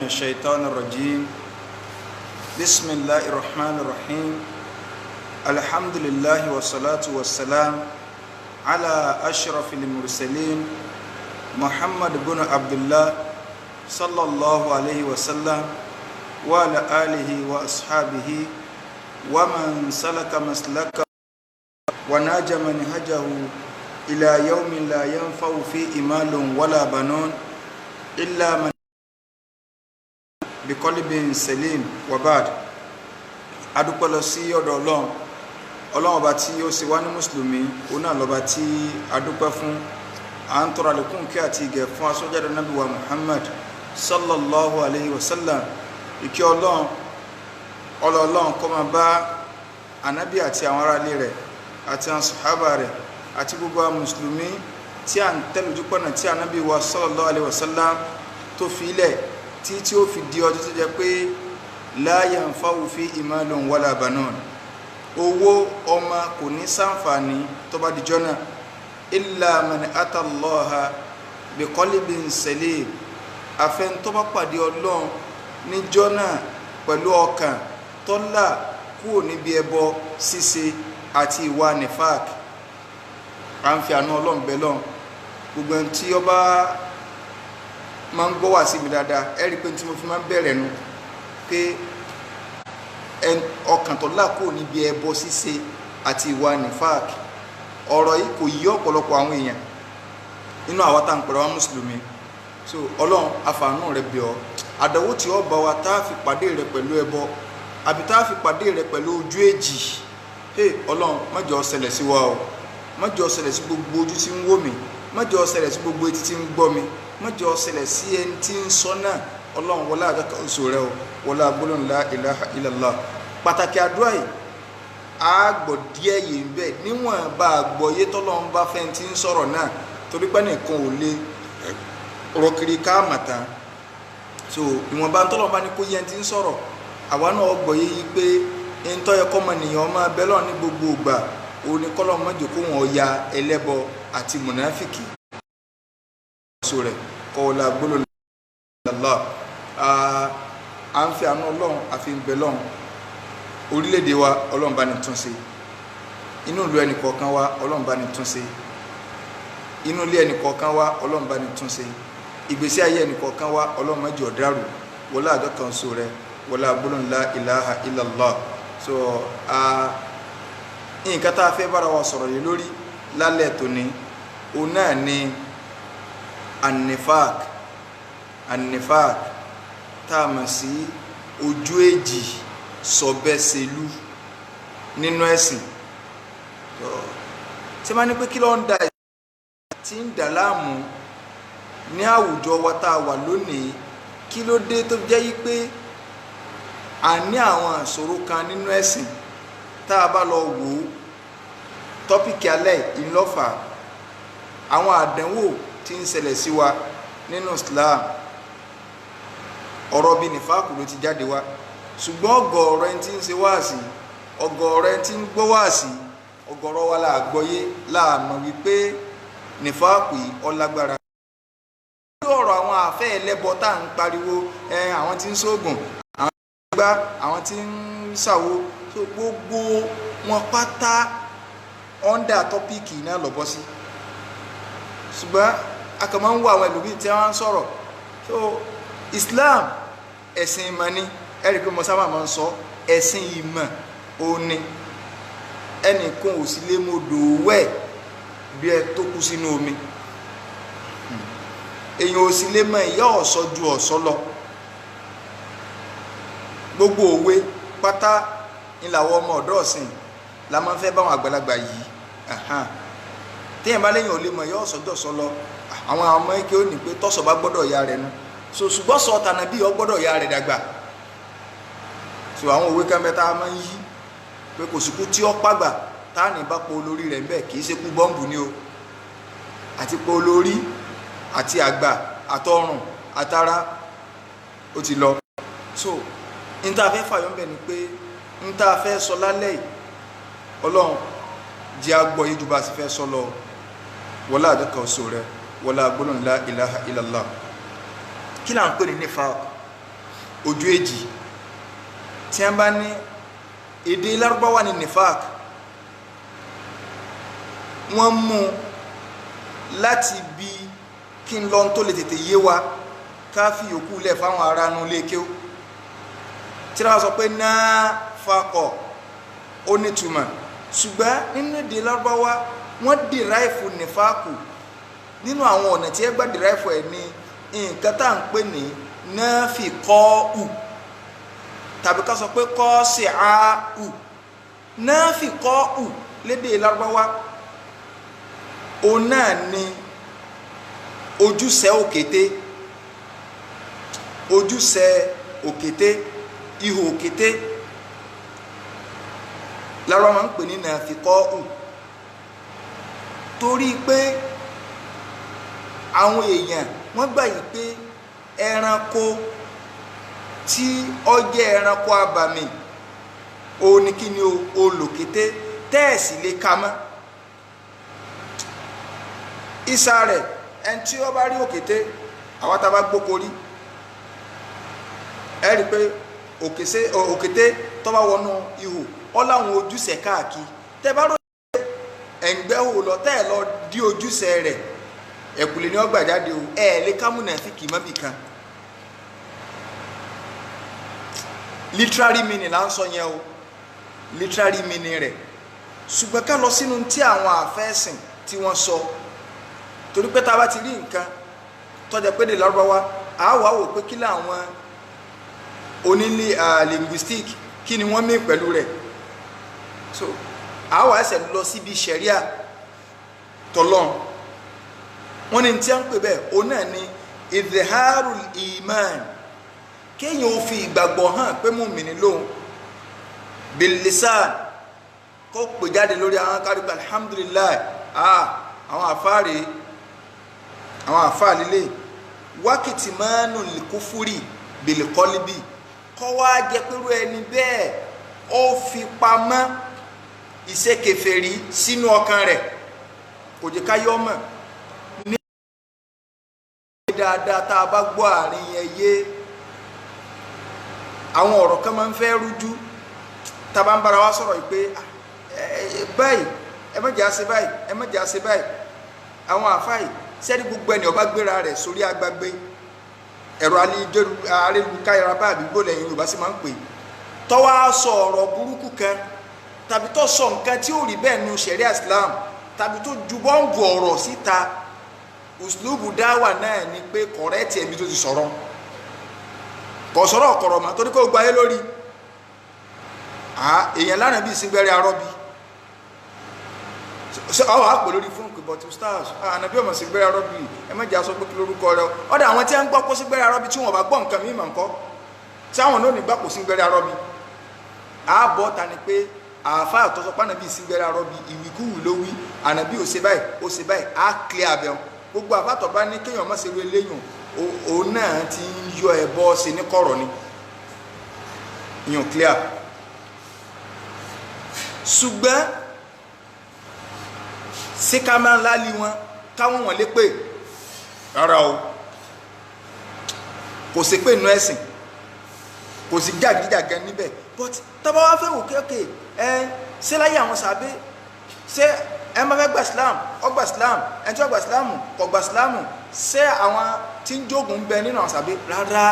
الشيطان الرجيم بسم الله الرحمن الرحيم الحمد لله والصلاة والسلام على أشرف المرسلين محمد بن عبد الله صلى الله عليه وسلم وعلى آله وأصحابه ومن سلك مسلكه ونهج منهجه إلى يوم لا ينفع فيه مال ولا بنون إلا من bikolibin selim wabad adúpẹ́ lọ sí ọ̀dọ̀ Ọlọ́run ọba tí ó ṣe wá ní mùsùlùmí òun náà lọ́ba tí adúpẹ́ fún à ń tọrọ àlékún kí àti ìgẹ̀ fún aṣọ́jáde nábì wa Muhammad sallallahu alayhi wa sallam ìkẹ́ Ọlọ́run kó máa bá ànábì àti àwọn aráalé rẹ̀ àti àwọn sàhábà rẹ̀ àti gbogbo àwọn mùsùlùmí tí à ń tẹ̀lé ojúpọ̀nà tí ànábì wa sallallahu alayhi wa sallam tó fi ilẹ̀ tí ó fi di ọjọ́ tó jẹ́ pé la yanfa'u fihi malun wala banun owó ọmọ kò ní ṣàǹfààní tó bá di jọ́nà illa man atallaha biqalbin salim àfẹn tó bá pàdé Ọlọ́run ní jọ́nà pẹ̀lú ọkàn tó là kúrò níbi ẹbọ ṣíṣe àti ìwà nifaq à ń fi àánú Ọlọ́run bẹ lọ́n gbogbo ẹni tí ó bá máa ń gbọ́ wá sí mi dáadáa ẹ rí i pé tí mo fi máa ń bẹ̀rẹ̀ nu pé ọkàn tó là kúrò níbi ẹbọ ṣíṣe àti ìwà nifaq ọ̀rọ̀ yìí kò yí ọ̀pọ̀lọpọ̀ àwọn èèyàn nínú àwa tá à ń pẹ̀lú àwọn mùsùlùmí so Ọlọ́run àfààní rẹ bẹ̀ ọ́ àdánwò tí ó bá wa tá a fi pàdé rẹ pẹ̀lú ẹbọ àbí tá a fi pàdé rẹ pẹ̀lú ojú èjì Ọlọ́run má jẹ́ ó ṣẹlẹ̀ sí wa o má jẹ́ ó ṣẹlẹ̀ sí gbogbo ojú tí ń wò mí má jẹ́ ó ṣẹlẹ̀ sí gbogbo etí tí ń gbọ́ mi má jẹ́ ó ṣẹlẹ̀ sí ẹni tí ń sọ náà Ọlọ́run wọlé àgàkà oṣù rẹ o wọlé agbólóhùn la ilaha illallah pàtàkì àdúrà yìí a gbọ́ díẹ̀ yìí ń bẹ níwọ̀n bá a gbọ́ yé tọ́lọ́run bá fẹ́ tí ń sọ̀rọ̀ náà torí pé nìkan ò lè rọkiri ká màtá so ìwọ̀nba tọ́lọ́run bá ní kó yẹn tí ń sọ̀rọ̀ àwa náà gbọ́ yé yìí pé ń tọ́ yẹ kọ́mọ nìyẹn máa bẹ́ lọ́run ní gbogbo ìgbà òun ni kọ́lọ́run má jẹ́ kó wọn ya ẹlẹ́bọ àti mùnáfìkì rẹ̀ kọ́ọ̀lá gbólóhùn Allah à ń fi àánú Ọlọ́run àfi ń bẹ lọ́run orílẹ̀-èdè wa Ọlọ́run bá ní tún ṣe inú ìlú ẹnì kọ̀ọ̀kan wa Ọlọ́run bá ní tún ṣe inú ilé ẹnì kọ̀ọ̀kan wa Ọlọ́run bá ní tún ṣe ìgbésí ayé ẹnì kọ̀ọ̀kan wa Ọlọ́run má jẹ́ ó dàrú wọlé àjọ kan so rẹ̀ wọlé gbólóhùn la ilaha illallah so nǹkan tá a fẹ́ bára wa sọ̀rọ̀ yìí lórí lálẹ́ tòní òun náà ni annifaq tá a mọ̀ sí ojú èjì sọ̀bẹ́sẹ̀lú nínú ẹ̀sìn tí ma ní pé kí ló ń da tí ń dà láàmú ní àwùjọ wa tá a wà lónìí kí ló dé tó jẹ́ yí pé a ní àwọn àṣòro kan nínú ẹ̀sìn tá a bá lọ wò ó tọ́pìkì alẹ́ ìlọ́fà àwọn àdánwò tí ń ṣẹlẹ̀ sí wa nínú Islam ọ̀rọ̀ bí nífàkù ló ti jáde wá ṣùgbọ́n ọ̀gọ̀ọ̀rọ̀ ẹni tí ń ṣe wáàsí ọ̀gọ̀ọ̀rọ̀ ẹni tí ń gbọ́ wáàsí ọ̀gọ̀ọ̀rọ̀ wa la gbọ́yé láàmọ̀ wípé nífàkù yìí ọlágbára. lórí ọ̀rọ̀ àwọn àfẹ́ ẹlẹ́bọ tá à ń pariwo àwọn tí ń ṣoògùn àwọn tí ń gbá àwọn tí ń ṣàwo tó gbogbo wọn pátá ọ́ndà tọ́píìkì náà lọ́bọ́ sí ṣùgbọ́n a kàn máa ń wo àwọn ẹlòmíì tí wọ́n ń sọ̀rọ̀ so Islam ẹ̀sìn ìmọ̀ ni ẹ̀rí pé mo sábà máa ń sọ ẹ̀sìn ìmọ̀ òní ẹnìkan ò sí lé mo dòwẹ́ bí ẹ tó kú sínú omi èèyàn ò sí lé mọ ìyá ọ̀sọ́ ju ọ̀sọ́ lọ gbogbo òwe pátá ńláwọ́ ọmọ ọ̀dọ́ ọ̀sìn la máa ń fẹ́ báwọn àgbàlagbà yìí téèyàn bá léyìn ò lè mọ ìyá ọ̀sọ́ jọ̀sọ́ lọ àwọn ọmọ ike ó ní pé tọ́sọ̀ bá gbọ́dọ̀ ya rẹ̀ nu so ṣùgbọ́n sọ tànà bí ọ gbọ́dọ̀ ya rẹ̀ dàgbà so àwọn òwe kan bẹ tá a máa ń yí pé kò síkú tí ó pàgbà tá à ní bá po olórí rẹ̀ ńbẹ̀ kì í ṣe kú bọ́ǹbù ni o àti po olórí àti àgbà àtọrùn àtara ó ti lọ so n tá a fẹ́ fàyọ́ ńbẹ̀ ni pé n tá a fẹ́ sọ lálẹ́ yìí Ọlọ́run jẹ́ agbọ́ yìí ju bá a sì fẹ́ sọ lọ wọlé àdókà oṣù rẹ wọlé agbólóhùn la ilaha illallah kí là ń pè ní nífàq ojú èjì tí wọ́n bá ní èdè Lárúbáwá ní nifaq wọ́n mú láti bí kí n lọ́n tó lè tètè yé wa ká fi yòókù lẹ̀ fáwọn ará nu lé kéw tí wọ́n sọ pé náà fakọ̀ ó nítumọ̀ ṣùgbọ́n nínú èdè Lárúbáwá wọ́n dìráìfù nífàkù nínú àwọn ọ̀nà tí ẹ gbà dìráìfù ẹ̀ ní nǹkan tá à ń pè ní náfìkọ́ù tàbí ká sọ pé kọ́sìáù náfìkọ́ù lédè Lárúbáwá òun náà ni ojúṣe òkété ojúṣe òkété ihò òkété Lárúbáwá máa ń pè ní náfìkọ́ù torí pé àwọn èèyàn wọ́n gbà yìí pé ẹranko tí ó jẹ́ ẹranko abàmì òun ni kí ni olòkété tẹ́ẹ̀sì lè ka mọ́ ìsà rẹ̀ ẹni tí ó bá rí òkété àwọn tá a bá gbóko rí ẹ rí i pé òkété tó bá wọnú ihò ọ láwọn ojúṣe káàkiri tẹ́ bá rò ẹ̀ǹgbẹ́ hò lọ tẹ́ ẹ̀ lọ dí ojúṣe rẹ̀ ẹ̀kùlé ní ọgbà jáde o ẹ̀ lè ká mùnáfíkì mọ́bì kan literary meaning là ń sọ yẹn o literary meaning rẹ̀ ṣùgbọ́n ká lọ sínú tí àwọn àfẹ́sìn tí wọ́n sọ torí pé tá a bá ti rí nǹkan tọ́jà pé de Lárúbáwá a wà wò pé kí làwọn onílé linguistic kí ni wọ́n mí pẹ̀lú rẹ̀ so a wà ẹsẹ̀ lọ síbi ṣẹ̀ríà tọ́lọ́n wọ́n ní tí a ń pè bẹ́ẹ̀ òun náà ni idharul iman kéèyàn ó fi ìgbàgbọ́ hàn pé mùmínì lóhun bil lisan kó pè jáde lórí àwọn kárípà alhamdulillah àwọn àfáàrí àwọn àfáàlélẹ̀ wákìtì mánú likufuri bil qalbi kọ́ wá jẹ́ pẹ̀lú ẹni bẹ́ẹ̀ ó fi pamọ́ iṣẹ́ kèfèrí sínú ọkàn rẹ̀ kò jẹ́ ká yọ́ mọ̀ ní dáadáa tá a bá gbọ́ àárín yẹn yé àwọn ọ̀rọ̀ kan máa ń fẹ́ rújú tá a bá ń bára wa sọ̀rọ̀ pé báyìí ẹ má jẹ́ àṣẹ báyìí ẹ má jẹ́ àṣẹ báyìí àwọn àfáì sẹ́ni gbogbo ẹni ó bá gbéra rẹ̀ sórí agbágbé ẹ̀rọ ayélujára bá àdúgbò lẹ́yìn Yorùbá sì máa ń pè tọ́wọ́ sọ ọ̀rọ̀ burúkú kan tàbí tó sọ nǹkan tí ó rí bẹ́ẹ̀ nu ṣẹ̀ríà Islam tàbí tó ju bọ́ǹbù ọ̀rọ̀ síta uslubu dáwà náà ni pé kọ̀rẹ́tì ẹ̀mí tó ti sọ̀rọ̀ kò sọ̀rọ̀ ọ̀kọ̀rọ̀ mọ́ torí kó gbayé lórí èèyàn lánàá bí ìsìngbẹ́rẹ́ arọ́bí àwọn àpò lórí fún ìpìbọ̀tí stars ànàbí ọmọ ìsìngbẹ́rẹ́ arọ́bí ẹ má jẹ́ aṣọ pé kí lórúkọ rẹ ọ̀dọ̀ àwọn tí a ń gbọ́ kó sígbẹ́rẹ́ arọ́bí tí wọ́n bá gbọ́ nǹkan mímọ̀ nǹkan tí àwọn náà ní gbà kó sígbẹ́rẹ́ arọ́bí àbọ̀ ta ni pé àáfàá àtọ́sọ pánàbí ìsìngbẹ́rẹ́ arọ́bí ìwìkúwì ló wí ànàbí ó ṣe báyìí á clear abẹ́ gbogbo àfàtọ̀ bá ní kéèyàn má ṣe wé léyìn òun náà ti ń yọ ẹbọ sí ní kọ̀rọ̀ ni ìyàn clear ṣùgbọ́n sí ká máa ń lálí wọn káwọn wọn lé pè rárá o kò sí pé inú ẹ̀sìn kò sí jàgídíjàgan níbẹ̀ but tọ́ba wá fẹ́ wò kéèké ṣé láyé àwọn sàbẹ́ ṣé ẹ máa fẹ́ gba Islam ọgbà Islam ẹni tí wọ́n gba Islam kò gba Islam ṣé àwọn tí ń jogun ń bẹ nínú àwọn sàbẹ́ rárá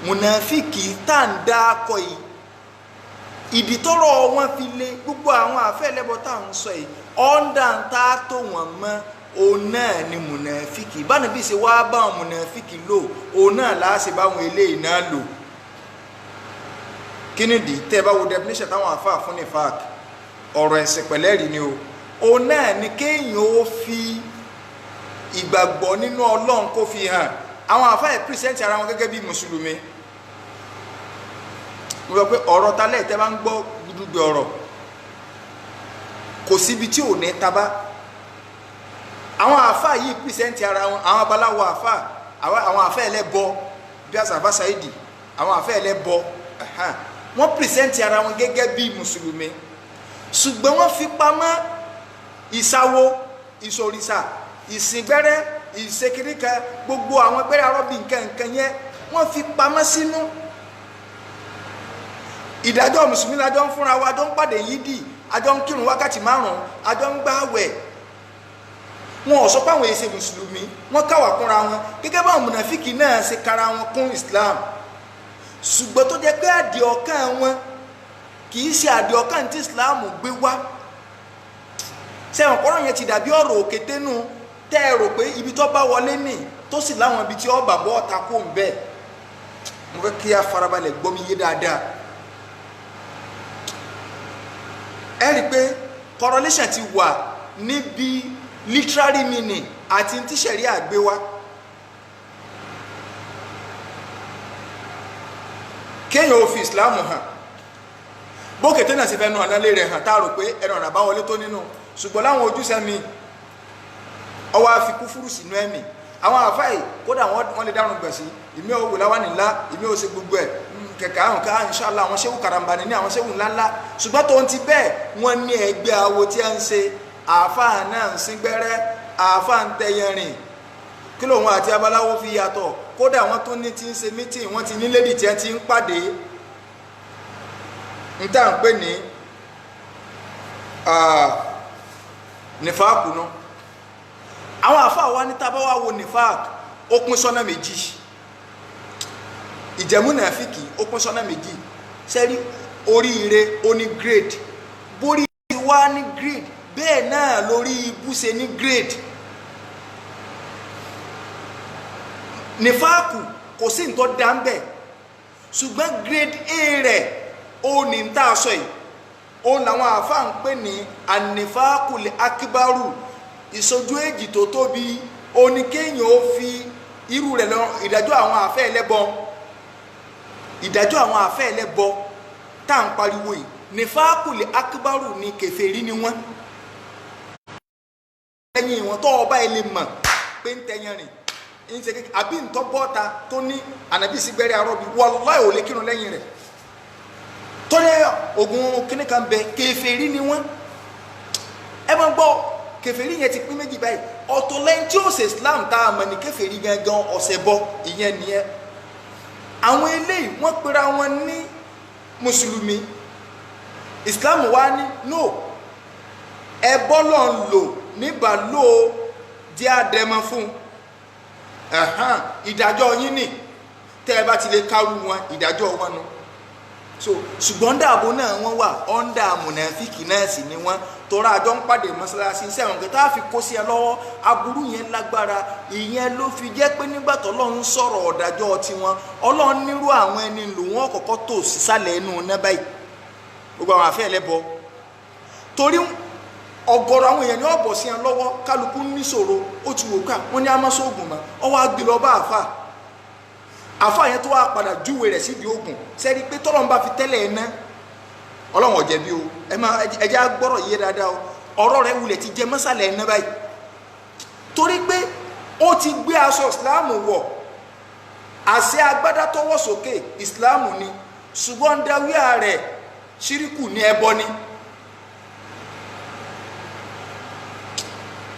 mùnàfíkì tá à ń dá akọ yìí ìdí tọrọ wọn fi lé gbogbo àwọn àfẹlẹbọ tá à ń sọ yìí ọ̀ndà ń tá tó wọn mọ òun náà ni mùnàfíkì báni bí ṣe wá bá àwọn mùnàfíkì lò òun náà láàṣẹ báwọn eléyìí náà lò kí ni dì tẹ́ bá wo definition táwọn àfáà fún ní fák ọ̀rọ̀ ẹ̀sìn pẹ̀lẹ́rì ni o òun náà ni kéèyàn ó fi ìgbàgbọ́ nínú Ọlọ́run kó fi hàn àwọn àfáà ẹ̀ pírísẹ́ǹtì ara wọn gẹ́gẹ́ bí mùsùlùmí mo sọ pé ọ̀rọ̀ talẹ̀ tẹ́ bá ń gbọ́ gbùdùgbẹ̀ ọ̀rọ̀ kò síbi tí ò ní tabá àwọn àfáà yìí pírísẹ́ǹtì ara wọn àwọn abaláwo àfáà àwọn àfáà ẹlẹ́bọ bí àṣàfà Saidi àwọn àfáà ẹlẹ́bọ wọ́n pírísẹ́ǹtì ara wọn gẹ́gẹ́ bí mùsùlùmí ṣùgbọ́n wọ́n fi pamọ́ ìsáwó ìsòrìṣà ìsìngbẹ́rẹ́ ìṣekirika gbogbo àwọn ẹgbẹ́ arọ́bì nǹkan yẹn wọ́n fi pamọ́ sínú. Ìdájọ́ mùsùlùmí lájọ́ ń fúnra wa, àjọ ń pàdé yídì, àjọ ń kírun wákàtí 5, àjọ ń gbààwẹ̀. Wọn ò sọ pé àwọn èsè mùsùlùmí wọ́n káwà kúnra wọn gẹ́gẹ́ bá mùnàfíkì náà ṣe kára wọn kún Islam, ṣùgbọ́n tó jẹ́ pé àdìọ́kàn wọn kì í ṣe àdìọ́kàn tí Islam gbé wá. Sẹ́wọ̀n kọ́rọ̀ yẹn ti dàbí ọ̀rọ̀ òkéténu tẹ́ ẹ rò pé ibi tó bá wọlé nì tó sì láwọn ibi tí ó bàbọ́ ọ̀ta kó ń bẹ́ẹ̀. Mo fẹ́ kí a farabalẹ̀ gbọ́ mi yé dáadáa. Ẹ rí i pé correlation ti wà níbi literary meaning àti tí ṣẹ̀ríà gbé wá. Kéèyàn ò fi Islam hàn bókèté náà sì fẹ́ nu ọ̀nà lé rẹ̀ hàn tá a rò pé ẹnu ọ̀nà àbáwọlé tó nínú, ṣùgbọ́n láwọn ojúṣe mi ọwọ́ àfi kúfúrú sínú ẹ̀mí. Àwọn àfáì kódà wọ́n lè dárun gbẹ̀sí, ìmí ò wò láwá nílá, ìmí ò ṣe gbogbo ẹ̀ kẹ̀kẹ́ àrùn ká inshallah àwọn ṣéwù karambani ní àwọn ṣéwù ńláńlá, ṣùgbọ́n tó ń ti bẹ́ẹ̀ wọ́n ní ẹgbẹ́ awo tí a ń ṣe, àáfàá náà ń sín gbẹ́rẹ́, àáfàá ń tẹyẹrìn, kí lòun àti abaláwo fi yàtọ̀. Kódà wọ́n tó ní ti ń ṣe mítìn, wọ́n ti ní lédì tí ẹ ti ń pàdé ń tà ń pè ní nífàákù náà. Àwọn àáfàá wa ní tábà wá wo nífàákù ó pín sọ́nà méjì, ìjẹ̀múnàfíkì ó pín sọ́nà méjì. Sẹ́rí oríire ó ní grade, borí wá ní grade bẹ́ẹ̀ náà lórí ibú ṣe ní grade. Nífàákù kò sí nǹkan dá ń bẹ̀, ṣùgbọ́n grade A rẹ̀ ó ní ń tà sọ yìí, ó làwọn àáfàá ń pè ní ànífàákù lè akíbárù, ìṣojú èjì tó tóbi. Ó ní kéèyàn ó fi irú rẹ̀ lọ ìdájọ́ àwọn àfẹ́ ẹlẹ́bọ, ìdájọ́ àwọn àfẹ́ ẹlẹ́bọ tá à ń pariwo yìí. Nífàákù lè akíbárù ní kèfèrí ni wọ́n. Lẹ́yìn wọn tó ọba ilé mọ̀ pé ń tẹyẹrìn ń ṣe kékeré àbí ń tọ́ bọ́ta tó ní ànábì sí gbẹ́rẹ́ arọ́bí, wallahi ò lè kírun lẹ́yìn rẹ̀. Tó ní ogun kíní kan bẹ, kèfèrí ni wọ́n. Ẹ máa gbọ́, kèfèrí yẹn ti pín méjì báyìí. Ọ̀tọ̀ lẹ́yìn tí ó ṣe Islam tá a mọ̀ ní kèfèrí gangan ọ̀sẹ̀ bọ, ìyẹn nìyẹn. Àwọn eléyìí wọ́n pera wọn ní mùsùlùmí. Islam wá ní no, ẹbọ lọ ń lò nígbà ló jẹ́ àdẹmọ fún ìdájọ́ yín nì, tẹ́ ẹ bá ti lè kárú wọn ìdájọ́ wọn nu. So ṣùgbọ́n dààbò náà wọ́n wà ọ́ndà mùnàfíkì náà sì ni wọ́n, tọ́ra àjọ ń pàdé mọ́sálásí sẹ́wọ̀n kí tá a fi kó sí ẹ lọ́wọ́. Aburú yẹn lágbára, ìyẹn ló fi jẹ́ pé nígbà tó Ọlọ́run sọ̀rọ̀ ọ̀dájọ́ tiwọn, Ọlọ́run nírú àwọn ẹni lò wọ́n kọ́kọ́ tó sísàlẹ̀ ẹnu náà báyìí, gbogbo àwọn àfẹ́ ẹlẹ́bọ. Torí ọ̀gọ̀rọ̀ àwọn èèyàn ní ọ̀bọ̀ sí ẹ lọ́wọ́, kálukú níṣòro, ó ti wò ká wọ́n ní amásóògùn mọ́, ọwọ́ agbè lọ bá àfáà yẹn tó wá padà júwe rẹ̀ síbi ogun. Sẹ́ni pé tọ́lọ́run bá fi tẹ́lẹ̀ ẹ̀ ná Ọlọ́run ọ̀jẹ̀bi o, ẹjẹ́ agbọ́rọ̀ yé dáadáa o, ọ̀rọ̀ rẹ̀ wulẹ̀ ti jẹ mọ́sálẹ̀ ẹ̀ ná báyìí, torí pé ó ti gbé aṣọ ìsìláàmù wọ̀, àṣẹ agbádá tọwọ́ sókè ìsìláàmù ni, ṣùgbọ́n dáwíà rẹ̀ ṣíríkù ní ẹbọ ni.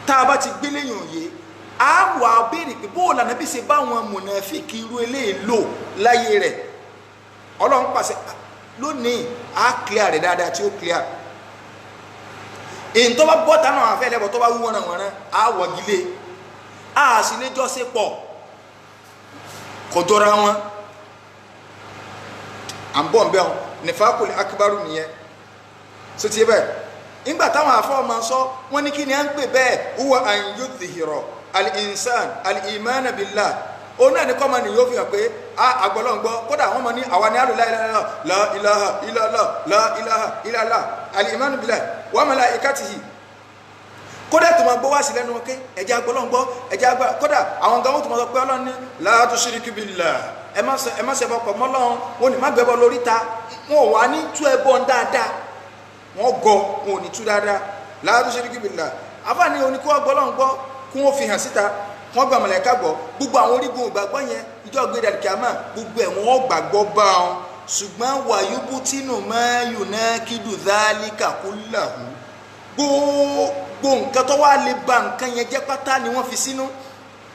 Tá a bá ti gbélé yàn yé, a wà béèrè pé bó lànà bí ṣe báwọn mùnàfíkì irú eléyìí lò láyé rẹ̀. Ọlọ́run pàṣẹ lónìí a clear rẹ̀ dáadáa tí ó clear. Èyí tó bá bọ́ tánà àwọn afẹ́ ẹlẹ́bọ̀ tó bá wí wọ́nà a wọ̀gílé, a sì lè jọ ṣe pọ̀ kọjọ́ra wọn. À ń bọ̀ ń bẹ́ wọn nífàákùl akíbárù nìyẹn. So ti bẹ́ẹ̀ nígbà táwọn afọ́ ọmọ sọ wọ́n ní kí ni à ń pè bẹ́ẹ̀ huwa an yudhhira al-insan al-imana billah. Òun náà ní kọ́ máa nìyó fi hàn pé àgbọ̀lọ́ngbọ́ kódà wọ́n mọ̀ ní àwa ní àlùlá la ilaha illallah la ilaha illallah al-imanu billah wa malaikatihi. Kódà tó máa gbọ́ wá sí lẹ́nu wọn pé ẹ̀jẹ̀ àgbọ̀lọ́ngbọ́ ẹ̀jẹ̀ àgbà kódà àwọn gan wọ́n tó máa sọ pé Ọlọ́run ní la tushriku billah, ẹ má ṣẹbọ pọ̀ mọ́ Ọlọ́run, wọn ni má gbẹ́bọ lórí ta, wọn ò wá ní tú ẹbọ dáadáa, wọn gọ wọn ò ní tú dáadáa. La tushriku billah àfààní oníkó àgbọ̀lọ́ngbọ́ kí wọ́n fi hàn síta, wọ́n gba mọ̀lẹ́ká gbọ́, gbogbo àwọn orígun ìgbàgbọ́ yẹn ìjọ gbéra kìámà gbogbo ẹ̀ wọ́n gbàgbọ́ bá wọn. Ṣùgbọ́n wàyúbú tínú mẹ́yù náà kídù dhalika kullahu, gbogbo nǹkan tó wá lè ba nǹkan yẹn jẹ́ pátá ni wọ́n fi sínú.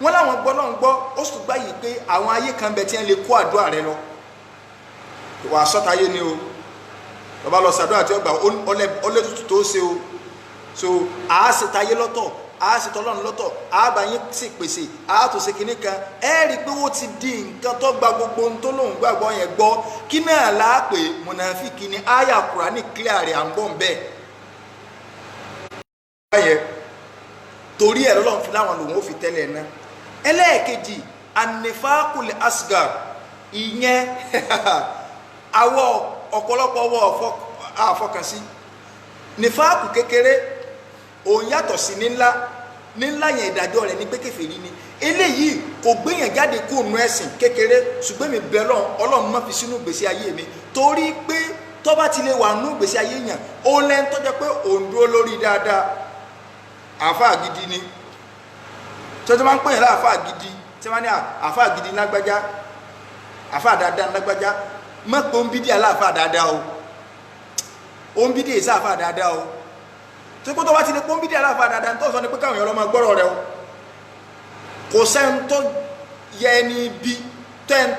wọ́n láwọn gbọ́ náà ń gbọ́ ó sì gbá yìí pé àwọn ayé kan bẹ tí wọ́n lè kó àdúrà rẹ lọ wà á sọ́tayé ni o bàbá lọ sàdúrà tí ó gbà ọlẹ́tùtù tó ṣe o so àá ṣe tayé lọ́tọ̀ àá ṣe tọ́lọ́run lọ́tọ̀ àá bá yín sì pèsè àá tó ṣe kinní kan ẹ rí i pé ó ti di nǹkan tó gba gbogbo ohun tó lóun gbàgbọ́ yẹn gbọ́ kí náà láàpè mùnàfíkì ni àyà Kùránì clear rẹ̀ à ń bọ̀ ń bẹ́ẹ̀ torí ẹ̀ lọ́lọ́run fi láwọn lòun ó fi tẹ́lẹ̀ náà ẹlẹ́ẹ̀kejì anifakul asgar ìyẹn àwọ̀ ọ̀pọ̀lọpọ̀ ọwọ́ àfọkànsí nífàákù kékeré òun yàtọ̀ sí nílá yẹn ìdájọ́ rẹ̀ ní pé kèfèrí ni eléyìí kò gbéyàn jáde kó nu ẹ̀sìn kékeré ṣùgbọ́n mi bẹ̀ Ọlọ́run má fi sínú ìgbésí ayé mi torí pé tó bá ti lè wà nú ìgbésí ayé yàn ó lẹ́nu tó jẹ́ pé òun dúró lórí dáadáa àáfàá gidi ni tó ti máa ń pè yàn láàfàá gidi tí wọ́n ní àáfàá gidi lágbájá àáfàá dáadáa lágbájá má pé ó ń bídí aláàfáà dáadáa o ó ń bídí ìsáàfáà dáadáa o tí kó tó bá ti lè pé ó ń bídí aláàfáà dáadáa tó sọ ní pé káwọn èèyàn lọ máa gbọ́rọ̀ rẹ o kò sẹ́ni tó yẹ ẹni bí tẹ́n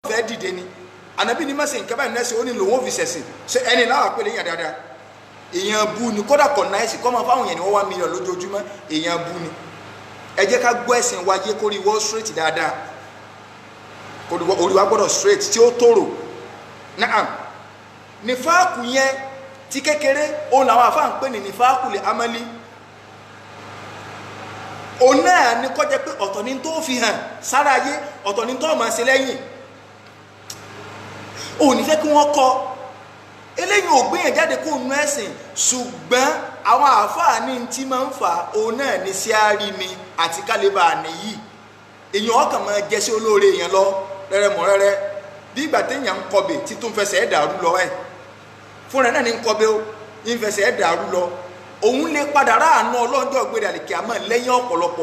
fẹ́ dìde ni ànábì ní mẹ́sìn nǹkan báyìí nẹ́sìn ó ní lòun ó fi sẹ̀sìn ṣe ẹni láwà pé lè yàn dáadáa èèyàn bú ni kódà kọ̀ náà ẹ̀sìn kọ́ máa fáwọn èèyàn ní wọ́n 1 million lójoojúmọ́ èèyàn bú ni ẹ jẹ́ ká gbọ́ ẹ̀sìn wáyé kórí Wall Street dáadáa orí wa gbọ́dọ̀ straight tí ó tòrò náà nífàákù yẹn ti kékeré òun làwọn àfáà ń pè ní nífàákù lè amálí òun náà ní kọjá pé ọ̀tọ̀ ní tó fi hàn sára ayé ọ̀tọ̀ ní tó máa ṣe lẹ́yìn òun ní fẹ́ kí wọ́n kọ́ eléyìí ò gbéyàn jáde kó nu ẹ̀sìn ṣùgbọ́n àwọn àfáà ní tí máa ń fà òun náà ní sí àárín àti kálíbà nìyí èèyàn ọkàn máa jẹ́ sí olóore èèyàn lọ rẹ́rẹ́ mọ̀ rẹ́rẹ́ bí ìgbà téèyàn ń kọbè tí tó ń fẹsẹ̀ ẹ̀ dàrú lọ ẹ̀ fúnra ẹ̀ náà ní ń kọbè ó ń fẹsẹ̀ ẹ̀ dàrú lọ òun lè padà ráàánú ọlọ́jọ́ gbére àlèkè àmọ́ lẹ́yìn ọ̀pọ̀lọpọ̀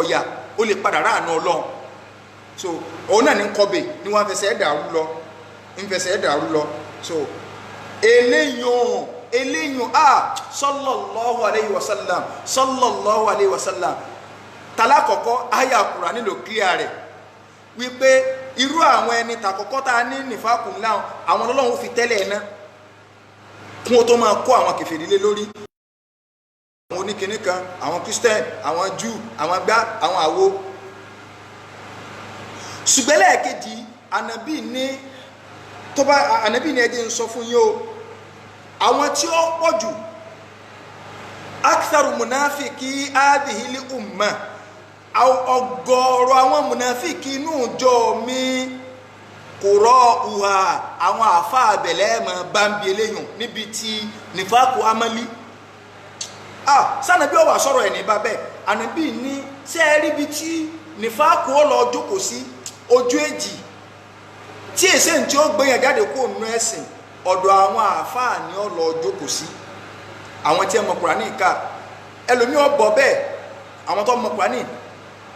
ọ̀yà ó lè padà ráàánú ọlọ́run so òun náà ní ń kọbè ní wọ́n fẹsẹ̀ ẹ̀ dàrú lọ ń fẹsẹ̀ ẹ̀ dàrú lọ so eléyìn sallallahu alayhi wa sallam talakọ̀kọ́ àyà Kùránì nílò clear rẹ̀ wípé irú àwọn ẹni tàkọ́kọ́ tá a ní nífàákùn láwọn àwọn Ọlọ́run fi tẹ́lẹ̀ ẹ̀ná kún ó tó máa kó àwọn kèfèrí lé lórí àwọn oníkìní kan àwọn Christian àwọn Jew àwọn gbá àwọn àwo ṣùgbọ́n lẹ́ẹ̀kejì ànàbí ní ẹjẹ́ ń sọ fún yín o àwọn tí ó pọ̀ jù aktharu munafiki adihili umma ọ̀gọ̀rọ̀ àwọn munafiki inú ìjọ mi kò rọ uha àwọn àfa àbẹ̀lẹ̀ mọ̀ bambi eléyùn níbi tí nífàkù amálí sànàbí ọwà sọ̀rọ̀ ẹ̀ ní bàbẹ́ ànàbí ní sẹ́ẹ̀rí bí tí nífàkù ó lọ jókòó sí ojú èjì tí èsè tí ó gbéyàn jáde kó nú ẹ̀sìn ọ̀dọ̀ àwọn àáfàá ni ó lọ jókòó sí àwọn tí ẹ mọ Kùránì ká ẹlòmíì ó bọ̀ bẹ́ẹ̀ àwọn tó mọ Kùránì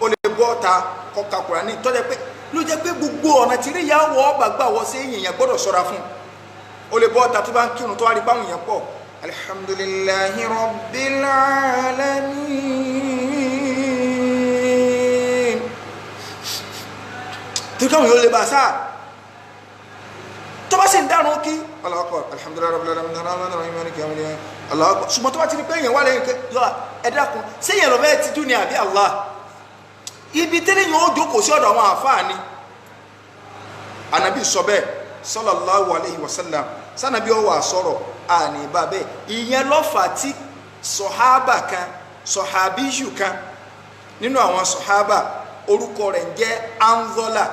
ó lè bọ́ ta kọ́ka Kùránì tó jẹ́ pé ló jẹ́ pé gbogbo ọ̀nà tí rí ìyàwó ọba gbà wọ́ sí èèyàn gbọ́dọ̀ ṣọ́ra fún ó lè bọ́ ta tó bá ń kírun tó wá rí báwọn èèyàn pọ̀ alhamdulillahi rabbil alamin tó káwọn yóò lè bá sáà tó bá sì ń dárun kí Allahu Akbar alhamdulillahi rabbil alamin Allahu Akbar ṣùgbọ́n tó bá ti rí pé èèyàn wà lẹ́yìn ẹ̀dá kun sí èèyàn lọ́bẹ̀ ti dún ní àbí Allah ibi tẹ́lẹ̀ yóò jókòó sí ọ̀dọ̀ àwọn àfáà ni Ànábì sọ bẹ́ẹ̀ sallallahu alayhi wa sallam sànàbí ọwọ́ àsọ̀rọ̀ àní bá bẹ́ẹ̀ ìyẹn lọ́fà tí sọ̀hábíyù kan nínú àwọn sọ̀hábà orúkọ rẹ̀ ń jẹ́ Anzola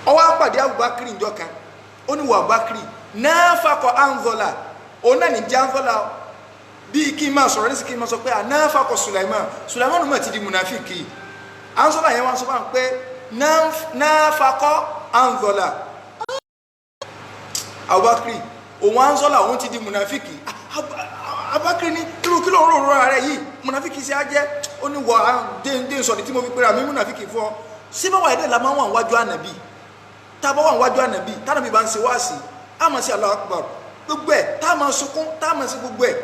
ó wá pàdé Abubakar njọ́ kan ó ní wà Abubakar náà fakọ̀ Anzola òun náà ní jẹ́ Anzola bíi kí n máa sọ̀rọ̀ ní sí kí n máa sọ pé náà fakọ̀ Sulaiman náà ti di munafiki Anzola yẹn wá sọ fún pé náà fakọ̀ Anzola Abubakar òun Anzola òun ti di munafiki Abubakar ní irú kí ló ń rò rẹ̀ yìí munafiki sí á jẹ́ ó ní wà dé sọ̀rọ̀ tí mo fi pera mi munafiki fún ọ síbáwá ẹ̀dẹ́ la máa wà wájú ànàbí tá a bá wà wájú ànàbí tánàbí bá ń ṣe wáàsí á máa ṣe Allahu Akbar gbogbo ẹ̀ tá máa sunkún tá máa sí gbogbo ẹ̀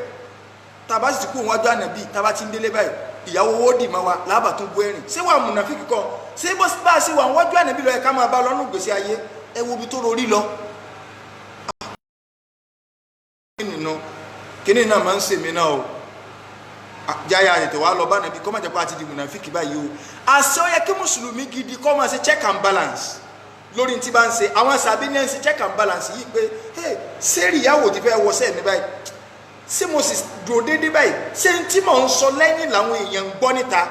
tá bá sì kú wájú ànábì tá bá ti ń délé báyìí ìyàwó owó dì máa wa lábà tó bú ẹ̀rìn ṣé wà mùnàfíkì kan ṣé bó bá sí wà wájú ànábì lọ ẹ̀ ká máa bá lọ́nù gbèsè ayé ẹ wo ibi tó rorí lọ. kíní náà máa ń ṣèmi náà o jáyà ètò wa lọ bá ànábì kọ́ máa jẹ́ pé a ti di mùnàfíkì báyìí o àṣẹ ó yẹ kí mùsùlùmí gidi kọ́ máa ṣe check and balance lórí tí bá ń ṣe àwọn sàbí ní ẹ̀ ń ṣe check and balance yìí pé ṣé ìyàwó ti fẹ́ wọṣẹ́ mi báyìí ṣé mo sì dúró déédéé báyìí ṣé n tí mò ń sọ lẹ́yìn làwọn èèyàn ń gbọ́ níta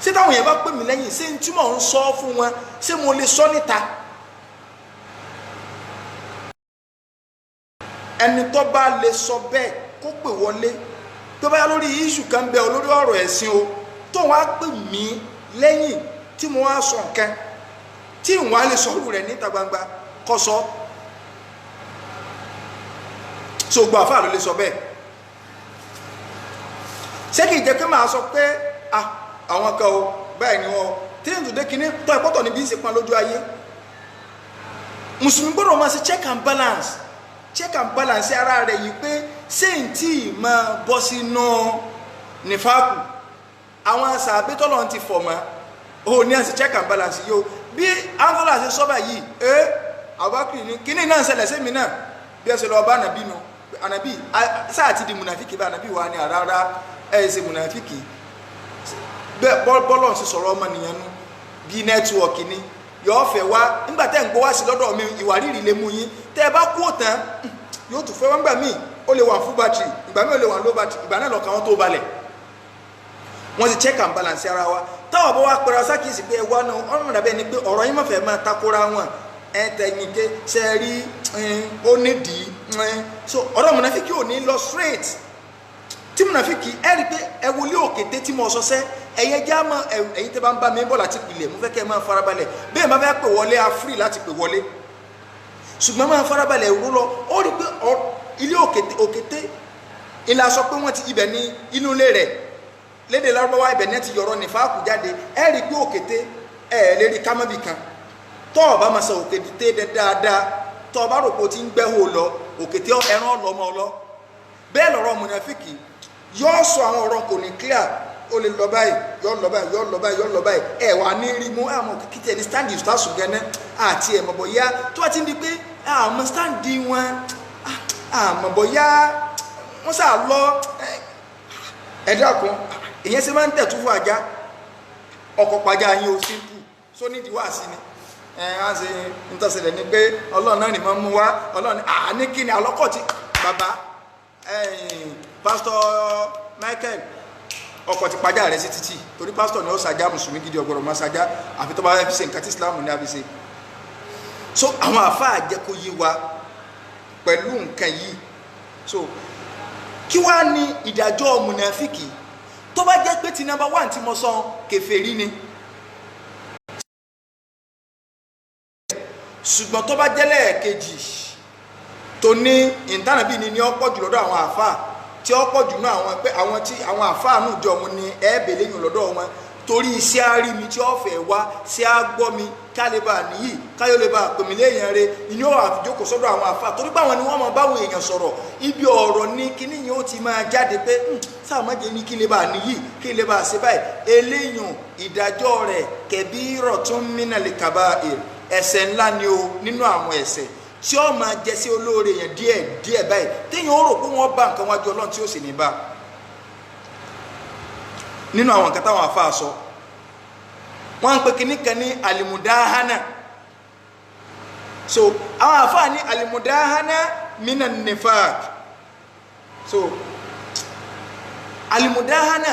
ṣé táwọn èèyàn bá pè mí lẹ́yìn ṣé n tí mò ń sọ fún wọn ṣé mo lè sọ níta ẹni tó bá lè sọ bẹ́ẹ̀ kó pè wọlé tó bá yá lórí iṣu kan bẹ́ẹ̀ olórí ọ̀rọ̀ ẹ̀sìn o tó wọ́n á pè mí lẹ́yìn tí mo wá sọ nǹkan tí ìwọ̀n á lè sọ̀rọ̀ rẹ̀ níta gbangba kọ́ sọ so gbọ́ àfáà ló lè sọ bẹ́ẹ̀ ṣé kìí jẹ́ kí máa sọ pé àwọn kan o báyìí ni wọ́n tí ní tòde kìíní tọ́ ìpọ́tọ̀ níbi ń ṣe pọn lójú ayé mùsùlùmí gbọ́dọ̀ máa ṣe check and balance ara rẹ̀ yìí pé ṣé n tí máa bọ́ sínú nífàkù àwọn sàbí tọ́lọ̀ ti fọ̀ mọ́ o ní àṣẹ check and balance yìí o bí angola ṣe sọ́bà yìí àbákùnrin ní kíní náà ṣẹlẹ̀ sí mi náà bí ẹ ṣe lọ bá nàbí nu ànàbí sáà ti di mùnàfíkì bá ànàbí wa ni àrárá ẹ ṣe mùnàfíkì bẹ́ẹ̀ bọ́lọ̀ ṣe sọ̀rọ̀ ọmọ nìyẹn nu bí nẹ́tíwọ̀kì ni yọ̀ọ́ fẹ́ wá nígbà tẹ́ ń gbọ́ wá sí lọ́dọ̀ mi ìwà rírì lè mú yín tẹ́ ẹ bá kú òtán yóò tún fẹ́ wọ́n gbà míì ó lè wà full battery ìgbà míì ó lè wà low battery ìgbà náà lọ́kàn wọn tó balẹ̀ wọ́n ti check and balance ara wa táwọn bá wá pẹ̀rọ sákìsì pé ẹwà náà ọ̀rọ̀ dàbẹ́ ni pé ọ̀rọ̀ yín má fẹ́ máa takora wọn tẹ̀yìn ké ṣe rí ó nídìí so ọ̀rọ̀ mùnàfíkì ò ní lọ straight tí mùnàfíkì ẹ rí pé ẹ wọlé òkété tí mo sọ sẹ́ ẹ̀yẹ já mọ́ ẹ̀yin tẹ́ bá ń bá mi bọ̀ láti pilẹ̀ mo fẹ́ kẹ́ ẹ máa farabalẹ̀ bẹ́ẹ̀ máa fẹ́ pè wọlé a free láti pè wọlé ṣùgbọ́n máa farabalẹ̀ rú lọ ó rí pé ilé òkété ìlà sọ pé wọ́n ti ibẹ̀ ní inú ilé rẹ̀ lédè lárúbáwá ibẹ̀ ní ti yọ̀rọ̀ nífàákù jáde ẹ rí pé òkété ẹ lè rí kámọ́bì kan tọ́ ọ bá máa sọ òkété dáadáa tọ́ ọ bá rò pé o ti ń gbẹ́ hó lọ òkété ẹran ọlọmọ lọ bẹ́ẹ̀ lọ́rọ̀ mùnàfíkì yóò sọ àwọn ọ̀rọ̀ kò ní clear ó lè lọ báyìí yóò lọ báyìí yóò lọ báyìí yóò lọ báyìí ẹ wà ní rí mú àmọ́ kìkìtì ẹni stand yìí tó sùn gẹ́nẹ́ àti ẹ̀ mọ̀ bọ̀ yá tó bá ti ń di pé àmọ́ stand wọn àmọ́ bọ̀ yá wọ́n sà lọ ẹ̀dá kan ìyẹn ṣe máa ń tẹ̀ tó fún ajá ọkọ̀ pàjá yín o simple so ní ìdíwọ́ àsì ni á ṣe ń tọ́sílẹ̀ ni pé ọlọ́run náà ni máa ń mú wá ọlọ́run ní kí ni àlọ́kọ̀ tí bàbá pásítọ̀ Michael ọkọ̀ ti pàjá rẹ̀ sí títì torí pásítọ̀ ni ó ṣàjá mùsùlùmí gidi ọgbọ̀rọ̀ máa ṣàjá àfi tó bá fẹ́ fi ṣe nǹkan tí Islam ní àfi ṣe so àwọn àfáà jẹ́ kó yé wa pẹ̀lú nǹkan yìí so kí wá ní ìdájọ́ mùnàfíkì tó bá jẹ́ pé ti number 1 tí mo sọ kèfèrí ni ṣùgbọ́n tó bá jẹ́ lẹ́ẹ̀kejì tó ní ìtànàbí ni ọ̀pọ̀ jù lọ́dọ̀ àwọn àfáà tí ọ̀pọ̀ jù náà àwọn pé àwọn tí àwọn àfáà nù jọ mu ni ẹ̀ẹ́bẹ̀ lẹ́yìn lọ́dọ̀ wọn torí iṣẹ́ àárí mi tí ó fẹ́ wá sí àgbọ́ mi kálíbà nìyí káyọ̀lẹ́bà pèmí léèyàn rẹ ìní ó àfijókòó sọ́dọ̀ àwọn àfáà torí pé àwọn ni wọ́n mọ báwọn èèyàn sọ̀rọ̀ ibi ọ̀rọ̀ ní kíní yìí ó ti máa jáde pé sáàmọ́jẹ ní kílébà nìyí kílébà ṣe báyìí eléyìn ìdájọ́ rẹ̀ kabiratun minal kaba'ir ẹ̀ṣẹ̀ ńlá ni o nínú àwọn ẹ̀ṣẹ̀ tí ó máa jẹ sí olóore yẹn díẹ̀ díẹ̀ báyìí téèyàn ó rò pé wọ́n bá nǹkan wájú Ọlọ́run tí ó sì ní bá nínú àwọn nǹkan táwọn àfáà sọ wọ́n ń pe kíní kan ní alimudahana so àwọn àfáà ní alimudahana minan nifaq so alimudahana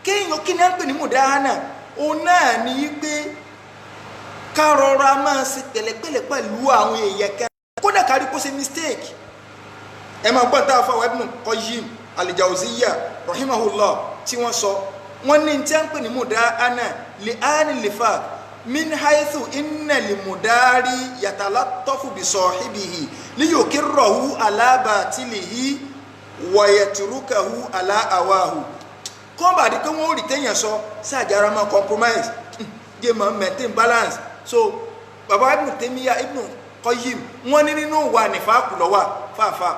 kéèyàn kí ni à ń pè ní mudahana òun náà ní í pé ká rọra máa ṣe pẹ̀lẹ́pẹ̀lẹ́ pẹ̀lú àwọn èèyàn kan kódà kárí kó ṣe mistake ẹ máa gbọ́n táwọn afáwọ̀ Ibn Qayyim al-Jawziyya rahimahullah tí wọ́n sọ wọ́n ní tí a ń pè ní mudahana li ani lifaq min haythu inna li mudari yatalattafu bi sahibihi li yukirrahu ala batilihi wa yatrukahu ala awahu kọ́ bá di pé wọ́n rí téèyàn sọ sáàjára máa compromise jẹ́ máa maintain balance so bàbá Ibn Taymiyyah Ibn Qayyim wọ́n ní nínú wà nífàákù lọ́wà fàáfàá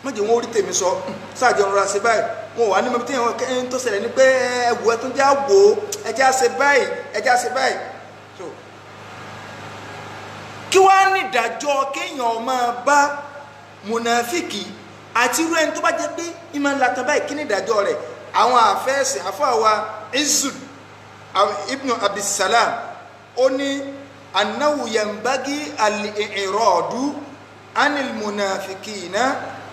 wọ́n jẹ́ wọ́n orí tèmi sọ sáàjọ rọra ṣe báyìí wọ́n wà ní mẹ́bí tí wọ́n tó ṣẹlẹ̀ ní pé ẹwù ẹ̀ tó já wò ó ẹjá ṣe báyìí ẹjá ṣe báyìí so kí wá ní ìdájọ́ kéèyàn máa bá mùnàfíkì àti irú ẹni tó bá jẹ́ pé ìmọ̀ ńlá tán báyìí kí ní ìdájọ́ rẹ̀ àwọn àfẹ́ẹ̀sì àfọwà Izud ibn Abdissalam ó ní annahu yanbaghi al-i'radu anil munafikina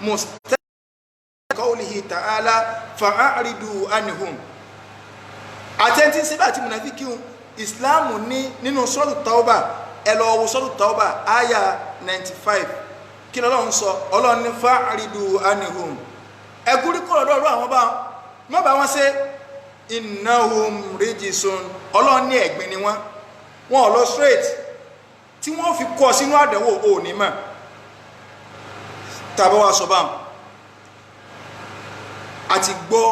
mustaqbil qawlihi ta'ala fa'aridu anhum àtẹ́ntí síbẹ̀ àti munafikun Islam ní nínú suratul Tawbah ẹ lọ wo suratul Tawbah aya 95 kí lọ́lọ́run sọ Ọlọ́run ní fa'aridu anhum ẹgúrí kọ́ lọ́dọ̀ àwọn bá wọn ṣe innahum rijisun Ọlọ́run ní ẹ̀gbin ni wọ́n lọ straight tí wọ́n fi kọ́ sínú àdánwò ò ní mọ̀ tàbí wá sọ bá àti gbọ́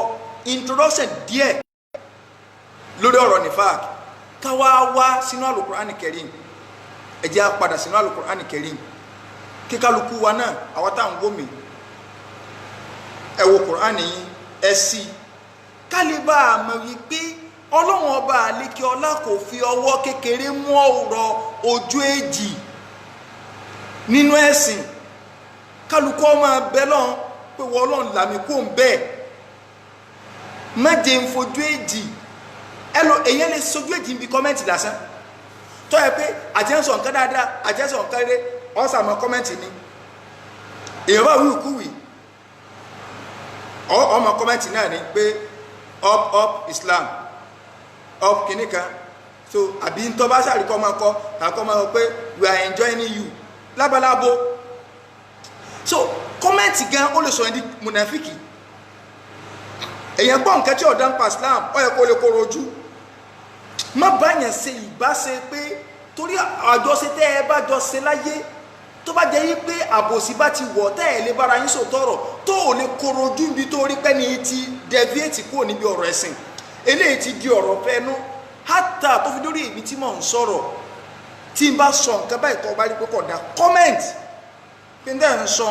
introduction díẹ̀ lórí ọ̀rọ̀ nifaq káwá wá sínú Al-Qur'an Karim ẹ jẹ́ á padà sínú Al-Qur'an Karim kíkálukú wa náà àwọn táwọn gómi ẹ wo Qur'an yìí ẹ sí kálíbà àmọ́ wípé Ọlọ́run ọba àlékè ọlá kò fi ọwọ́ kékeré mú ọ̀rọ̀ ojú èjì nínú ẹ̀sìn kálukú ọmọ bẹ́lọ́n pé wọ́n Ọlọ́run làmì kó ń bẹ́ẹ̀ méje ń fojú èjì èyàn lè sojú èjì ń bi kọ́mẹ́ǹtì lásán tó yẹ pé àjẹsọ̀ nǹkan dáadáa àjẹsọ̀ nǹkan rere ọ̀sàmọ̀ kọ́mẹ́ǹtì ni èyàn bá wí kú wì ọmọ kọ́mẹ́ǹtì náà ni pé up Islam up kìnnìkan so àbí ń tọ́ bá sàríkọ́ máa kọ́ àkọ́ máa pé we are enjoying you lábalábo so kọ́mẹ́ǹtì gan ó lè sọ ẹni mùnàfíkì èyàn gbọ́ nǹkan tí ọ̀dá ń pa Islam ó yẹ kó lè kóró ojú má báyàn ṣe ìbáṣe pé torí àjọṣe tẹ́ ẹ bá jọ ṣe láyé tó bá jẹ́ yí pé àbòsí bá ti wọ̀ tẹ́ ẹ lè bára yín sòtọ́rọ̀ tó ò lè kóró ojú níbi tó rí pẹ́ ní ti deviate kúrò níbi ọ̀rọ̀ ẹ̀sìn eléyìí ti di ọ̀rọ̀ fẹ́nu hátà tó fi dórí ibi tí mò ń sọ̀rọ̀ tí n bá sọ nǹkan báyìí tó bá rí pé kò dá comment pé ń dẹ́ ń sọ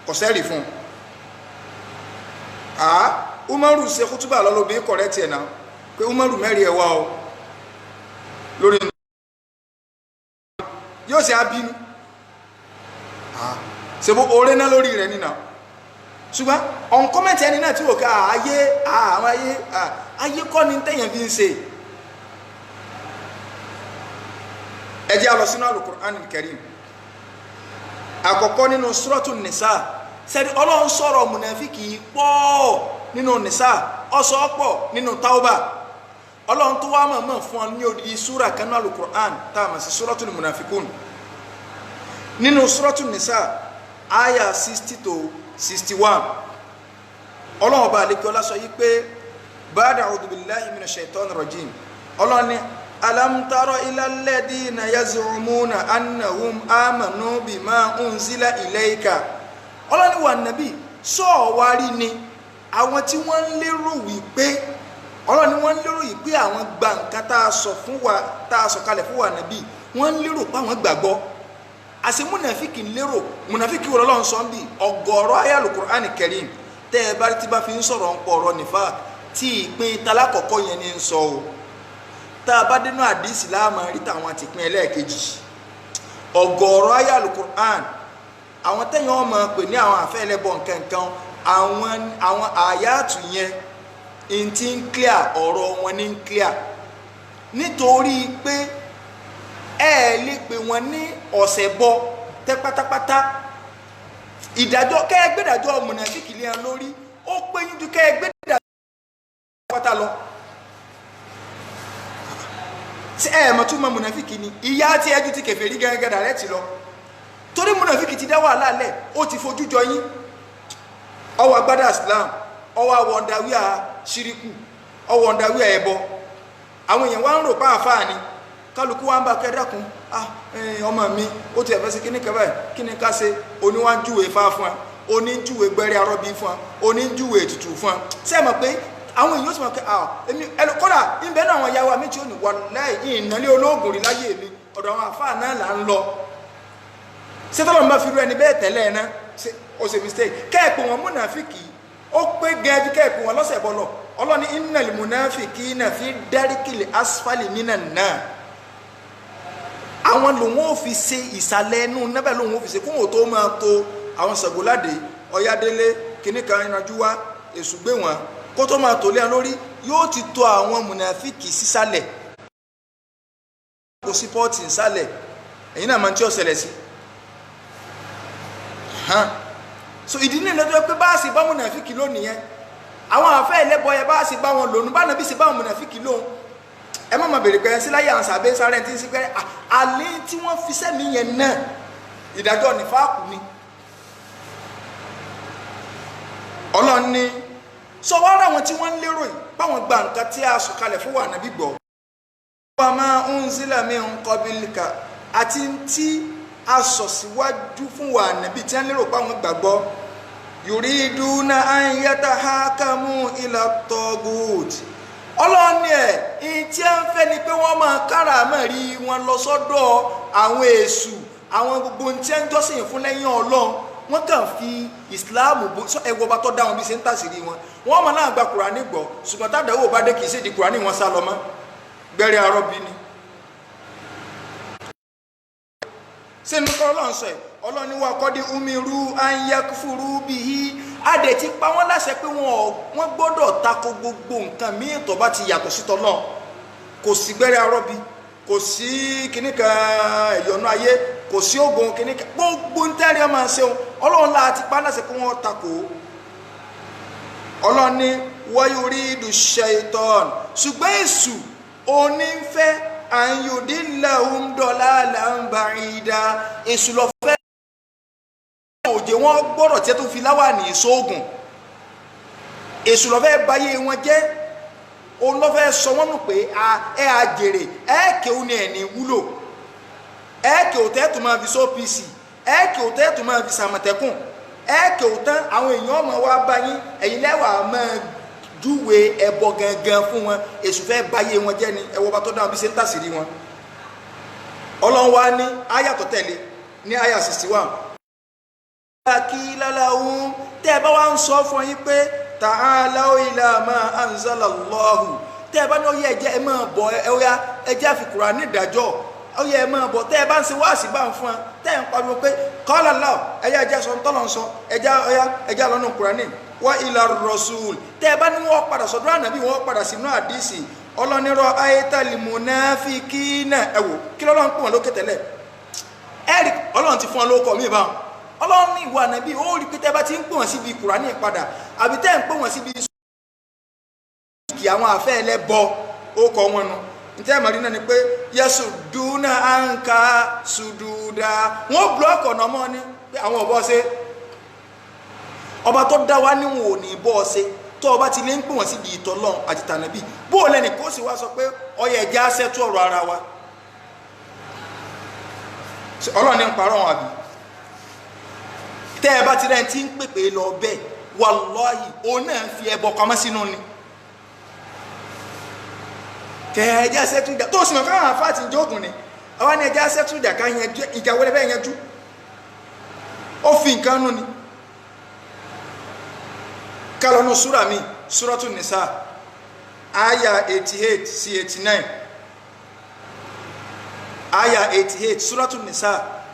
kò sẹ́rì fún Umaru ṣe kútúbà lọ́lọ́bí correct ẹ̀ náà pé Umaru mẹ́rin ẹ̀wà o lórí yóò ṣe abínú ṣe bó oore náà lórí rẹ̀ nínà ṣùgbọ́n on comment ẹni náà tí wò ká ayé kọ́ ní tẹ́yàn fi ń ṣe ẹ jẹ́ á lọ sínú Al-Qur'an Al-Karim àkọ́kọ́ nínú Suratul Nisa sẹ́ni Ọlọ́run sọ̀rọ̀ mùnàfíkì pọ̀ nínú Nisa ọ̀sọ̀ ọ̀pọ̀ nínú Tauba Ọlọ́run tó wá mọ̀ fún ọ ní odidi súra kanú Al-Qur'an tá a mọ̀ sí Suratul Munafikun nínú Suratul Nisa aya 60 to 61 Ọlọ́run ọba àlékè ọlá sọ yí pé ba'da a'udhu billahi minash shaitanir rajim Ọlọ́run ní alam tara ila alladhina yaz'umuna annahum amanu bima unzila ilayka Ọlọ́run ní wà nàbí sọ́ọ̀wárí ni àwọn tí wọ́n ń lérò wípé Ọlọ́run ní wọ́n ń lérò wípé àwọn gba nǹkan tá a sọ kalẹ̀ fún wa nàbí wọ́n ń lérò pé àwọn gbàgbọ́ àṣẹ múnàfíkì lérò múnàfíkì wọ́n Ọlọ́run sọ ń bì ọgọ́rọ̀ ayé Al-Qur'an Karim tẹ́ ẹ bá rí tí bá fi ń sọ̀rọ̀ ń pọ̀ ọ̀rọ̀ nífà tí ìpín talákọ̀ọ́kọ́ yẹn ní ń sọ o tá a bá dénú àdísì láàmà rí tàwọn àtìpín ẹlẹ́ẹ̀kejì ọgọ́rọ̀ ayé Al-Qur'an àwọn tẹ́yìn ọmọ pè ní àwọn àfẹ́ ẹlẹ́bọ̀ nǹkan àwọn àyàtù yẹn in ti ń clear ọ̀rọ̀ wọn ní ń clear nítorí pé ẹ lè pè wọn ní ọ̀sẹ̀ bọ tẹ́ pátápátá ìdájọ́ kẹ́ẹ̀gbẹ́dájọ́ mùnàfíkì lé wọn lórí ó pé yín ju kẹ́ẹ̀gbẹ́dájọ́ pátá lọ tí ẹ mọ̀ tún mọ̀ mùnàfíkì ni ìyá tí ẹjú ti kèfèrí gẹ́gẹ́ dàrẹ́ ti lọ torí mùnàfíkì ti dá wàhálà lẹ̀ ó ti fojú jọ yín ọwọ́ agbádá Islam ọwọ́ àwọ̀ndàwíà ṣíríkù ọwọ́ ọ̀ndàwíà ẹbọ àwọn èèyàn wá ń rò páàfáà ni kálukú wá ń bá kẹ́dàkùn ọmọ mi ó ti ẹ̀fẹ́ sí kíní kẹfẹ́ kíní ká ṣe oníwájúwe fá fún ẹ oníjúwe gbẹ́rẹ́ arọ́bí fún ẹ oníjúwe ètùtù fún ẹ ṣé ẹ mọ̀ pé àwọn èèyàn sì mọ̀ pé èmi kọ́dà ìbẹ́ náà àwọn ìyàwó mi tí ó ní wà láì ìnálé olóògùn rí láyé mi ọ̀dọ̀ àwọn àfáà náà là ń lọ ṣé tọ́lọ́ bá fi rú ẹni bẹ́ẹ̀ tẹ́lẹ̀ náà ó ṣe mistake kẹ́ẹ̀pù wọn múnàfíkì ó pé gẹ́ẹ́jú kẹ́ẹ̀pù wọn lọ́sẹ̀ bọ́lọ̀ ọlọ́ni innal munafiqina fi darikil asfali minan nar àwọn lòun ò fi ṣe ìsàlẹ̀ ẹnu nẹ́bẹ̀ lòun ò fi ṣe kún ò tó máa to àwọn Ṣàngóládé Ọ̀yádélé kìnnìkan ìrìnàjò wá èṣù gbé wọn kó tó máa tò lé wọn lórí yóò ti to àwọn mùnàfíkì sísàlẹ̀ kò sí pọ́ọ̀tì ìsàlẹ̀ èyí náà máa ń tí ó ṣẹlẹ̀ sí so ìdí ní ìlẹ́jọ́ pé bá a sì bá mùnàfíkì lónìí yẹn àwọn àfẹ́ ẹlẹ́bọ yẹn bá a sì bá wọn lónìí bá nàbí sì bá wọn mùnàfíkì lóhun ẹ má máa bèrè pé sí láyé àwọn sàbẹ́ sáré tí ń sí pé àlẹ́ tí wọ́n fi sẹ́mi yẹn náà ìdájọ́ nífàákù ni Ọlọ́run ní sọ wá ra wọn tí wọ́n ń lérò yìí báwọn gba nǹkan tí a sọ kalẹ̀ fún wa nàbí gbọ́ wa ma unzila min qablika àti tí a sọ síwájú fún wa nàbí tí wọ́n lérò báwọn gbàgbọ́ yuriduna an yatahakamu ila tagut Ọlọ́run ní ẹ̀ tí a ń fẹ́ ni pé wọ́n máa kára mẹ́rí wọn lọ sọ́dọ̀ àwọn èṣù àwọn gbogbo tí a ń jọ́sìn fún lẹ́yìn Ọlọ́run wọ́n kàn fi ìsìláàmù ẹwọ́ bá tọ́ dá wọn bí ṣe ń tàṣírí wọn wọ́n mọ̀ náà gba kùránì gbọ́ ṣùgbọ́n tádàwò bá dé kìí ṣe di kùránì wọn sá lọ mọ́ gbẹ̀rẹ̀ arọ́bí ni sínú kọ́ Ọlọ́run sọ ẹ̀ Ọlọ́run ní wa qad umiru an yakfuru bihi adẹ̀ ti pa wọ́n láṣẹ pé wọ́n gbọ́dọ̀ tako gbogbo nǹkan míì tó bá ti yàtọ̀ sí tọ́lọ́ kò sí gbẹ̀rẹ̀ arọ́bí kò sí kìnnìkan ẹ̀yọ̀nú ayé kò sí ogun kìnnìkan gbogbo ń tẹ́rì ọmọ ṣeun Ọlọ́run láti pa láṣẹ pé wọ́n tako Ọlọ́run ní wa yuridu shaitan ṣùgbọ́n èṣù onífẹ́ an yudillahum dalalan ba'ida èṣù lọ fẹ́ òjè wọn gbọ́dọ̀ tí ẹ tó fi láwà ní ìṣóògùn èṣù lọ fẹ́ báyé wọn jẹ́ òun lọ fẹ́ sọ wọ́n nù pé ẹ àjèrè ẹ́ẹ̀kẹ́ òun ni ẹ̀ ní wúlò ẹ́ẹ̀kẹ́ òtẹ́ tó máa fi sópc ẹ́ẹ̀kẹ́ òtẹ́ tó máa fi sàmọ̀tẹ́kùn ẹ́ẹ̀kẹ́ òtán àwọn èèyàn ọmọ wa báyín ẹ̀yin lẹ́wàá máa júwe ẹbọ gangan fún wọn èṣù fẹ́ báyé wọn jẹ́ ni ẹwọ́ bá tó dáhùn bí ṣe ń tàṣírí wọn Ọlọ́run wá ní àyà tó tẹ̀lé ní àyà 61 kí lálàáhùn tẹ́ bá wá ń sọ fún yín pé ta'alaw ila ma anzalallahu tẹ́ bá ní ó yẹ ẹjẹ́ ẹ máa bọ̀ ẹ̀yà ẹjẹ́ àfi Kùránì nídàájọ́ ó yẹ ẹ máa bọ̀ tẹ́ bá ń ṣe wáàsí bá ń fún wọn tẹ́ ń pariwo pé qala Allah ẹ̀yà ẹjẹ́ sọ tọ́lọ̀ ń sọ ẹjẹ́ lọ́nà Kùránì wa ila rasul tẹ́ bá ní wọ́n padà sọ́dọ̀ ànábì wọ́n padà sínú àdísì ọlọ́nirọ̀ ayatal munafikina ẹ̀wò kí lọ́lọ́run pè wọ́n lókè tẹ́lẹ̀ ẹ̀rì Ọlọ́run ti fún ọ lóko mí báwọn Ọlọ́run ní ìwà ànábì ó rí pé tẹ́ bá ti ń pè wọ́n síbi Kùránì padà àbí tẹ́ ń pè wọ́n síbi kí àwọn àfẹ́ ẹlẹ́bọ ó kọ wọn nu ntẹ́ ìmọ̀rí náà ni pé yẹsù dúnà àǹkà sùdúdà wọ́n búlọ́ọ̀kì ọ̀nà mọ́ ni pé àwọn ọ̀bọ ṣe ọba tó dá wá níwọ̀n ò ní bọ́ ṣe tó ọba ti lè ń pè wọ́n síbi ìtọ́lọ́run àti tànàbí bó o lẹ́nì kó sì wá sọ pé ọyẹ ẹja ṣẹ́tú ọ̀rọ̀ ara wa Ọlọ́run ní ń parọ́ wọn àbí tẹ́ ẹ bá ti rẹ̀ ti ń pèpè lọ bẹ́ẹ̀ wàlọ́ọ̀hì òun náà fi ẹbọ pamọ́ sínú ni kẹ ẹjá sẹ́tù ìjà tó sì mọ̀ káwọn àfáàtì ìjókùn ni àwọn ni ẹjá sẹ́tù ìjà ká ìjà wọlé bẹ́ẹ̀ yẹn jú ó fi nǹkan nú ni kálọ́nù súrà mi súrọ́tù nìsá àyà 88 sí 89 àyà 88 súrọ́tù nìsá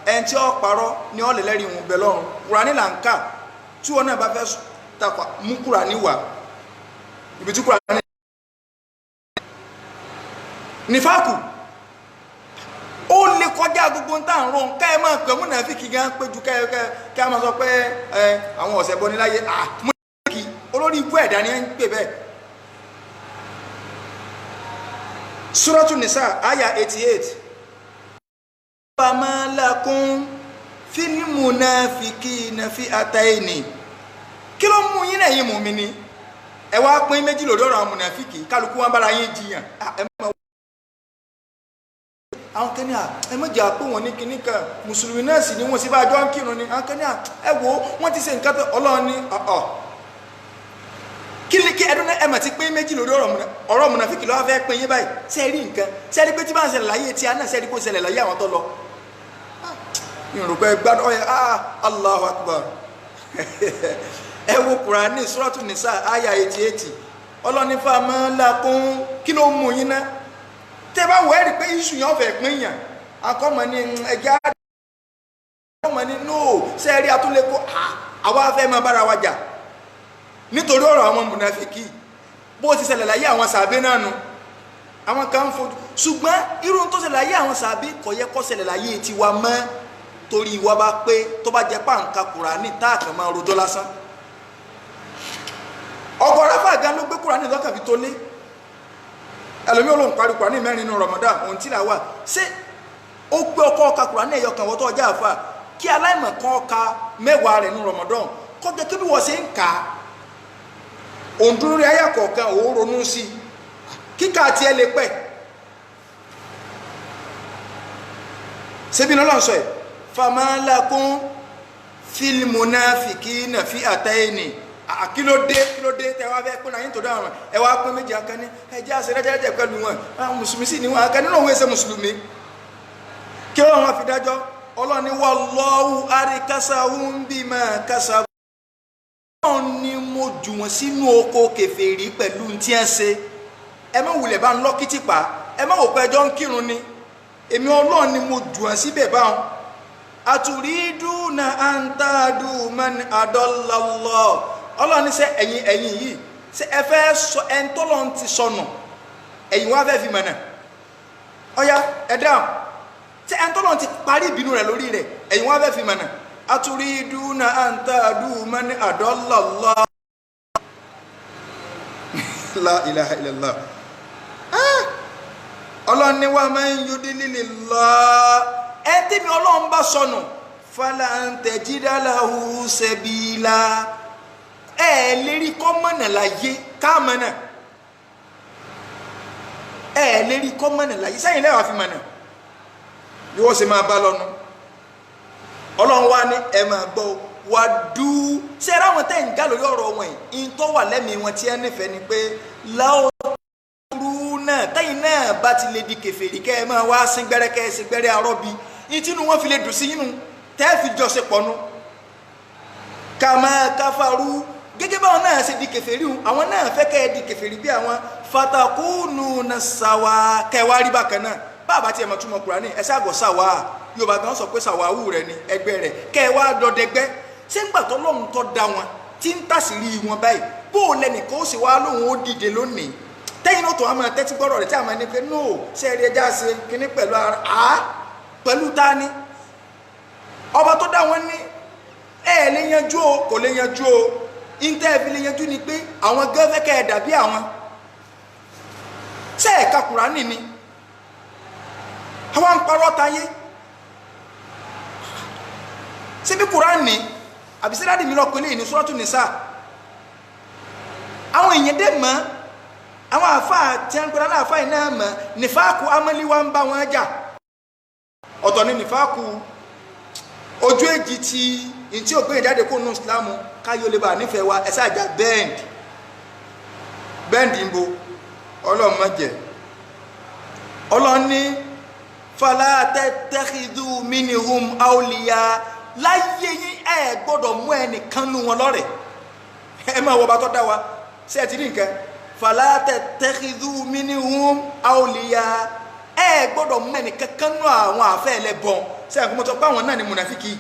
ẹni tí ó parọ́ ní ọ̀lẹ́lẹ́rìí ìwọ̀n bẹ̀ lọ́rùn Kùránì là ń kà tí wọn náà bá fẹ́ takwa mú Kùránì wà ibi tí Kùránì nífàkù ó lè kọjá gbogbo ń tàn rún ká ẹ máa pẹ̀ múnàfíkì gan péjú ká ẹ máa sọ pé àwọn ọ̀sẹ̀ bọ́ níláyé múnàfíkì olórí ibú ẹ̀dá ni ẹ ń pè bẹ́ẹ̀ Suratu Nisa àyà 88 fama lakum fil munafiqina fi'ataini kí ló mú yín lẹ́yìn mùmínì ẹ wá pín méjì lórí ọ̀rọ̀ àwọn múnàfíkì kálukú wọn bára yín jiyàn àwọn kẹ́ni ẹ mọ́jà pé wọ́n ní kíní kan mùsùlùmí náà sì ni wọ́n sì bá jọ ń kírun ni àwọn kẹ́ni ẹ wo wọ́n ti ṣe nǹkan tó Ọlọ́run ní kí ẹdún ẹ mà ti pín méjì lórí ọ̀rọ̀ mùnàfíkì lọ́wọ́ fẹ́ pín yín báyìí ṣe rí nǹkan ṣe rí pé tí bá ń ṣẹlẹ̀ láyé tí a náà ṣe rí kó ṣẹlẹ̀ láyé àwọn tó lọ ìrùpẹ́ gbádùn ọ̀yẹ́ Allahu Akbar ẹ wo Kùránì Suratu Nisa àyà 88 ọlọ́ni fáwọn lakún kí ló mú yín ná tẹ́ bá wọ ẹ́ rí pé iṣu yẹn ọ̀fẹ́ pín yàn akọ́mọ ní ẹja akọ́mọ ní no sẹ́ẹ̀rí atúlẹ̀kọ́ àwa fẹ́ máa bára wa jà nítorí ọ̀rọ̀ àwọn mùnàfíkì bó ti ṣẹlẹ̀ láyé àwọn sàbẹ́ náà nu àwọn kan ń fojú ṣùgbọ́n irú tó ṣẹlẹ̀ láyé àwọn sàbẹ́ kò yẹ kó ṣẹlẹ̀ láyé tiwa mọ́ torí ìwà bá pé tó bá jẹ́ pàǹkà Kùránì táàkàn máa rojọ́ lásán ọgọ́rọ̀ fàgán ló gbé Kùránì lọ́kàn fi tó lé ẹlòmí olóhùn parí Kùránì 4 nínú Ramadan òun tí là wà ṣé ó gbé ọkọ̀ ọ̀ka Kùránì ẹ̀yọ kan wọ́tọ̀ ọjà àfà kí aláìmọ̀ kan ọ̀ka 10 rẹ̀ nínú Ramadan kọ́ jẹ́ kí bí wọ́n ṣe ń kà á òǹdúró rí ayé kọ̀ọ̀kan òun ronú sí kíkà àti ẹ lè pẹ́ ṣébí lọ́lọ́ sọ ẹ̀ famalakun fil munafikina fi àtẹ́yìnì kílódé tẹ wá fẹ́ pín náà yín tó dáhùn ẹ wá pín méjì akẹni ẹ jẹ́ àṣẹ rẹ́jẹ́rẹ́jẹ́ pẹ̀lú wọn mùsùlùmí sì ni wọn akẹni náà wọ́n ṣe mùsùlùmí kí wọ́n wọn fi dájọ́ ọlọ́ni wallahu arikasahum bima kasabu ọlọ́run ni mo jù wọ́n sínú oko kèfèrí pẹ̀lú tí ẹ ṣe ẹ má wulẹ̀ bá ń lọ kìtìpá ẹ má wò pé ẹjọ́ ń kírun ni èmi ọlọ́run ni mo jù wọ́n síbẹ̀ báwọn aturiduna antadu man adallallah ọlọ́run ní sẹ́ ẹ̀yin yìí sẹ́ ẹ fẹ́ sọ ẹni tọ́lọ́run ti sọnù ẹ̀yin wá fẹ́ fi mọ̀nà ọ̀ya ẹ dáhùn sẹ́ ẹni tọ́lọ́run ti parí ìbínú rẹ̀ lórí rẹ̀ ẹ̀yin wá fẹ́ fi mọ̀nà aturiduna antadu man adallallah la ilaha illallah ọlọ́run ní wa man yudlilillah ẹ tí mi ọlọ́run bá sọnù falan tajida lahu sabila ẹ lérí kọ́mọ̀nà láyé káàmọ̀nà ẹ lérí kọ́mọ̀nà láyé sẹ́yìn lẹ́wà fi mọ̀nà bí wọ́n ṣe máa bá lọ́nu ọlọ́run wá ní ẹ máa gbọ́ wà dú ṣe ra wọn tẹ́ ń gá lórí ọ̀rọ̀ wọn yìí ń tọ́ wà lẹ́mìí wọn tí ẹ nífẹ̀ẹ́ ni pé láwọn rú náà tẹ́yìn náà bá ti lè di kèfèrí kẹ́ ẹ máa wá sí gbẹ́rẹ́ kẹ́ ẹ sí gbẹ́rẹ́ arọ́bí ìtinú wọn fi lè dùn sí yínú tẹ́ fi jọ ṣe pọ̀ nu kàmá káfàrú gẹ́gẹ́ báwọn náà ṣe di kèfèrí hùn àwọn náà fẹ́ kẹ́ ẹ di kèfèrí bí àwọn fatakunu na sàwà kẹwàá rí bákan náà bàbá tí ẹ mọ̀ túmọ̀ Kùránì ẹ ṣàgọ̀ sàwà Yorùbá gan sọ pé sàwàwù rẹ ni ẹgbẹ́ rẹ kẹwàá dọdẹgbẹ́ ṣé ń gbà tó lọ́hùn tó da wọn tí ń tàṣírí wọn báyìí bó o lẹ́nìkan ó sì wá lóhùn ó dìde lónìí tẹ́yìn náà tó wá máa tẹ́tí gbọ́rọ̀ rẹ̀ tí a máa ní pé no ṣe eré ẹja ṣe kíní pẹ̀lú ara pẹ̀lú ta ni ọba tó dá wọn ní ẹ lè yanjú o kò lè yanjú o ìntẹ́ẹ̀fì lè yanjú ni pé àwọn gẹ́fẹ́ kẹ́ ẹ̀ dàbí àwọn ṣe ẹ̀ka Kùránì ni àwọn ń parọ́ tayé síbí Kùránì àbísíládì mi lọ́kọ́ ilé ìní Suratu Nisa àwọn èèyàn dé mọ́ àwọn àfáà tí a ń pẹ́lá àfáà iná mọ́ nífàákù amẹ́líwá ń bá wọn jà ọ̀tọ̀ ni nífàákù ojú èjì tí in tí ó gbé ìjáde kó nù Islamu káyọ̀ lè bá nífẹ̀ẹ́ wa ẹ̀sà àjà bend ìbò ọlọ́mọjẹ̀ ọlọ́ni fala tattakhidhu minhum awliya láyé yín ẹ gbọ́dọ̀ mú ẹnìkan nú wọn lọ́rẹ̀ ẹ máa wọ bá tọ́ dá wa ṣé ẹ ti rí nǹkan fala tattakhidhu minhum awliya ẹ gbọ́dọ̀ mú ẹnìkan kan nú àwọn àfẹ́ ẹlẹ́bọn ṣé ẹ kò mọ̀ tó pé àwọn náà ni mùnàfíkì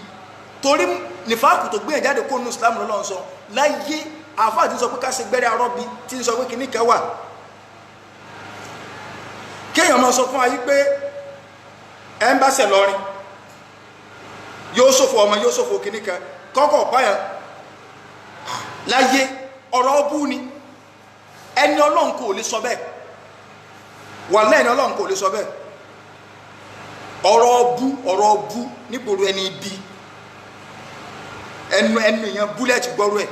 torí nífàákù tó gbìyànjú jáde kó nù Islam lọ́lọ́ sọ láyé àfáà tí ń sọ pé ká ṣe gbẹ́rẹ́ arọ́bí tí ń sọ pé kìíní kan wà kéèyàn máa sọ fún ayé pé ẹ ń bá ṣẹ̀ lọ́rin yóò ṣòfò ọmọ yóò ṣòfò kìíní kan kọ́kọ́ báyà láyé ọ̀rọ̀ ọbú ni ẹni Ọlọ́run kò lè sọ bẹ́ẹ̀ wà lẹ́ni Ọlọ́run kò lè sọ bẹ́ẹ̀ ọ̀rọ̀ ọbú nípòrò ẹni ibi ẹnu èèyàn búlẹ̀tì gbọ́rú ẹ̀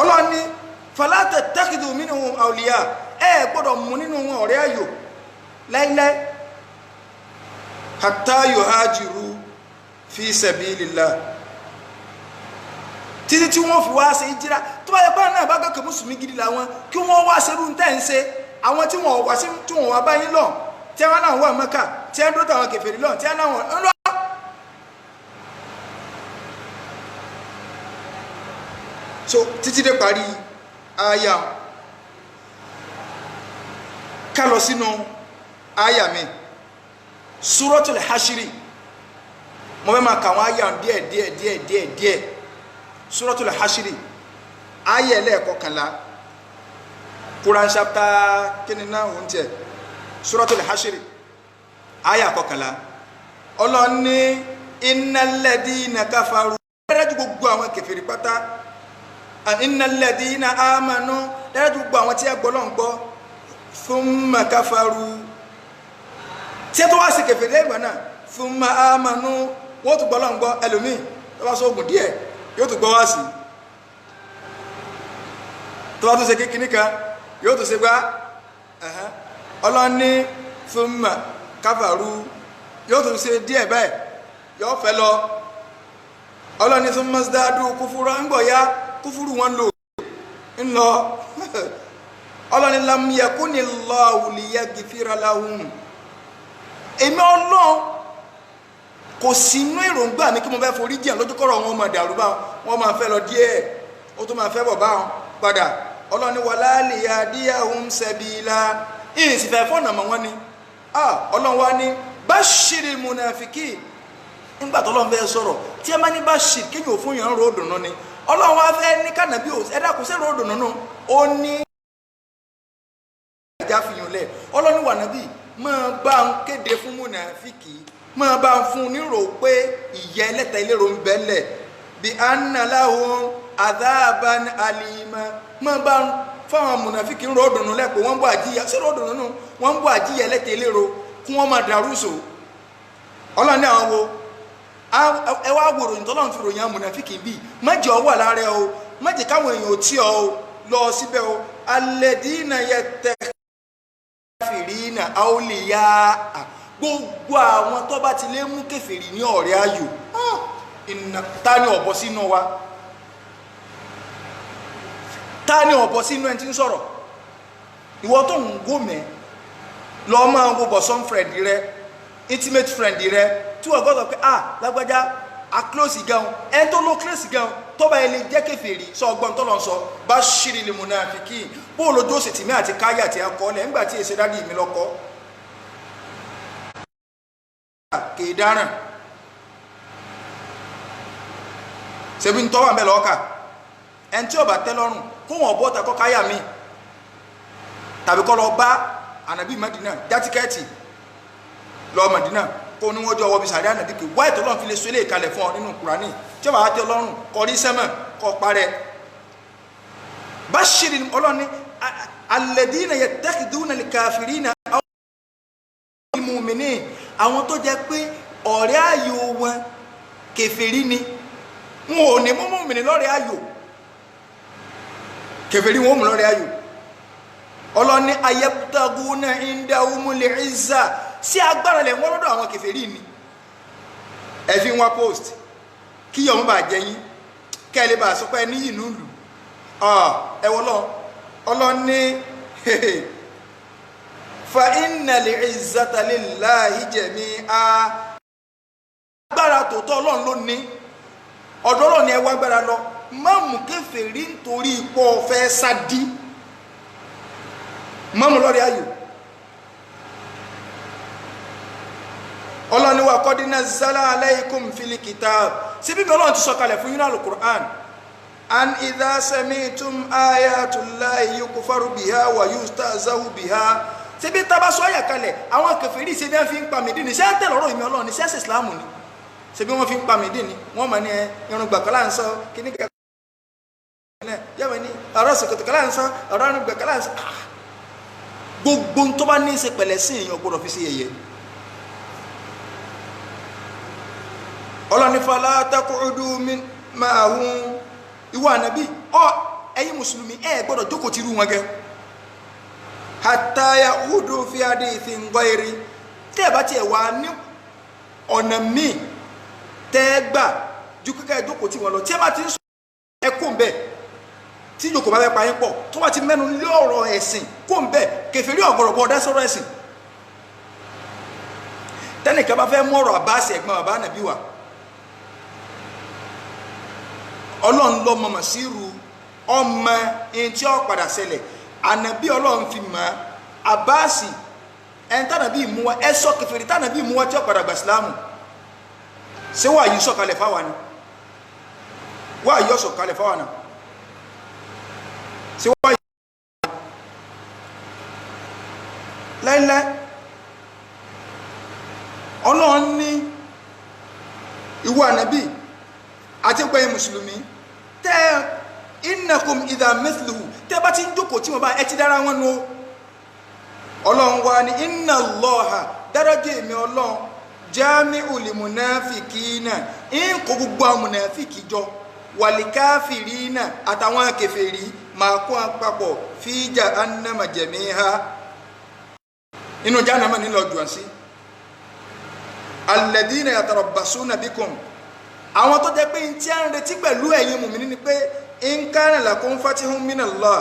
Ọlọ́run ní fala tattakhidhu minhum awliya ẹ gbọ́dọ̀ mú nínú wọn ọ̀rẹ́ ayò láíláí hatta yuhajiru fi sabilillah títí tí wọ́n fi wá ṣe ìjírá tó bá yẹ pé náà bá gọ́kẹ̀ mùsùlùmí gidi làwọn kí wọ́n wá ṣerú tẹ́ ń ṣe àwọn tí wọ́n wá báyìí lọ tí wọ́n náà wà Mẹ́kà tí wọ́n dúró táwọn kèfèrí lọ́n tí wọ́n náà wọ́n lọ́. so títí dé parí àyà ká lọ sínú àyà mi Suratul Hashri mo fẹ́ máa kà wọ́n àyà díẹ̀ Suratul Hashri àyà ẹlẹ́ẹ̀kọkànlá Quran chapter kíni náà wọ́n tiẹ̀ Suratul Hashri àyà kọkànlá ọlọ́ni innal ladina kafaru dájú gbogbo àwọn kèfèrí pátá innal ladina amanu dájú gbogbo àwọn tí a gbọ́ lọ́n gbọ́ thumma kafaru tí a tó wá sí kèfèrí lẹ́gbàá náà thumma amanu wọ́n tó gbọ́ lọ́n gbọ́ ẹlòmíì tó bá sọ ogun díẹ̀ yóò tó gbọ́ wá sí tó bá tó ṣe kékeré kan yóò tó ṣe gbá ọlọ́ni thumma kafaru yóò tó ṣe díẹ̀ bẹ́ẹ̀ yóò fẹ́ lọ ọlọ́ni thumma zdadu kúfúrú ń gbọ̀ ya kúfúrú wọn lò ń lọ ọlọ́ni lam yakunillahu liyaghfira lahum èmi ọlọ́run kò sí inú èròǹgbà mi kí mo fẹ́ forí díẹ̀ lójúkọ́rọ̀ wọn máa dàrú bá wọn máa fẹ́ lọ díẹ̀ ó tó máa fẹ́ bọ̀ bá wọn padà ọlọ́ni wala liyahdiyahum sabila ìrìn sì fẹ́ fọ́nà mọ́ wọn ni ọlọ́run wá ní bashiril munafiqin nígbà tó lọ́n fẹ́ sọ̀rọ̀ tí ẹ máa ní bashir kéèyàn ò fún yàn ròó dùnú ni ọlọ́run wá fẹ́ ní kànábí ẹ̀dá kò sí ròó dùnú nù ó ní ìjà fìyàn lẹ̀ ọlọ́run wà nábì máa bá ń kéde fún munafiki máa bá ń fún nírò pé ìyà ẹlẹ́ta ìlérò ń bẹ́lẹ̀ bí anna lahum adhaban alima máa bá ń fáwọn munafiki ń ròó dùnú lẹ́pọ̀ wọ́n ń bọ̀ àjíyà sí ròó dùnú nù wọ́n ń bọ̀ àjíyà ẹlẹ́ta ìlérò kí wọ́n máa dàrúsò ọlọ́run ní àwọn wo ẹ wá wòrò ní tọ́lọ́run fi ròyìn àwọn munafiki bíi mẹ́jọ wà lára ẹ o mẹ́jẹ káwọn èèyàn ò tí ọ lọ síbẹ̀ o alladina yattakhiduna awliya gbogbo àwọn tó bá ti lé mú kèfèrí ní ọ̀rẹ́ ayò ta ni ọ̀bọ sínú wa ta ni ọ̀bọ sínú ẹni tí ń sọ̀rọ̀ ìwọ tó ń gómẹ̀ lọ máa ń gbogbo some friend rẹ intimate friend rẹ tí wọ́n gbọ́dọ̀ pé lágbájá a close gan ẹni tó ló close gan tó bá ilé jẹ́ kèfèrí sọ ọgbọ́n tó lọ sọ bashiril munafiqin bó lójú òsì tìmí àti káyà àti akọọlẹ̀ nígbà tí èsì dádì mi lọ́kọ́ kè dáràn ṣebí ń tọ́wà mẹ́lọ ọkà ẹni tí ó bá tẹ́ lọ́rùn kó wọ́n bọ́ takọ́ káyà mi tàbí kọ́ lọ bá ànàbí Mádínà já tíkẹ́ẹ̀tì lọ Mádínà kó ní wọ́n jọ ọwọ́ bí sàrí ànàdíkì wáyé tó lọ́n fi lè sólè kalẹ̀ fún ọ nínú Kùránì tí ó bá tẹ́ lọ́rùn kọ rí sẹ́mọ̀ kọ parẹ́ bashiri ọlọ́ni alladina yattakhiduna al-kafirina al-mu'minin àwọn tó jẹ́ pé ọ̀rẹ́ ayò wọn kèfèrí ni wọn ò ní mú mùmínì lọ́rẹ́ ayò kèfèrí wọn ò mú lọ́rẹ́ ayò ọlọ́ni ayabtaguna indahumul izza sí agbára lẹ̀ wọ́n lọ́dọ̀ àwọn kèfèrí ni ẹ fi wọn post kí yọ̀mú bá jẹ yín kẹ́lẹ́ bá sọ pé ní ìlú lù ẹwọ́ ọlọ́ni fa innal izzata lillahi jami'a agbára tòótọ́ ọlọ́run ló ní ọ̀dọ̀ ọlọ́run ni ẹ wá agbára lọ má mú kèfèrí nítorí ipò ọ̀fẹ́ sádí má mú lọ́rẹ́ ayò ọlọ́ni wa qad nazzala alaykum fil kitab síbí bí ọlọ́run ti sọ̀kalẹ̀ fún yín ní al-Qur'an an idha sami'tum ayatullahi yukfaru biha wa yustahza'u biha síbí tábà sọ àyà kalẹ̀ àwọn kèfèrí ṣe bí wọ́n fi ń pa mìdí ni ṣé tẹ̀ lọ́rọ̀ ìmọ̀ ọlọ́run ni ṣé ẹ̀sìn Islam ni ṣe bí wọ́n fi ń pa mìdí ni wọ́n mọ̀ ní irun gbàkọ́lá ń sọ kíní kẹ́kẹ́ yẹ́wọ̀n ní ọ̀rọ̀ sòkòtò kọ́lá ń sọ ọ̀rọ̀ irun gbàkọ́lá ń sọ gbogbo tó bá ní í ṣe pẹ̀lẹ́ sí èèyàn gbọ́dọ̀ fi sí yẹ̀yẹ́ ọlọ́ni fala taqudu ma'ahum ìwọ ànábì ẹ̀yin mùsùlùmí ẹ gbọ́dọ̀ jókòó ti rú wọn gẹ́ hatta yahudu fi hadithin ghairi tẹ́ bá tiẹ̀ wá ní ọ̀nà míì tẹ́ gbà ju kíkẹ́ jókòó tí wọn lọ tí ẹ bá ti ń sọ ẹkùn bẹ́ẹ̀ tí jókòó bá fẹ́ pa yín pọ̀ tó bá ti mẹ́nu lé ọ̀rọ̀ ẹ̀sìn kó ń bẹ́ẹ̀ kèfèrí ọ̀gọ̀rọ̀ bọ́ ọ̀dá sọ̀rọ̀ ẹ̀sìn tẹ́nìkan bá fẹ́ mú ọ̀rọ̀ Abbas ẹ̀gbọ́n bàbá nàbí wa ọlọ́run lọ mọ̀mọ̀ sí ru ọmọ ẹni tí ó padà ṣẹlẹ̀ ànàbí ọlọ́run fi mọ̀ Abbas ẹni tánàbí mú wa ẹ sọ kèfèrí tánàbí mú wa tí ó padà gbà sílámù ṣé wà yìí sọ̀kalẹ̀ fáwa ni wà yìí sọ̀kalẹ̀ fáwa náà ṣé wà yìí láíláí ọlọ́run ní ìwọ ànàbí àti pẹ̀yìn mùsùlùmí tẹ́ innakum idha mithluhu tẹ́ bá ti ń jókòó tí wọ́n bá ẹ ti dára wọn nù ọlọ́run wa ni inna Allaha dárọ́jì èmi ọlọ́run jami'ul munafiqina ń kó gbogbo àwọn mùnàfíkì jọ wal kafirina àtàwọn kèfèrí máa kó àpapọ̀ fi jahannama jami'a inú jahannama nílò jùwọ̀n sí alladhina yatarabbasuna bikum àwọn tó jẹ́ pé n tí a ń retí pẹ̀lú ẹ̀yin mùmínì ni pé in kana lakum fatihun minallah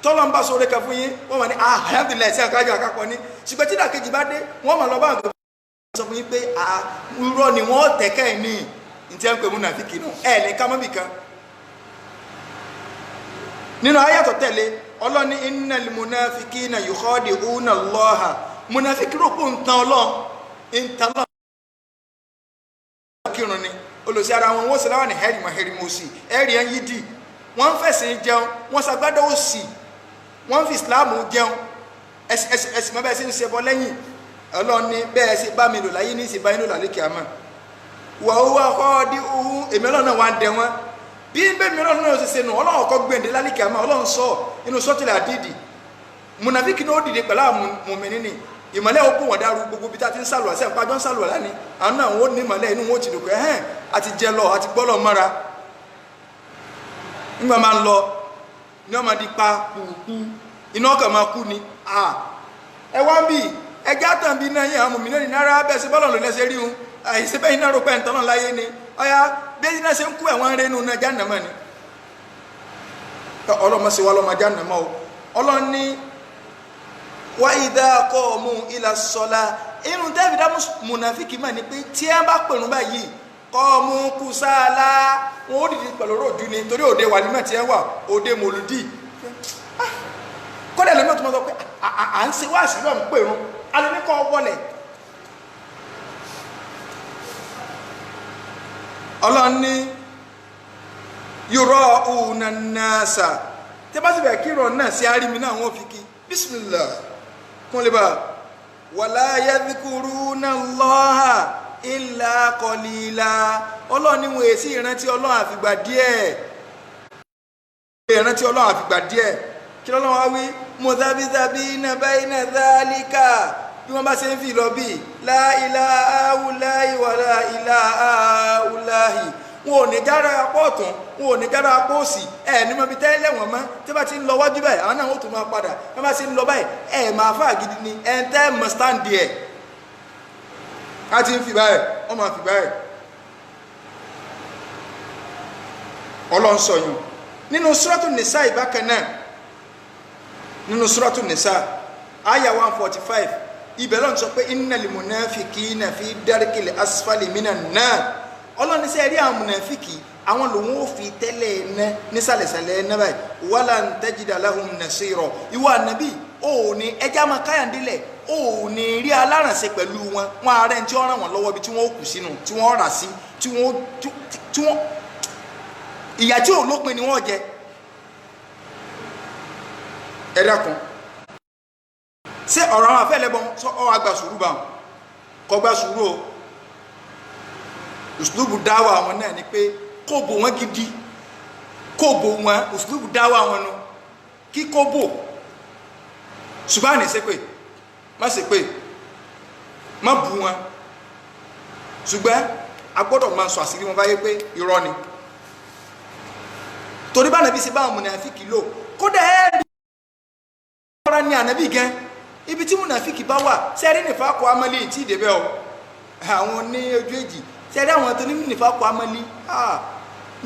tọ́lọ́n bá sọ̀rọ̀ kan fún yín wọ́n wà ní alhamdulillah sí àkájọ àkápọ̀ ní ṣùgbọ́n tí ìdàkejì bá dé wọ́n mà lọ bá àgbẹ̀ sọ fún yín pé irọ́ ni wọ́n tẹ̀kẹ́ ẹ̀ ní tí a ń pè múnàfíkì nù ẹ̀ lè ká mọ́bì kan nínú ayàtọ̀ tẹ̀lé ọlọ́ni innal munafiqina yukhadi'una Allaha múnàfíkì rò pé ń tan ọlọ́run ń tan ọlọ́run kírun ni olùsí ara wọn wọ́n sì láwọn ní hẹ́rìmọ̀ sí ẹ̀rì ẹ̀ yí dì wọ́n ń fẹ̀sìn jẹun wọ́n ṣàgbádọ́ òsì wọ́n fi ìsìláàmù jẹun ẹ̀sìn mọ́ bẹ́ẹ̀ sí ń ṣe bọ́ lẹ́yìn ọlọ́ni bẹ́ẹ̀ sí bá mi lò láyé ní ìsìn báyìí lò lálẹ́ kìámà wà ó wá kọ́ di ohun èmi ọlọ́run náà wá ń dẹ wọn bí bẹ́ẹ̀ mi ọlọ́run náà ṣe ṣe nù ọlọ́run kọ́ gbẹ̀ǹdé lálẹ́ kìámà ọlọ́run sọ inú sọ́tìlẹ̀ àdídì mùnàfíkì ní ó dìde pẹ̀lú àwọn mùmínì ni ìmọ̀lẹ́ ó kó wọn dàrú gbogbo bí tá ti ń sàlùwà sí àpájọ́ ń sàlùwà lánìí àwọn náà wọ́n ní ìmọ̀lẹ́ inú wọn ti dùn pé ẹ̀hẹ́n àti jẹ lọ àti gbọ́lọ̀ mọ́ra nígbà máa ń lọ ní ọmọ di pa kùkú iná ọkọ̀ máa kú ni ẹ wá ń bì ẹjá tàn bí náà yẹn àwọn mòmìnira ní náírà bẹ́ẹ̀ sí bọ́lọ̀ ló lẹ́sẹ̀ rí un àìsí bẹ́ẹ̀ iná rògbẹ́ ìtọ́nà láyé ni ọ̀yá bẹ́ẹ̀ iná ṣe ń kú ẹ̀wọ̀n rẹ̀ nù náà jahannama ni ọlọ́mọ sí wa lọ́mọ jahannama o ọlọ́ni wa idha qamu ila ssalah inú tẹ́ẹ̀fì dá mùnàfíkì mà ní pé tí ẹ bá pèrún báyìí qamu kusala wọn ó dìde pẹ̀lú òjú ni torí òde wà nímọ̀ tí ẹ wà òde mòlúdì kọ́dẹ̀ lẹ́mọ̀ tó mọ́ sọ pé à ń ṣe wá àṣírí ọ̀n pèrún alẹ́nìkọ́ wọlé ọlọ́ni yura'una an-nasa tí bá sì bẹ̀ kí ìrọ̀ náà sí àrími náà wọ́n fi kí bismillah kún lè bá wala yadhkuruna Allaha illa qalila ọlọ́run ní wọ́n èsì ìrántí ọlọ́run àfìgbà díẹ̀ ìrántí ọlọ́run àfìgbà díẹ̀ kí lọ́lọ́run wá wí mudhabidhabina bayna dhalika bí wọ́n bá ṣe ń fi lọ bí la ilaha ulahi wa la ilaha ulahi wọn ò ní jára apá ọ̀tún wọn ò ní jára apá òsì ní mọ́ bí tẹ́lẹ̀ wọ̀n mọ́ tí bá ti ń lọ wájú báyìí àwọn náà wọ́n tún máa padà bí wọ́n bá ti ń lọ báyìí máa fà gidi ni tẹ́ mọ̀ stand ẹ̀ á ti ń fi báyìí wọ́n máa fi báyìí ọlọ́run sọ̀yún nínú Suratu Nisa ìbákan náà nínú Suratu Nisa àyà 145 ibẹ̀ lọ́n sọ pé innal munafiqina fi darkil asfali minan nar ọlọ́ni sẹ́ rí àwọn mùnàfíkì àwọn lòun ó fi tẹ́lẹ̀ ẹ̀nẹ́ nísàlẹ̀sàlẹ̀ ẹ̀nẹ́ báyìí walan tajida lahum nasira ìwọ ànábì ó ní ẹjá máa káyàndílẹ̀ ó ní rí alárànṣe pẹ̀lú wọn ààrẹ tí wọ́n ràn wọ́n lọ́wọ́ bí tí wọ́n kù sínú tí wọ́n rà sí tí wọ́n ìyà tí ò lópin ni wọ́n jẹ ẹ dákun ṣé ọ̀rọ̀ àwọn afẹ́lẹ́bọn sọ ọ́ àgbà sùúrù bá wọn kọ́ gbà sùúrù o uslubu dáwà wọn náà ni pé kó bò wọn gidi kó bò wọn uslubu dáwà wọn nu kí kó bò ṣùgbọ́n ní ṣépè má ṣépè má bù wọn ṣùgbọ́n a gbọ́dọ̀ máa sọ àṣírí wọn báyé pé irọ́ ni torí bá nàbí ṣe bá àwọn mùnàfíkì lò kódà ẹ́ẹ̀rí ọ̀rọ̀ ni ànábì gan ibi tí mùnàfíkì bá wà sẹ́rí nìfà kọ́ amálẹ̀ tí ìdẹ́bẹ̀ ọ àwọn ní ojú èjì sẹ́rí àwọn tó ní nìfà kọ́ amálẹ̀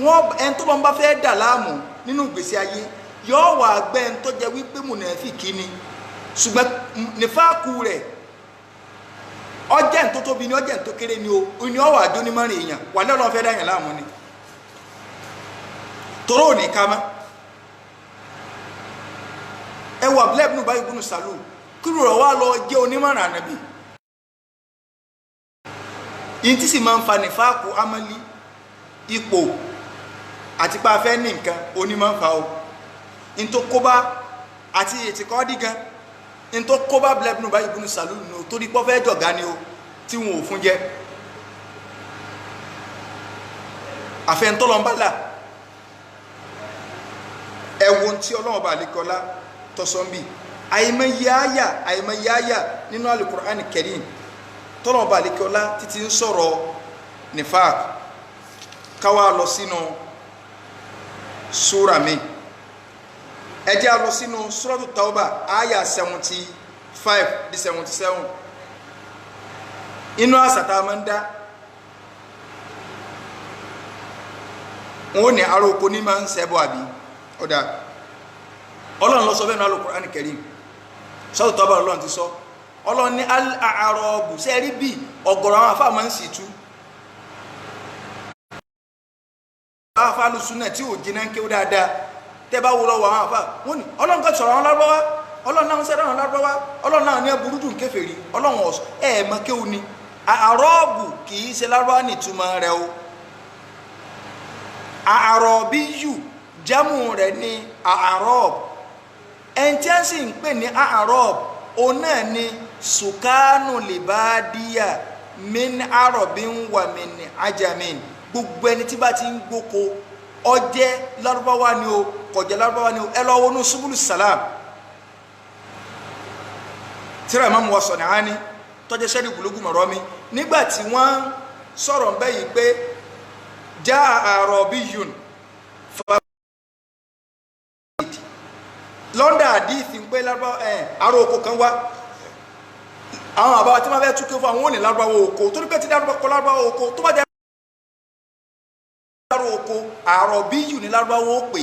wọ́n ẹni tó bá fẹ́ dà láàmú nínú ìgbésí ayé yóò wà gbẹ́ ẹni tó jẹ́ wípé mùnàfíkì ni ṣùgbọ́n nìfà kú rẹ̀ ọjẹ́ ń tó tóbi ní ọjẹ́ ń tó kéré ni o ní ọwọ́ àjọ ní mọ́rin èèyàn wà ní ọlọ́run fẹ́ dáyàn láàmú ni toró ò ní ká mọ́ ẹ wà blẹ́bùnú báyìí bùnú sàlù kúrò rọ̀ wá lọ jẹ́ onímọ̀ràn ànábì yìí tí sì máa ń fa nìfàkù amálí ipò àti pa afẹ́ ní nǹkan onímọ̀ ń fa o in tó kóbá àti ètìkọ́ dígan in tó kóbá blẹ́bùnú báyìí bùnú sàlù ní o torí pọ́ fẹ́ jọ̀gá ni o tí wọn ò fún jẹ́ àfẹ́ ń tọ́lọ́ ń bá là ẹ̀wọ̀n tí ọlọ́run bá àlékọ́lá tọ́sọ́nbì àìmọye àyà nínú Al-Qur'an Karim tọ́lọ́run bá àlékọ́lá títí ń sọ̀rọ̀ nifaq káwá lọ sínú súra mi ẹ jẹ́ á lọ sínú Suratu Tawbah àyà 75 di 77 inú àsàtà máa ń dá wọn ò ní ará oko ní máa ń ṣẹbọ àbí ọ̀dà ọlọ́run lọ sọ bẹ́ẹ̀ ní Al-Qur'an Karim Suratu Tawbah ọlọ́run ti sọ ọlọ́run ní al-a'rabu sẹ́rí bí ọ̀gọ̀rọ̀ àwọn afá máa ń sì tú afá lùsùnà tí ò jiná ń kéwú dáadáa tẹ́ bá wo lọ́wọ́ àwọn afá wọ́n ní ọlọ́run kan sọ̀rọ̀ àwọn lárúbáwá ọlọ́run náà ń sẹ́rẹ̀ àwọn lárúbáwá ọlọ́run náà ní burú dùn kèfèrí ọlọ́run ọ̀sọ̀ mọ kéwú ni àrọ́ọ̀bù kì í ṣe lárúbáwá nìtumọ̀ rẹ̀ o àrọ̀bíyù jámù rẹ̀ ní àrọ̀b ẹni tí a sì ń pè ní àrọ̀b òun náà ni sùkánù libadiya min arọ̀bín wà min ajamin gbogbo ẹni tí bá ti ń gbóko ọjẹ́ lárúbáwá ni o kọjẹ́ lárúbáwá ni o ẹ lọ wọnú Subulu Salam tíra Imam wa San'ani tọ́jẹ́ sẹ́rí Bulugul Marami nígbà tí wọ́n sọ̀rọ̀ ń bẹ́yìí pé já àrọ̀bíyùn lọ́ndà àdíìsì ń pé lárúbáwá ará oko kan wá àwọn àbáwá tí wọ́n fẹ́ túnkẹ́ fún àwọn òní lárúbáwá oko tó ní pé tí lárúbáwá oko tó bá jẹ́ ará oko àrọ̀bíyù ní lárúbáwá ó pè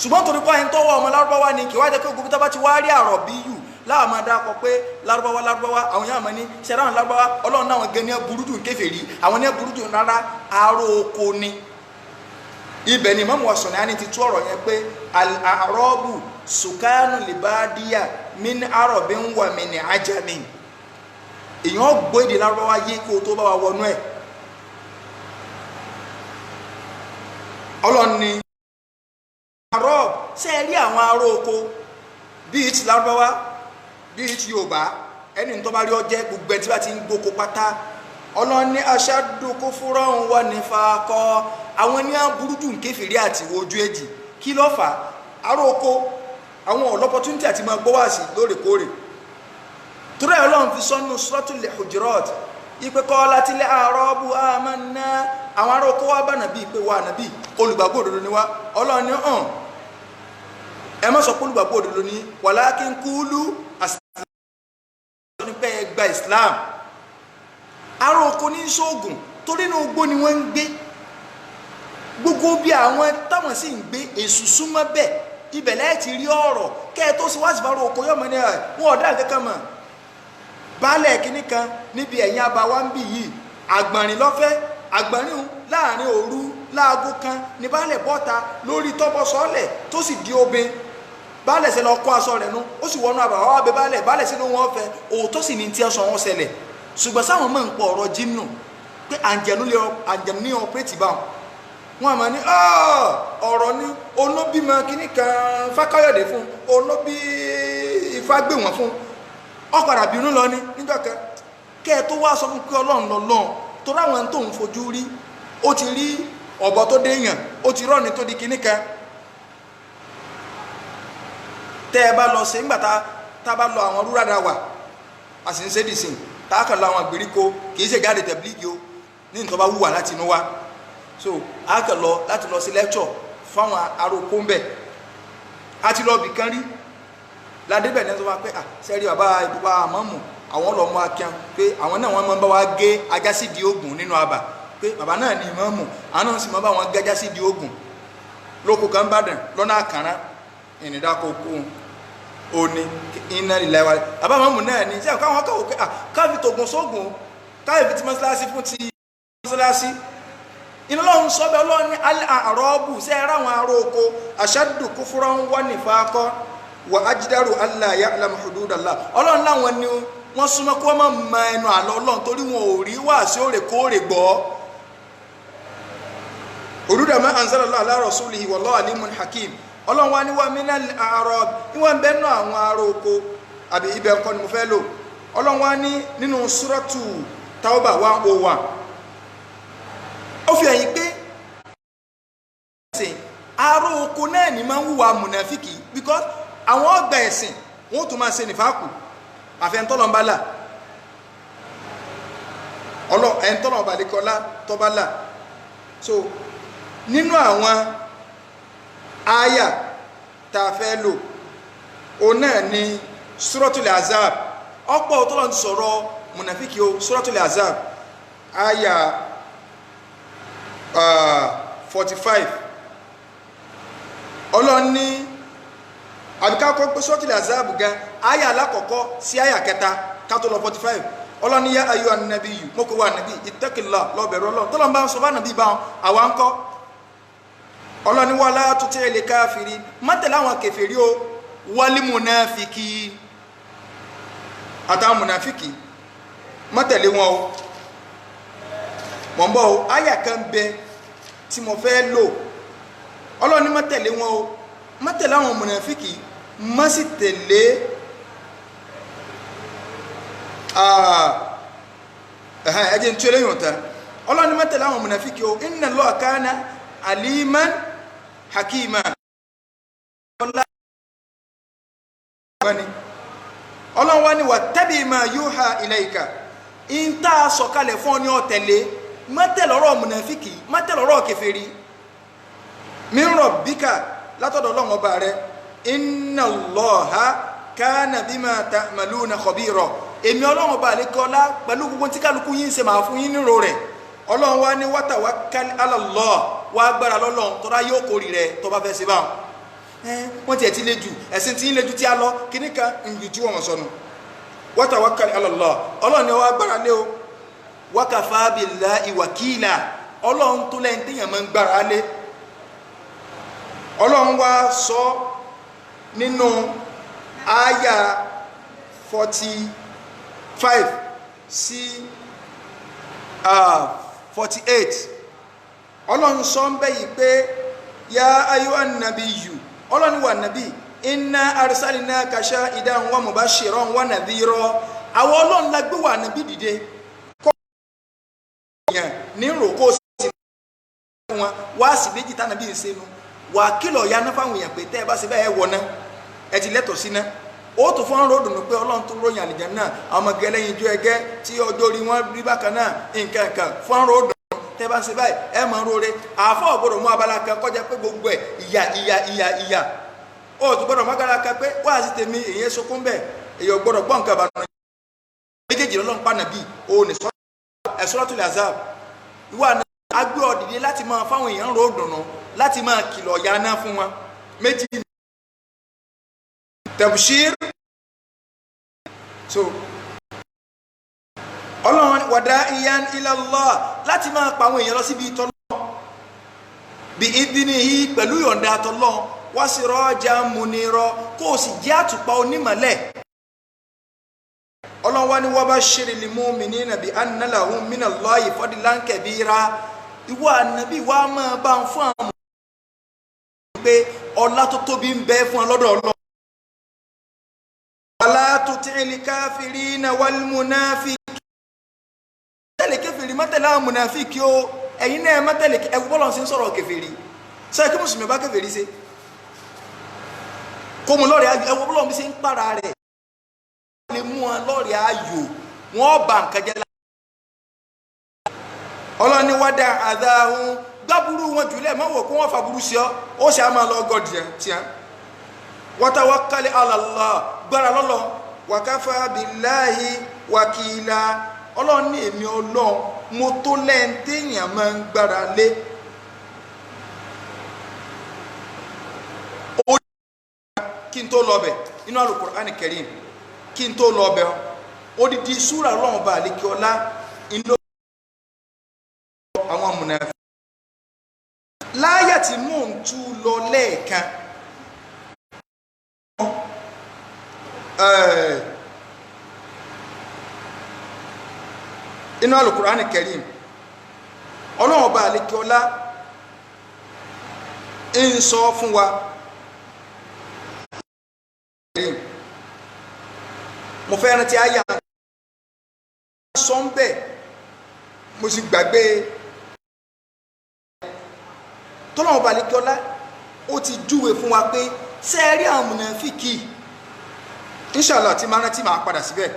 ṣùgbọ́n torí pé ẹni tọ́wọ́ ọmọ lárúbáwá ni kì wá jẹ́ pé gbogbo tó bá ti wá rí àrọ̀bíyù láàmú adákọ̀ pé lárúbáwá àwọn yàrá mọ́ ní ṣẹ̀dáhùn lárúbáwá ọlọ́run náà wọn gẹ ní burúdù kèfèrí àwọn ní burúdù rárá ará oko ni ibẹ̀ ni Imam wa San'ani ti tú ọ̀rọ̀ yẹn pé al-a'rabu sukanu libadiya min arabin wa min ajamin èèyàn gbọ́ èdè lárúbáwá yé kó tó bá wa wọnú ẹ̀ ọlọ́run ni arab ṣe rí àwọn ará oko bíi ti lárúbáwá bíi ti Yorùbá ẹni tó bá rí ọjẹ́ gbogbo ẹ̀ tí bá ti ń gbóko pátá ọlọ́run ní ashaddu kufran wa nifaqa àwọn ní burúdù kèfèrí àti ojú èjì kí ló fà ará oko àwọn ọlọ́pọ̀túntì àti máa gbọ́ wá sí lóòrèkóòrè torí ọlọ́run fi sọ́nù Suratul Hujurat ipe qalatil a'rabu amanna àwọn ará oko wá bá nàbí pé wà nàbí olùgbàgbọ́ òdodo ni wá ọlọ́run ní hàn ẹ má sọ pé olùgbàgbọ́ òdodo ni walakin qulu ní pé ẹ gba Islam ará oko ní sóògùn torí inú igbó ni wọ́n ń gbé gbogbo bí àwọn táwọn sì ń gbé èṣù súnmọ́ bẹ́ẹ̀ ibẹ̀ lẹ́ẹ̀ ti rí ọ̀rọ̀ kẹ́ ẹ tó sì wá sí fáró oko yọ̀mọ́ ní ẹ̀ wọ́n ọ̀dà kankan mọ̀ baálẹ̀ kínní kan níbi ẹ̀yìn abawa ń bì yìí àgbọ̀nrín lọ́fẹ́ àgbọ̀nrín láàrin òru láago kan ní baálẹ̀ bọ́ta lórí tọ́bọ̀ sọ́ọ̀lẹ̀ tó sì di obìn baálẹ̀ sẹ́ lọ kó aṣọ rẹ̀ nú ó sì wọnú àbàwá wá bẹ baálẹ̀ sínú wọn fẹ́ òótọ́ sì ní tí ẹ sọ wọn ṣẹlẹ̀ ṣùgbọ́n sáwọn mọ̀ ń pọ̀ ọ̀rọ̀ jinnu pé àǹjẹ̀nú ní ọ̀pẹ́tì báwọn wọn àmà ní ọ̀rọ̀ ní olóbímọ kìíní kan Fákáyọ̀dé fún olóbí Ifá gbé wọn fún ọkọ̀dà bínú lọ ní níjọ́ kan kẹ́ ẹ tó wá sọ fún pé ọlọ́run lọ́lọ́run tó ráwọn tó ń fojú rí ó ti rí ọ̀bọ tó déyàn ó ti rọ́ọ̀ni tó di kìíní kan tẹ́ ẹ bá lọ sí nígbà tá a bá lọ àwọn rúrádà wà a sì ń ṣe dìsìn tá a kàn lọ àwọn ìgbèríko kì í ṣe gáàdì tẹ̀blígì o ní nǹkan bá wúwà láti inú wa so a kàn lọ láti lọ sí lecture fáwọn aróko ń bẹ̀ a ti lọ bì kan rí ládébẹ̀ ní ẹ̀ tó wá pé sẹ́rí bàbá ìbúbá àmọ́mù àwọn lọ mú akíyan pé àwọn náà wọ́n máa ń bá wa gé ajá sí di ogun nínú abà pé bàbá náà ní ìmọ̀ọ́mù àwọn náà sì máa bá wọn gé ajá sí di ogun lóko kan bàdàn lọ́nà àkàrà ìnìdáko kó òní iná lílẹ̀ wa àbámọ́mù náà ní sẹ́yìn káwọn káwọ́ pé káfí tògùn sógùn káfí fi ti mọ́sálásí fún ti mọ́sálásí iná lọ́run sọ́bẹ̀ ọlọ́run ní àrọ́bù sẹ́ ẹ̀rọ àwọn ará oko ashaddu kufran wa nifaqan wa ajdaru alla ya'lamu hududallah ọlọ́run láwọn ni wọ́n súnmọ́ kó má mọ ẹnu àlọ́ ọlọ́run torí wọn ò rí wá sí òrèkóòrè gbọ́ hududa ma anzalallahu ala rasulihi wallahu alimun hakim ọlọ́run wá ní wa minal a'rab níwọ̀n bẹ́ẹ̀ náà àwọn ará oko àbí ibẹ̀ nǹkan ni mo fẹ́ lò ọlọ́run wá ní nínú suratu Tawbah 101 ó fi ẹ̀yìn pé ará oko náà ní máa ń hùwà mùnàfíkì because àwọn ọgbà ẹ̀sìn wọ́n tún máa ṣe nìfàkù àfẹ́ntọ́lọ́mbálà ẹ̀ntọ́lọ́mbà lẹ́kọ́lá tọ́bálà so nínú àwọn àyà tá a fẹ́ lò o náà ni Suratul Azab ọ̀pọ̀ tọ́lọ́ ti sọ̀rọ̀ mùnàfíkì o Suratul Azab àyà 45 ọlọ́ni àbíkákọ́ pé Suratul Azab gan àyà alákọ̀ọ́kọ́ sí àyà kẹta kátó lọ 45 ọlọ́ni yá ayọ́ ànàbí yìí mọ́kò wà nàbí ittaqillah lọ́bẹ̀rẹ̀ ọlọ́run tọ́lọ́ bá ń sọ bá nàbí bá àwọn ń kọ́ ọlọ́ni wala tuti'il kafirin mọ́tẹ̀lá àwọn kèfèrí o wal munafiki àtàwọn munafiki mọ́tẹ̀lé wọn o mọ̀ ń bọ̀ o àyà kan bẹ tí mo fẹ́ lò ọlọ́ni mọ́tẹ̀lé wọn o mọ́tẹ̀lé àwọn munafiki má sì tẹ̀lé ẹjẹ́ tí ó léyìn ọ̀tá ọlọ́ni mọ́tẹ̀lé àwọn munafiki o inna Allaha kana aliman hakima ọlọ́run wá ní wattabi ma yuha ilayka in tá a sọ̀kalẹ̀ fún ọ ní ọ̀tẹ̀lé mọ́tẹ̀lọ́rọ̀ mùnàfíkì mọ́tẹ̀lọ́rọ̀ kèfèrí min rabbika látọ̀dọ̀ ọlọ́run ọba rẹ̀ inna Allaha kana bima ta'maluna khabira èmi ọlọ́run ọba àlékọ́lá pẹ̀lú gbogbo tí kálukú yín ṣe máa fún yín nírò rẹ̀ ọlọ́run wá ní wa tawakkal ala Allah wá agbára lọ́lọ́run tọ́ra yóò kórì rẹ̀ tó bá fẹ́ ṣe báwọn wọ́n tiẹ̀ ti lé jù ẹ̀sìn tí ń lé jù tí a lọ kíní kan ìlú tí wọ́n sọnù wa tawakkal ala Allah ọlọ́run ni wá agbára lé o wa kafa billahi wakila ọlọ́run tó lẹ́yìn téèyàn máa ń gbára lé ọlọ́run wá sọ nínú àyà 45 sí 48 ọlọ́run sọ ń bẹ́ yìí pé ya ayyuhan nabiyyu ọlọ́run wà nàbí inna arsalnaka shahidan wa mubashiran wa nadhira àwọn ọlọ́run la gbé wà nàbí dìde kọ́ èèyàn ní ròkó sí wọn wá sí méjì tá nàbí ìsẹ́nu wà kílọ̀ ya náà fáwọn èèyàn pé tẹ́ ẹ bá ṣe bẹ́ẹ̀ wọ̀ náà ẹ ti lẹ́tọ̀ sí náà ó tó fọ́n ròdùn pé ọlọ́run tó ròyìn àlìjẹ́ náà àwọn ọmọ gẹlẹ́yin ijó ẹgẹ́ tí ọjọ́ orí wọn rí bákan náà nǹkan kan fọ́n ròdùn tẹ́ bá ṣe báyìí ẹ mọ̀ róore àfọ́ ọ̀gbọ́dọ̀ mú abala kan kọjá pé gbogbo ẹ̀ ìyà ó tó gbọ́dọ̀ mọ́gára kan pé wá sí tèmi èyí sọkún bẹ́ẹ̀ èyí ọ̀gbọ́dọ̀ gbọ́n nǹkan bàtà méjèèjì lọ́lọ́run pa nàbí òun ní Suratul Azab ìwà agbé ọ̀dìdí láti máa fáwọn èèyàn rò dùnú láti máa kìlọ̀ ya náà fún wọn méjì tabshir so ọlọ́run wada'iyan ila Allah láti máa pa àwọn èèyàn lọ síbi ìtọ́lọ́ bí idnihi pẹ̀lú ìyọ̀ǹda àtọ́lọ́ wa sirajan munira kó o sì jẹ́ àtùpà onímọ̀lẹ̀ ọlọ́run wá ní wa bashiril mu'minina bi anna lahum minallahi fadlan kabira ìwọ ànábì wá máa bá ń fún àwọn pé ọlá tó tóbi ń bẹ fún ọlọ́dọ̀ ọlọ́run wala tuti'il kafirina wal munafiqin tẹ̀lé kèfèrí mọ́tẹ̀lé àwọn mùnàfíkì o ẹ̀yin náà mọ́tẹ̀lé ẹ̀wù bọ́lọ̀ sí ń sọ̀rọ̀ kèfèrí sọ kí mùsùlùmí bá kèfèrí ṣe kó mu lọ́rẹ̀ ayò ẹ̀wù bọ́lọ̀ mi ṣe ń para rẹ̀ lè mú wọn lọ́rẹ̀ ayò wọ́n bá nǹkan jẹ́ láti ọlọ́ni wádà àdáhùn gbáburú wọn jùlẹ̀ mọ́ wò kó wọ́n fàbúrú sí ó ṣe á máa lọ gọ́dìyàn tíá wa tawakkal ala Allah gbára lọ́lọ́ wa kafa billahi wakila ọlọ́run ní èmi ọlọ́run mo tó lẹ́ǹtẹ̀yàn máa ń gbára lé kí n tó lọ bẹ̀ inú Al-Qur'ani Karim kí n tó lọ bẹ̀ odidi súra Ọlọ́run bá àlékè ọlá inú àwọn mùnàfíkí láyà tí mò ń tú lọ lẹ́ẹ̀kan inú Al-Qur'ani Karim Ọlọ́run bá àlékè ọlá ń sọ fún wa mo fẹ́ rántí àyà sọ ń bẹ̀ mo sì gbàgbé tọ́lọ́run bá àlékè ọlá ó ti júwe fún wa pé sẹ́ẹ̀rí àwọn mùnàfíkì inshallah tí máa rántí máa padà síbẹ̀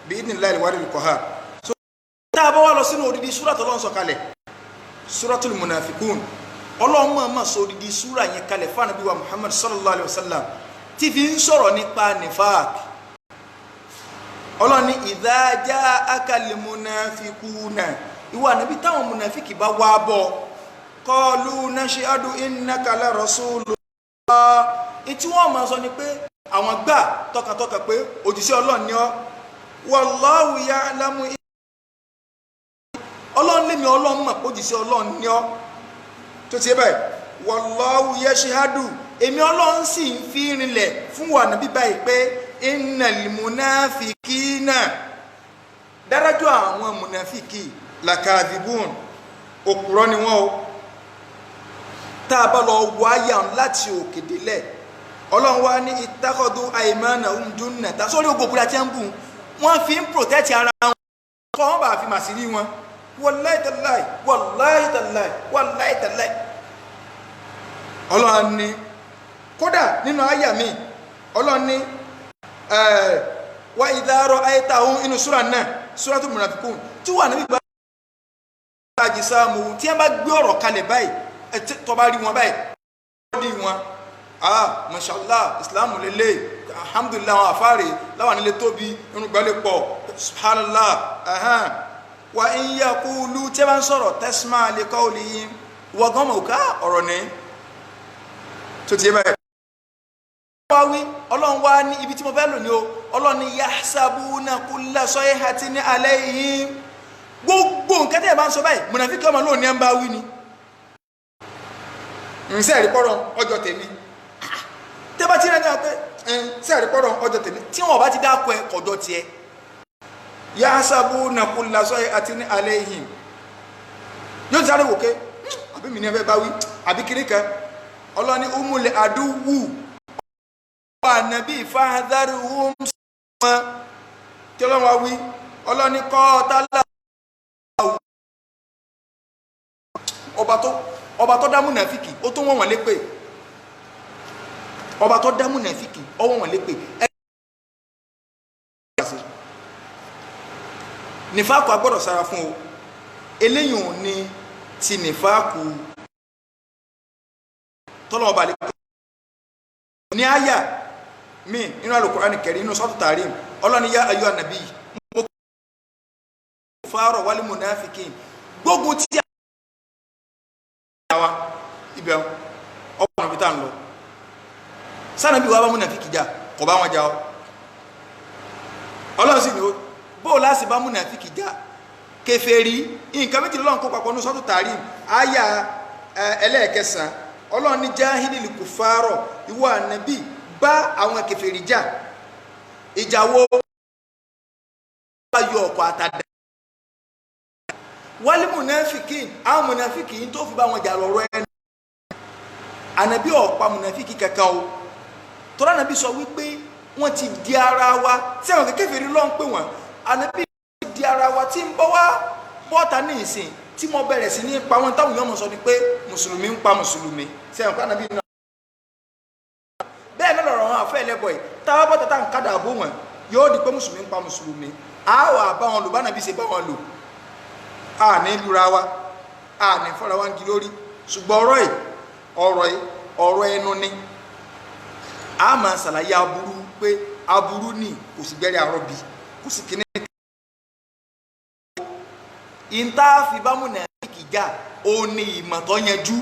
bí idhnillahi al-wahidil qahhar. So tá a bá wá lọ sínú odidi súrà tó lọ́n sọ kalẹ̀ Suratul Munafiqun Ọlọ́run máa sọ odidi súrà yẹn kalẹ̀ fún Ànábì wa Muhammad sallallahu alayhi wa sallam tí fi ń sọ̀rọ̀ nípa nifaq. Ọlọ́run ní idha ja'aka al-munafiquna ìwọ Ànábì táwọn mùnàfíkì bá wá bọ̀ qalu nashhadu innaka la rasulullah ìtí wọ́n máa sọ ni pé àwọn gbà tọkàntọkà pé òjíṣẹ́ Ọlọ́run ni ọ́ wallahu ya'lamu Ọlọ́run lèmi Ọlọ́run mọ̀ pé òjíṣẹ́ Ọlọ́run ni ọ́ tó ti báyìí wallahu yashhadu èmi Ọlọ́run sì ń fi rinlẹ̀ fún wa Ànábì báyìí pé innal munafiqina dárájọ́ àwọn mùnàfíkì lakadhibun òpùrọ́ ni wọ́n o tá a bá lọ wọ àyà láti òkè délẹ̀ Ọlọ́run wá ní ittakhadhu aymanahum junnatan sórí ògbòkúra tí ń bù wọ́n fi ń protect ara wọn kọ́ wọ́n bá fi màsírí wọn wallahi tallahi wallahi tallahi wallahi tallahi. Ọlọ́run ní kódà nínú àyà mi Ọlọ́run ní wa idha ra'aytahum inú súra náà Suratul Munafiqun tí wà níbi gbáàjì sáàmù tí wọ́n bá gbé ọ̀rọ̀ kalẹ̀ báyìí tó bá rí wọn báyìí wọ́n rí wọn mashallah islam lele alhamdulillah àwọn àfáàrè láwọn nílé tóbi irúgbálẹ̀ pọ̀ subhanallah wa in yaqulu tí wọ́n sọ̀rọ̀ tasma li qawlihim wọ́n gan mọ̀ ká ọ̀rọ̀ ní tó ti báyìí wá wí Ọlọ́run wá ní ibi tí mo fẹ́ lò ní o Ọlọ́run ní yahsabuna kulla sayhatin alayhim gbogbo nǹkan tẹ́ ẹ̀ bá ń sọ báyìí mùnàfíkì ọmọ lónìí ẹ̀ ń bá wí ni ǹsẹ́ ẹ̀rí pọ́rọ̀ ọjọ́ tèmi tẹ́ bá ti rẹ̀ náà pé ǹsẹ́ ẹ̀rí pọ́rọ̀ ọjọ́ tèmi tí wọ́n bá ti dákọ ẹ̀ kọjọ́ tiẹ̀ yahsabuna kulla sayhatin alayhim yóò ti sáré wò ké àbí mi ní ẹ fẹ́ bá wí àbí kiri kan Ọlọ́ni umul aduwu wà nàbí fahdharuhum wọn tí Ọlọ́run wá wí Ọlọ́ni qatala ọba tó dá mùnàfíkì ó tó wọ́n lépè ọba tó dá mùnàfíkì ó wọ́n lépè nífàkù agbọ́dọ̀ sára fún o eléyìí ò ní ti nífàkù tọ́lọ́wọ́ balẹ̀ ní àyà mi nínú Al-Qur'ani Karim inú Suratul Tahrim Ọlọ́ni yá ayyuhan nabi mo fárọ̀ wal munafiqin gbógun tí wa ibẹ̀ ọ̀pọ̀ ọ̀nà bí tá ń lọ sánàbí wa bá mùnàfíkì jà kò bá wọn jà ọ́ Ọlọ́run sì ní bó láti bá mùnàfíkì jà kèfèrí nǹkan méjì lọ́n kó papọ̀ ní Suratul Tahrim àyà ẹlẹ́ẹ̀kẹsàn Ọlọ́run ní jahidil kuffara ìwọ Ànábì bá àwọn kèfèrí jà ìjà wo bá yọ ọkọ̀ àtàdá wal munafiqin àwọn mùnàfíkì tó fi bá wọn jà lọ́rọ̀ ẹni Ànábì ọ̀pá mùnàfíkì kankan o tọ́lá Ànábì sọ wípé wọ́n ti di ara wa tí àwọn kèfèrí ló ń pè wọ́n Ànábì ti di ara wa tí ń bọ́ wá bọ́ta ní ìsìn tí mo bẹ̀rẹ̀ sí ní pa wọn táwọn yọmọ sọ ni pé mùsùlùmí ń pa mùsùlùmí tí àwọn Ànábì náà bẹ́ẹ̀ náà lọ́rọ̀ wọn àfẹ́ ẹlẹ́bọ̀ yìí táwọn bọ́ta tá ń kádà bó wọn yóò di pé mùsùlùmí ń pa mùsùlùmí àwọn àbá wọn lò bá Ànábì ṣe bá wọn lò a ní lura wa a ní fọ́ra wa ń gi lórí ṣùgbọ́n ọ̀rọ̀ ẹnu ni a máa ṣàlàyé aburú pé aburú ni kò sì gbẹ́rẹ́ àrọ́bì kò sì kíní. ìta fi bá mùnàfíkì jà ó ní ìmọ̀ tó yanjú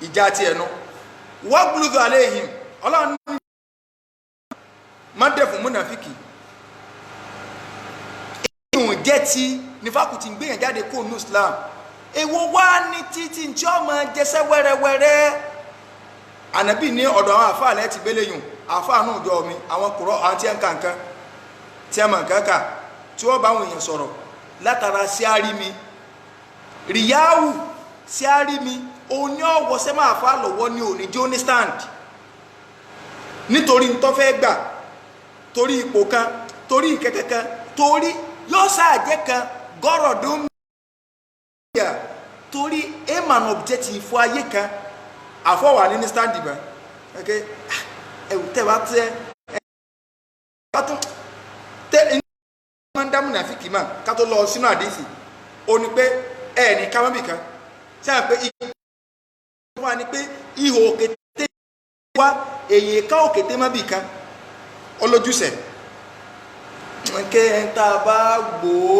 ìjà tiẹ̀ nu wọ́n gbúlùdù alayhim Ọlọ́run jẹ́ ti nífàkù tí ń gbéyàn jáde kó nù Islam èwo wá ní títí tí ọmọ jẹsẹ́ wẹ́rẹ́wẹ́rẹ́ ànábì ní ọ̀dọ̀ àwọn àfáà lẹ́ ti gbélé yùn àfáà náà jọ mi àwọn kùrọ̀ àwọn tí ẹ ń kàǹkan tí ẹ mọ̀ kàkà tí wọ́n bá àwọn èèyàn sọ̀rọ̀ látara sí àrí mi ríyáwù sí àrí mi òun ní ọ̀wọ́ sẹ́ máa fà lọ́wọ́ ní òní jóní stand nítorí tó fẹ́ gbà torí ipò kan torí ìkẹ́kẹ́ kan torí yóò sáàjẹ́ kan gọ́rọ̀dún mídíà torí aim and objective fún ayé kan àfọwà ní stand ìbá okay ẹ̀wù tẹ́wà tẹ́ tẹ́ máa ń dámú nàfíkì máa ká tó lọ sínú àdísì ó ní pé ẹ̀ẹ̀ni kámọ́bì kan sáà pé wọ́n ní pé ihò òkété wá èyí ká òkété mọ́bì kan olójúṣẹ̀ kẹ́ ẹ̀ tá a bá gbòó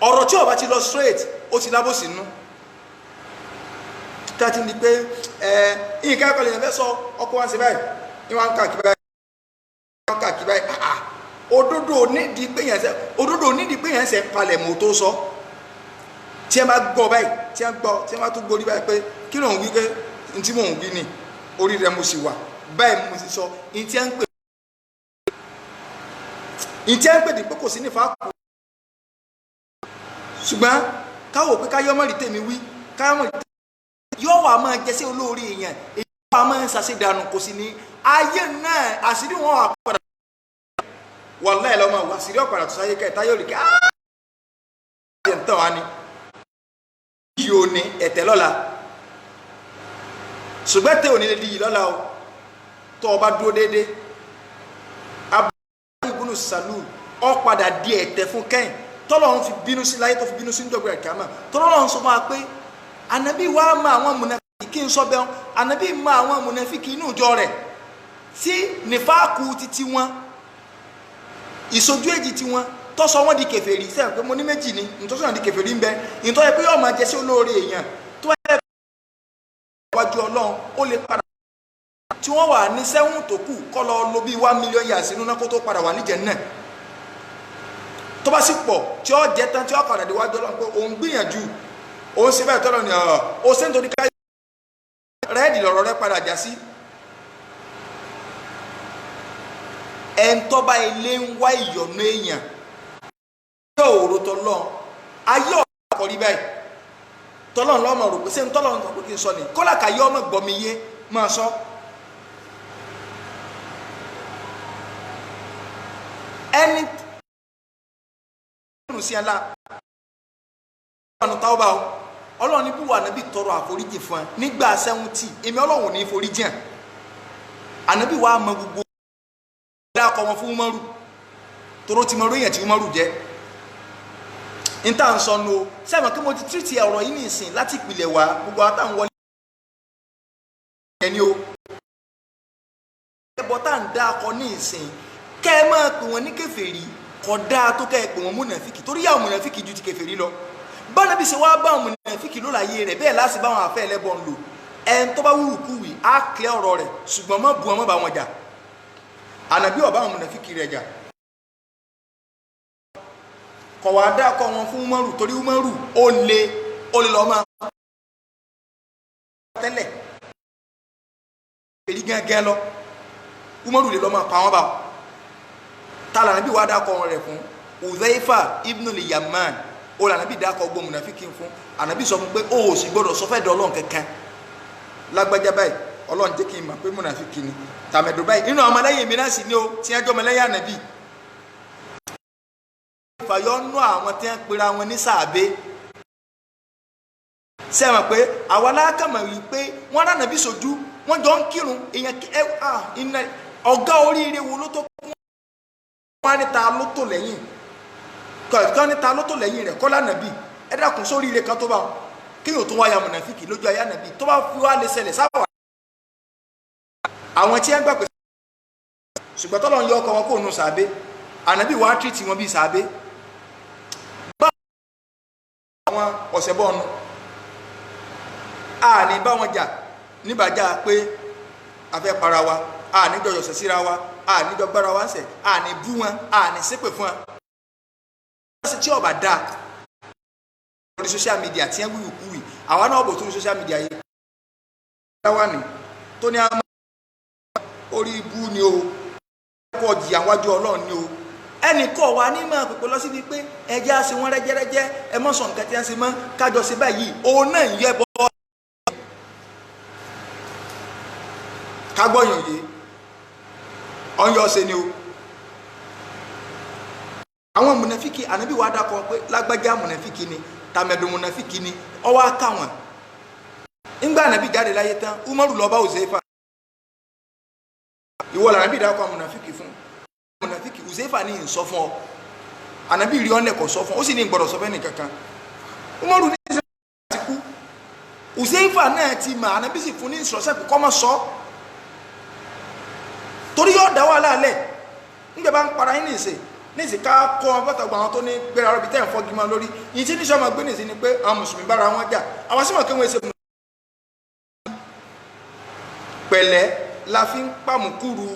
ọ̀rọ̀ tí ó bá ti lọ straight ó ti lábò sínú tàbí ní pé ìyíká ẹ̀kọ́ lè fẹ́ sọ ọkọ̀ wọn sí báyìí ní wọ́n ń kàkí báyìí òdodo nídìí pé yẹn ṣe palẹ̀ mọ́ tó sọ tí ẹ bá gbọ́ báyìí tí ẹ bá tún gborí báyìí pé kí ló ń wí pé n tí mò ń wí ni orí rẹ mo sì wà báyìí mo sì sọ n tí ẹ ń pè ní pé kò sí nífà kù ṣùgbọ́n káwò pé káyọ́mọ̀ rí tèmi wí káyọ́mọ̀ rí tèmi yóò wà máa jẹ́ sí olóore èèyàn èyí wà máa ń ṣàṣedànù kò sí ní ayé náà àṣírí wọn wà padà wàláhì lọ́mọ wà àṣírí ọ̀padà tó sáyé kẹta yóò rí kí áàyè ń tàn wá ní yìí ò ní ẹ̀tẹ̀ lọ́la ṣùgbọ́n tẹ́ ò ní lè di yìí lọ́la o tó o bá dúró déédéé Abdullahi ibn Salul ó padà di ẹ̀tẹ̀ fún kẹ́yìn tọ́lọ́run fi bínú sí láyé tó fi bínú sí ń dọ̀gbẹ̀rẹ̀ kìámà tọ́lọ́run sọ máa pé ànábì wa mọ àwọn mùnàfíkì kí n sọ bẹ́ẹ̀ ànábì mọ àwọn mùnàfíkì inú ìjọ rẹ̀ tí nífàkù títí wọn ìsojú èjì tí wọn tọ́sọ wọn di kèfèrí sẹ́yìn pé mo ní méjì ni nítorí wọn di kèfèrí ń bẹ nítorí pé yóò máa jẹ sí olóore èèyàn tó ẹ̀ wájú ọlọ́run ó lè padà tí wọ́n wà ní sẹ́wọ̀n tó kù kọ́ lọ lo bí 1 million years nínú náà kó tó padà wà níjẹ̀ náà tó bá sì pọ̀ tí ó jẹ́ tán tí ó padà déwájú ọlọ́run pé òun gbìyànjú òun ṣe bẹ́ẹ̀ tọ́lọ́ ni ó ṣe ń torí ká rẹ́ẹ̀dì lọ̀rọ̀ rẹ padà já sí ẹ̀ńtọ́ba ilé ń wá ìyọ̀nù èèyàn yóò rò tọ́lọ́ ayé ọ̀rọ̀ àkọ́rí báyìí tọ́lọ́ lọ́mọ rò pé ṣé ń tọ́lọ́ nǹkan pé kí n sọ ni kọ́lá kàyé ọmọ gbọ́mi yé máa sọ ẹni sí ẹlá ọ̀nà táwọn bá ọ ọlọ́run ní búwa ànábì tọrọ àforíjì fún ẹ nígbà 70 èmi ọlọ́run ní foríjì ẹ ànábì wa mọ gbogbo ẹ̀dá akọ wọn fún Umaru tóró ti mọ orí èèyàn tí Umaru jẹ níta ń sọnù o sẹ́wọ̀n kí mo ti tírìtì ọ̀rọ̀ yìí nìsín láti ìpìlẹ̀ wá gbogbo àtàwọn wọlé ẹni o ẹbọ tá à ń dá akọ ní ìsìn kẹ́ ẹ máa pè wọ́n ní kèfèrí kódà tó kẹ́ ẹ pè wọ́n múnàfíkì torí yà múnàfíkì ju ti kèfèrí lọ bánabi ṣe wá bá múnàfíkì ló láyé rẹ̀ bẹ́ẹ̀ láti bá wọn àfẹ́ ẹlẹ́bọ ń lò ẹn tó bá wúwú kúwì á kílẹ̀ ọ̀rọ̀ rẹ̀ ṣùgbọ́n má bu wọn bá wọn jà ànàbí ọba àwọn múnàfíkì rẹ̀ jà kọ̀wá dá kọ́ wọn fún Umaru torí Umaru ó lè lọ́ máa tẹ́lẹ̀ èyí gángan lọ Umaru lè lọ́ máa pa wọn bá tala nabi wa da ko re fún Uzaifa ibn al-Yaman o la nabi da ko gbo munafiki fún anabi sọ fún pé o sì gbọ́dọ̀ sọ fẹ́ do Ọlọ́run kankan lágbájá báyìí Ọlọ́run jẹ́ kí n mọ̀ pé munafiki ni tamedo báyìí inú ọmọ lẹ́yìn mi náà sì ni o tí ẹjọ́ ọmọ lẹ́yìn anabi fayo nu àwọn tí ń pera wọn ní sàábé ṣé mọ̀ pé àwa la kàn mọ̀ wí pé wọ́n rán nabi sójú wọ́n jọ ń kírun èyàn ọ̀gá oríire wo ló tó wọ́n ní ta ló tó lẹ́yìn kọ́ ní ta ló tó lẹ́yìn rẹ̀ kọ́ lánàbí ẹ dákun sórí ilé kan tó bá kéèyàn tó wáyà mùnàfíkì lójú ayé ànàbí tó bá fi wá lè ṣẹlẹ̀ sáwà àwọn tí ẹ ń gbà pé ṣùgbọ́n tọ́lọ́ ń yọ ọkọ̀ wọn kó nù sàbé ànàbí wàá tírìtì wọn bíi sàbé bá àwọn ọ̀sẹ̀ bọ́ọ̀nù a ní bá wọn jà níbàjá pé a fẹ́ para wa a ní jọyọ̀ sẹ̀ síra wa a ní dọ́gbára wá ń sẹ̀ a ní bú wọn a ní ṣépè fún wọn. tí ọba dáa lórí social media tí wọ́n wíwì kúwì àwa náà bò tó ní social media yìí wá ní tó ní àmọ́ orí ibú ni o kọ́ jìyà wájú Ọlọ́run ni o ẹnì kọ́ wa ní máa pèpè lọ síbi pé ẹjẹ́ á ṣe wọ́n rẹ́jẹ́rẹ́jẹ́ ẹ mọ́ sọ nǹkan tí wọ́n ṣe mọ́ kájọ ṣe báyìí òun náà ń yẹ bọ́ kágbọ́yàn yìí ọ̀yọ́ ṣe ni o àwọn mùnàfíkì ànábì wa dákọ̀ pé lágbájá mùnàfíkì ni tàmẹ̀dùn mùnàfíkì ni ọwọ́ akáwọn ńgbà ànábì jáde láyé tán Umaru lọ bá Uzaifa ìwọ lànábì dákọ̀ mùnàfíkì fún mùnàfíkì Uzaifa ní ìsọ fún ọ ànábì rí ọ́nẹ̀ kọ̀ sọ fún ó sì ní gbọ́dọ̀ sọ fẹ́ nìkankan Umaru ní ìṣẹ́ ti kú Uzaifa náà ti mà ànábì sì fún ní ìṣọ̀ṣẹ́ kò kọ́ mọ́ sọ torí yóò dá wà láàlẹ̀ nígbà bá ń para yín níìsì ká kọ́ bọ́tàgbà àwọn tó ní gbéra rọ́bì tẹ́ ń fọ́ gímọ̀ lórí yìí tí níṣẹ́ ọmọ gbé nìsí ni pé àwọn mùsùlùmí bára wọn jà àwọn símọ̀ kí wọ́n ṣe pẹ̀lẹ́ la fi ń pàmùkúrú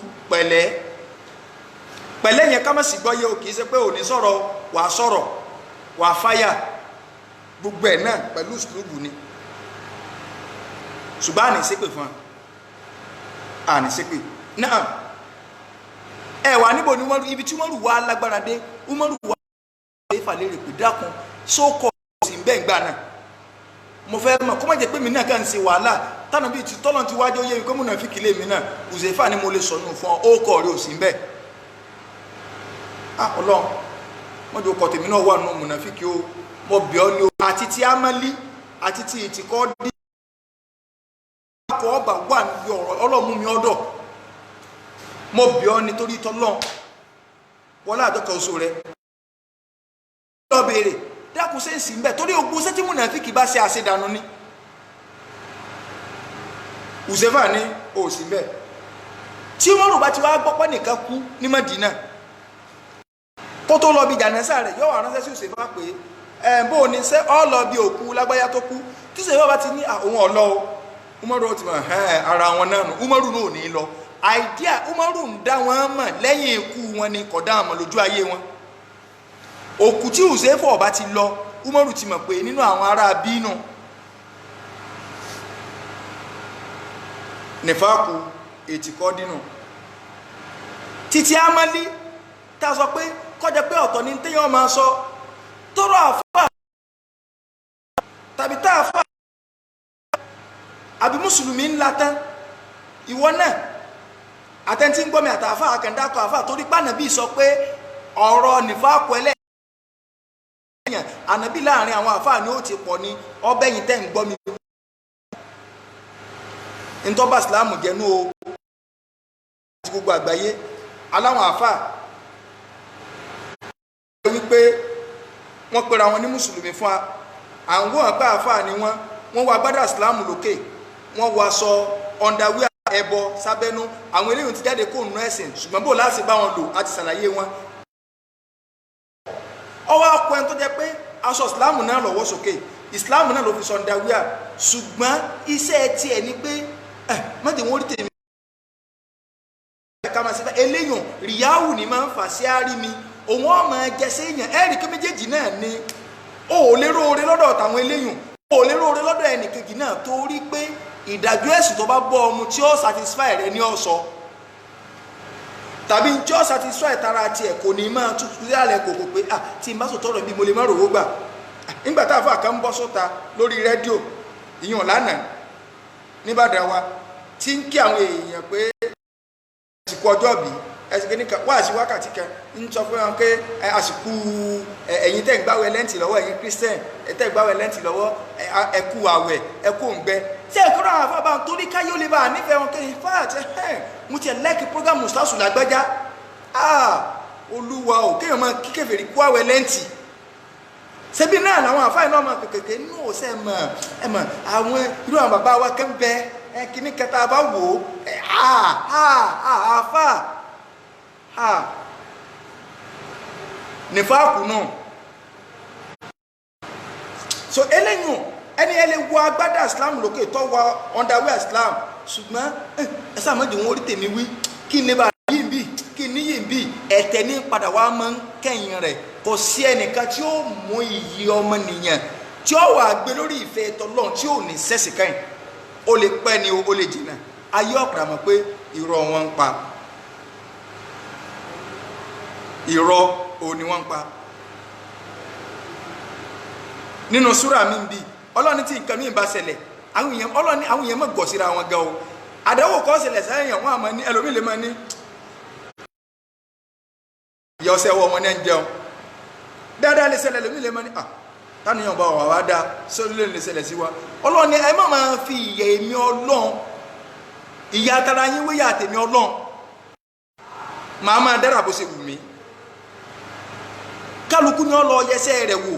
pẹ̀lẹ́ yẹn ká má sì gbọ́ yé o kì í ṣe pé òní sọ̀rọ̀ wà fáyà gbogbo ẹ̀ náà pẹ̀lú sùlùbù ni ṣùgbọ́n àní ṣépè fún àní ṣépè náà ẹ wà níbo ni Umaru ibi tí Umaru wà lágbára dé Umaru wà Uzaifa lè rè pé dákun sókò sí ń bẹ́ẹ̀ gbà náà mo fẹ́ mọ̀ kó má jẹ́ pé mi náà kàn ń ṣe wàhálà tánà bíi ti tọ́lọ̀ ti wájú oyè kó múnà fi kìlẹ̀ mi náà Uzaifa ni mo lè sọ nù fún ọ ó kọ̀ rí òsì ń bẹ́ẹ̀ Ọlọ́run wọ́n jọ kọ̀ tèmi náà wà nù múnà fi kí o mo bẹ̀ ọ́ ní o àti ti amálí àti ti ìtìkọ́ dí ọkọ̀ ọba wà ní ọ̀rọ̀ ọlọ́mú mi ọ̀dọ̀ mo bẹ̀ ọ́ nítorí tọ́lọ́n wọlé àjọkọ̀ oṣù rẹ̀ lọ bèèrè dákun ṣe ń sì ń bẹ̀ torí ogun ṣé tí mùnàfíkì bá ṣe àṣedànù ni Uzaifa ní òsì bẹ́ẹ̀ tí wọ́n rò bá ti wá gbọ́pẹ́ nìkan kú ní Mẹ́dínà kó tó lọ bí jàǹdẹ́sà rẹ̀ yóò wà ránṣẹ́ sí Uzaifa pé bó o ní sẹ́ ọ́ lọ bí òkú lágbáyá tó kú tí Uzaifa bá ti ní àwọn ọ̀lọ́ o Umaru ti mọ̀ ara wọn náà nù Umaru náà ò ní lọ àìdíà Umaru ń dá wọn mọ̀ lẹ́yìn ikú wọn ni kódà àmọ́ lójú ayé wọn òkú tí Uzaifa ọba ti lọ Umaru ti mọ̀ pé nínú àwọn ará bínú nífàkù ètìkọ́ dínú títí amálí tá a sọ pé kọjá pé ọ̀tọ̀ ní téèyàn máa sọ tọrọ àfà tàbí tá a fà àbí mùsùlùmí ńlá tán ìwọ náà àtẹ́ntí ń gbọ́mi àtàfà àkàndákọ̀ àfà torí pànàbí sọ pé ọ̀rọ̀ nífàkù ẹlẹ́yìn ànàbí láàrin àwọn àfà ni ó ti pọ̀ ní ọbẹ̀yìn tẹ́ ń gbọ́mi ntọ́ba ìsìláàmù jẹ́nu o àti gbogbo àgbáyé aláwọn àfà wípé wọ́n pera wọn ní mùsùlùmí fún àwọn àgbà àfà ni wọ́n wọ agbádá ìsìláàmù lókè wọ́n wọ aṣọ ọ̀ndàwíà ẹbọ sábẹ́nú àwọn eléyìí ti jáde kó nù ẹ̀sìn ṣùgbọ́n bó láti bá wọn lò àti ṣàlàyé wọn ọwọ́ akọ ẹni tó jẹ́ pé aṣọ ìsìláàmù náà lọ́wọ́ sókè ìsìláàmù náà ló fi sọ ọ̀ndàwíà ṣùgbọ́n iṣẹ́ tiẹ̀ ni pé mọ́tẹ̀ wọ́n rí tèmi ẹ̀ka máa ṣe fẹ́ eléyàn ríyáwù ní máa ń fà sí àárí mi òun ọmọ ẹjẹ sí èèyàn ẹ̀rí kí méjèèjì náà ni ó lérò oore lọ́dọ̀ tàwọn eléyàn ó lérò oore lọ́dọ̀ ẹnìkejì náà torí pé ìdájọ́ ẹ̀sùn tó bá bọ́ ọmú tí ó satisfy rẹ ní ọ̀sọ́ tàbí tí ó satisfy tara tiẹ̀ kò ní máa tutù sí àlẹ́ kòkò pé tí n bá sòtọ́ rẹ̀ bí mo lè má rówó gbà nígbà tá a fà kàn ń bọ́ sóta lórí rédíò ìyàn lánàá níbàdàn wa tí ń kí àwọn èèyàn pé àsìkò ọjọ́ bí ẹ̀sìnkè ní wá sí wákàtí kan ń sọ fún wọn pé àsìkò ẹ̀yin tẹ́ ń gbáwẹ̀ lẹ́ǹtì lọ́wọ́ ẹ̀yin Christian tẹ́ ń gbáwẹ̀ lẹ́ǹtì lọ́wọ́ ẹ̀kú àwẹ̀ ẹ̀kú òǹgbẹ tí ẹ̀kọ́ náà fà bá ń torí káyé ó lè bá a nífẹ̀ẹ́ wọn kéyìn fáàtì mo ti ẹ̀ lẹ́ẹ̀kì prógámù sásù lágbájá olúwa ò kéèyàn máa kí kèfèrí kú àwẹ̀ lẹ́ǹtì ṣebí náà làwọn àfáà náà máa kékeré nínú ọ̀sẹ̀ ẹ̀mọ̀ àwọn irú àwọn bàbá wa kẹ́ ń bẹ kíní kẹta bá wò ó àfáà nífàkù náà so eléyìn ẹni ẹ lè wọ agbádá Islam lókè tó wọ underwear Islam ṣùgbọ́n ẹ sáà mọ́jú wọn orí tèmi wí kí n lè bá yí bí ẹ̀tẹ̀ ní padà wá máa ń kẹ́yìn rẹ̀ kò sí ẹnìkan tí ó mú iyì ọmọnìyàn tí ó wà gbé lórí ìfẹ́ tọlọ́run tí ò ní sẹ́sì kẹ́yìn ó lè pẹ́ ni ó lè jìnnà ayé ọ̀pọ̀lọpọ̀ mọ̀ pé irọ́ wọn ń pa irọ́ òun ni wọ́n ń pa nínú súrà mi bí ọlọ́ni tí nǹkan mìíràn bá ṣẹlẹ̀ àwọn èèyàn mọ̀ gọ̀ síra wọn gan o àdánwò kọ́ ṣẹlẹ̀ sẹ́yìn wọn àmọ́ ní ẹlòmíì lè máa ní ìyá ọsẹ wọ wọn náà ń jẹun dáadáa lè ṣẹlẹ̀ ẹlòmíì lè máa ní tánìyàn bá wà wá dá sórí lè ṣẹlẹ̀ sí wa ọlọ́ni ẹ má máa fi ìyà èmi ọlọ́run ìyà tara yín wéyà àtẹ̀mí ọlọ́run màá máa dára bó ṣe wù mí kálukú ni ọ lọ yẹsẹ̀ rẹ̀ wò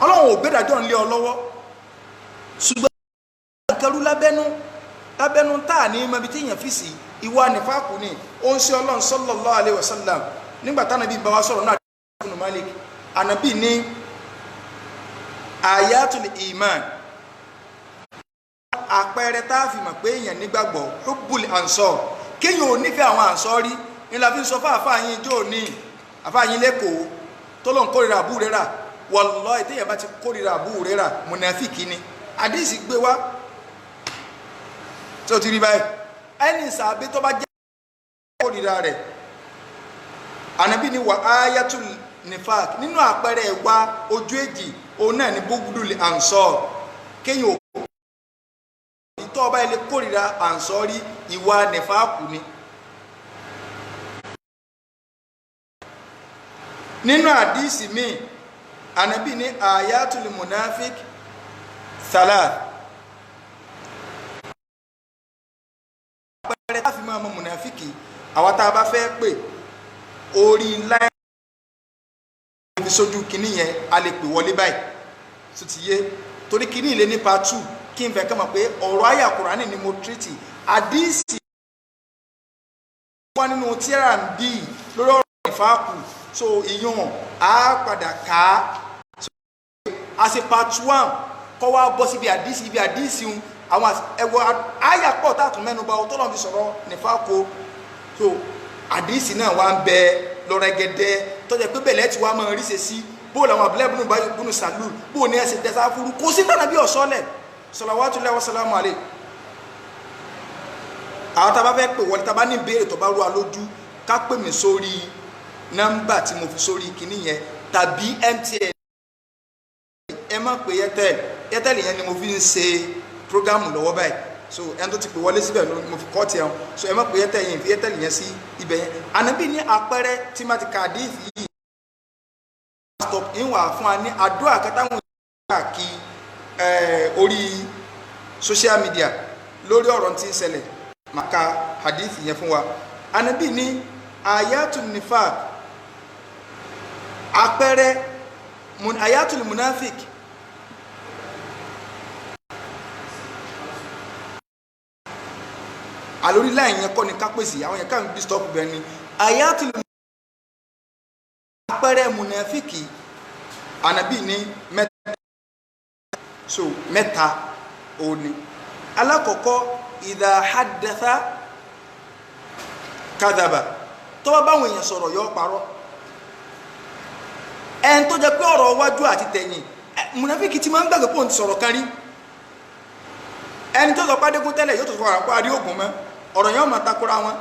ọlọ́run ò gbẹ́dàjọ́ ń lé ọ lọ́wọ́ ṣùgbọ́n ìkẹrù lábẹ́nú táà ní mọ́bí tí èèyàn fi sí ìwà nífàkù ní ó ń ṣe ọlọ́run sallallahu alaihi wasallam nígbà tánàbí bá wá sọ̀rọ̀ náà Ibn Malik ànàbí ní ayatul iman àpẹẹrẹ tá a fi mọ̀ pé èèyàn nígbàgbọ́ hubbul ansar kéèyàn ò nífẹ̀ẹ́ àwọn ànsọ́rí ní la fi ń sọ fún àfáàyín jó ní àfáàyín lẹ́kọ̀ọ́ tó lọ́n kórìíra Abu Hurairah wallahi téèyàn bá ti kórìíra Abu Hurairah mùnàfíkì ni àdíìsì gbé wá tó ti rí báyìí ẹni sàbí tó bá jẹ́ kórìíra rẹ̀ ànábì ni wà ayatul nifaq nínú àpẹẹrẹ ìwà ojú èjì òun náà ni bughdul ansar kéèyàn ò ìtọ́ ọba ilé kórìíra ansọ́rí ìwà nifaqu ni nínú àdíìsì míì ànábì ní ayatul munafik salat àpẹẹrẹ tá a fi máa mọ munafiki àwa tá a bá fẹ́ pè orí láì fi sójú kínní yẹn a lè pè wọlé báyìí tó ti yé torí kínní ilé ní part 2 kí n fẹ́ kọ́ mọ̀ pé ọ̀rọ̀ àyà Kùránì ni mo tírìtì àdíìsì wà nínú tíra ń bí lórí ọ̀rọ̀ ìfàkù so ìyún á padà ká a ṣe part 1 kọ́ wá bọ́ síbi àdíìsì àwọn ẹwọ àyà pọ̀ tá a tún mẹ́nu bà tó lọ́n fi sọ̀rọ̀ nífàkù so àdíìsì náà wà ń bẹ lọ́rẹ́gẹ́dẹ́ tọ́jà pé bẹ̀lẹ́ tí wàá máa rí ṣe sí bóòlù àwọn abúlé bùnú sàlù bóòlù ní ẹsẹ̀ tẹ́sà fúru kò sí tànà bí ọ̀sọ́lẹ̀ salawatullahi wa salamu alayhi àwọn tá a bá fẹ́ pè wọlé tá a bá ní ìbéèrè tó bá rú wa lójú ká pè mí sórí nọ́mbà tí mo fi sórí kinní yẹn tàbí MTN ẹ má pè Airtel yẹn ni mo fi ń ṣe prógámù lọ́wọ́ báyìí so ẹni tó ti pè wọlé síbẹ̀ ló mo fi kọ́ tiẹ̀ so ẹ má pè Airtel yẹn sí ibẹ̀ yẹn ànábì ní àpẹẹrẹ tí má ti kà díìsì yìí stop ń wà fún wa ní àdúrà kẹtàwọn ìgbà kí orí social media lórí ọ̀rọ̀ tí ń ṣẹlẹ̀ máa ka hadith yẹn fún wa ànábì ní ayatul nifaq àpẹẹrẹ ayatul munafik àlórí láì yẹn kọ́ ni kápẹ́sì àwọn yẹn káàkiri stop bẹ́ẹ̀ ni ayatul àpẹẹrẹ munafiki ànábì ní mẹ́ta so mẹ́ta òní alákọ̀ọ́kọ́ idha haddatha kadhaba tó bá báwọn èèyàn sọ̀rọ̀ yọ parọ́ ẹn tó jẹ́ pé ọ̀rọ̀ wájú àti tẹ̀yìn munafiki ti máa ń gbàgbé pò ń sọ̀rọ̀ kan rí ẹni tó sọ pàdégún tẹ́lẹ̀ yóò tó sọ àpá àrí ògùn mọ́ ọ̀rọ̀ yẹn máa takora wọn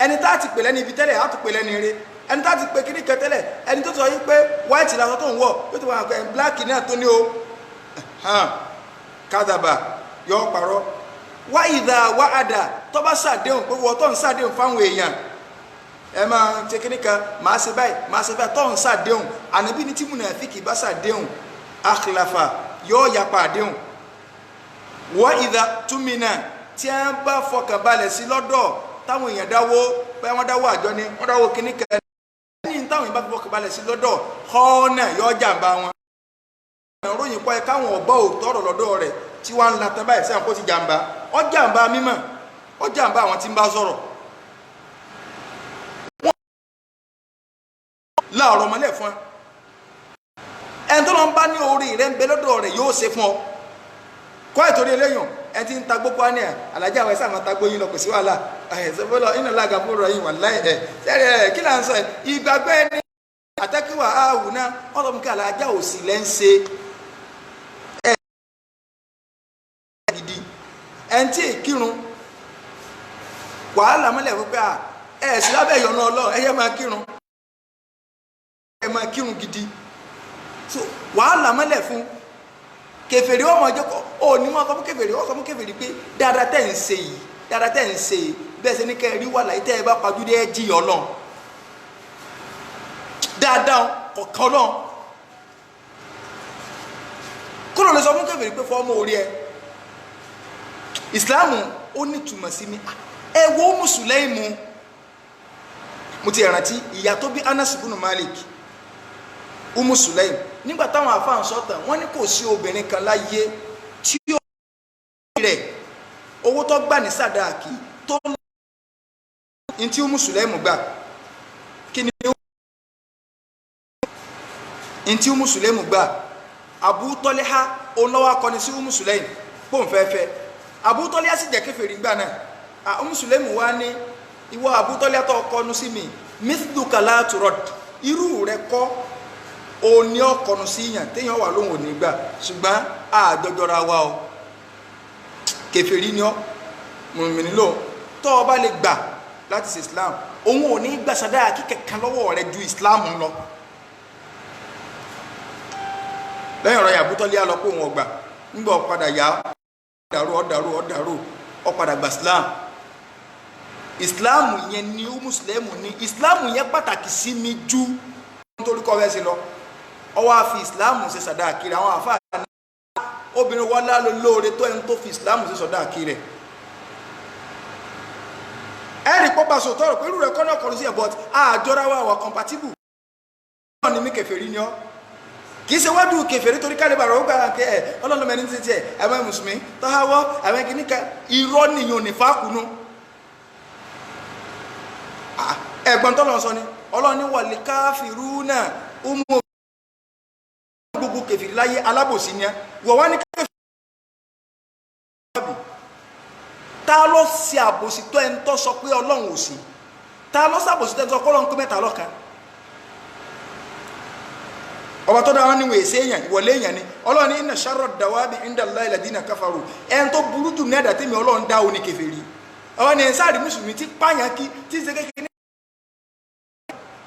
ẹni tá ti pè lẹ́ni ibi tẹ́lẹ̀ á tó pè lẹ́ni eré ẹni tá ti pè kíní kan tẹ́lẹ̀ ẹni tó sọ yí pé white lásán tó ń wọ̀ yóò tó wà pé black náà tó ní o kádàbà yọ parọ́ wá ìdá wá àdà tó bá ṣàdéhùn pé wọ́n tó ń ṣàdéhùn fáwọn èèyàn ẹ máa ṣe kíní kan máa ṣe báyìí tó ń ṣàdéhùn ànábì ní tí mùnàfíkì bá ṣàdéhùn akhlafa yóò yapa àdéhùn wọ́n ìdá túmínà tí a bá fọkàn balẹ̀ sí lọ́dọ̀ táwọn èèyàn dáwó pé wọ́n dáwó àjọ ni wọ́n dáwó kíní kan ní táwọn èèyàn bá fọkàn balẹ̀ sí lọ́dọ̀ kọ́ọ̀nà yọ jàǹbá wọn. ìròyìn pọ̀ ẹ̀ káwọn ọ̀bọ òótọ́ ọ̀rọ̀ lọ́dọ̀ rẹ̀ tí wọ́n ń la tán báyìí sẹ́yìn kó ti jàǹbá ọ jàǹbá mímọ̀ ọ jàǹbá àwọn tí ń bá sọ̀rọ̀. wọ́n láàrọ̀ mọ́lẹ̀ fún ẹ ẹni tó lọ ń bá ní orí rẹ̀ ń bẹ lọ́dọ̀ rẹ̀ yóò ṣe fún ọ kọ́ ìtorí eléyàn ẹ ti ń tagbó pa ní alájà àwọn ẹ̀sà máa tagbó yín lọ kò sí wàhálà ẹ̀sọ́fọ́lọ́ iná lága fún rọ̀ yín wà láì ẹ̀ sẹ́rẹ̀ kí là ń sọ ìgbàgbẹ́ ní àtẹ́kíwà áàwù náà wọ́n sọ fún kí alájà òsì lẹ́ ń ṣe ẹ̀ gidi ẹ̀ ń tí ì kírun wàhálà mọ́lẹ̀ wípé ẹ̀ sí lábẹ́ ìyọ̀nà Ọlọ́run ẹ̀yẹ́ máa kírun ẹ̀ máa kírun gidi so wàhálà mọ́lẹ̀ fún kèfèrí ọmọ ọjọ́ kọ́ ò ní mọ́ ọkọ̀ fún kèfèrí ọkọ̀ fún kèfèrí pé dáadáa tẹ́ ń ṣe yìí dáadáa tẹ́ ń ṣe bẹ́ẹ̀ ṣe ní kẹrí wà láì tẹ́ ẹ bá pàjúdé ẹ jí Ọlọ́run dáadáa kọ̀ọ̀kan náà kúrò lè sọ fún kèfèrí pé fọ́ ọmọ orí ẹ ìsìláàmù ó ní túmọ̀ sí mi ẹ wo mùsùlẹ́ìmù mo ti rántí ìyá tó bí Anas ibn Malik Umu Sulaim nígbà táwọn àfáà ń sọ̀tàn wọ́n ní kò sí obìnrin kan láyé tí ó rẹ̀ owó tó gbà ní sàdáàkì tó ní tí Umu Sulaim gbà kí ni tí Umu Sulaim gbà Abu Taliha olówó akọni sí Umu Sulaim pòun fẹ́fẹ́ Abu Taliha sì jẹ́ kèfèrí gbà náà Umu Sulaim wá ní ìwọ Abu Taliha tó kọnu sí mi mithluka la turad irú rẹ̀ kọ́ o ní ọkọ̀nù sí yàn téèyàn wà lóhùn òní gbà ṣùgbọ́n àjọjọra wa o kèfèrí ni ọ mùmìnì lò tó o bá lè gbà láti ṣe Islam òun ò ní gbà sàdáà kíkẹ̀kan lọ́wọ́ rẹ ju Islam lọ lẹ́yìn ọ̀rọ̀ Abu Taliha lọ pé òun ọgbà nígbà ọ̀padà yá ọ̀dàrú ọ̀padà gbà Islam yẹn ni ó mùsùlẹ́mù ní Islam yẹn pàtàkì sí mi ju nítorí kọ́ fẹ́ sí lọ ọwọ́ àfi ìsìláàmù ṣe sàdáàkì rẹ̀ àwọn àfáà ní obìnrin wọ́n lálọ́ lóore tó ẹni tó fi ìsìláàmù ṣe sàdáàkì rẹ̀ ẹ̀rì pọ́pá sọ tọrọ pẹ̀lú rẹ̀ kọ́nà kọlu sí ẹ̀ but àjọra wà compatible wọ́n ní mí kèfèrí ni ọ́ kìí ṣe wájú kèfèrí torí kálíbà rẹ̀ ó gbà kẹ́ ẹ̀ ọlọ́run mẹ́rin ti tiẹ̀ ẹ̀mẹ́ mùsùlùmí tọ́háwọ́ ẹ̀mẹ́ kìíníkà irọ́ nìyàn ní fákùnú ẹ̀gbọ́n tọ́lọ́ sọ ni ọlọ́run ní wàlí káfírúnà ọmọ gbogbo kèfèrí láyé alábòsí ni wọ́n wá ní kèfèrí ta ló ṣe àbòsí tó ẹni tó sọ pé ọlọ́run ò sí ta ló ṣàbòsí tó ẹni tó sọ pé ọlọ́run pé mẹ́ta lọ́kan ọba tó dáwọn níwọ̀n èsè èèyàn ìwọlé èèyàn ni ọlọ́run ní inna sharra dawabi inda Allahi alladhina kafaru ẹni tó burú jù ní ẹ̀dá tèmi ọlọ́run dá òní kèfèrí ọwọ́ ni sáàrí mùsùlùmí tí pààyàn kí tí ṣe kékeré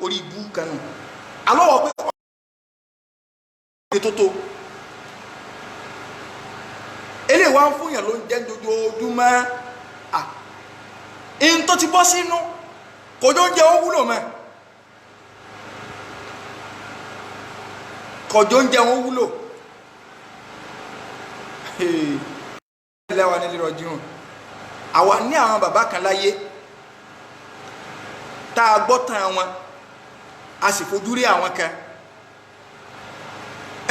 orí ibú kanu alọ́wọ́ pé ètò tó eléyìí wá ń fún yàn ló ń jẹ́ dojoojúmọ́ in tó ti bọ́ sínú kò jọ ń jẹ́ ó wúlò mọ́ kò jọ ń jẹ́ ó wúlò lẹ́wà nílé rọ̀jú àwa ní àwọn bàbá kan láyé tá a gbọ́ tán wọn a sì fojú rí àwọn kan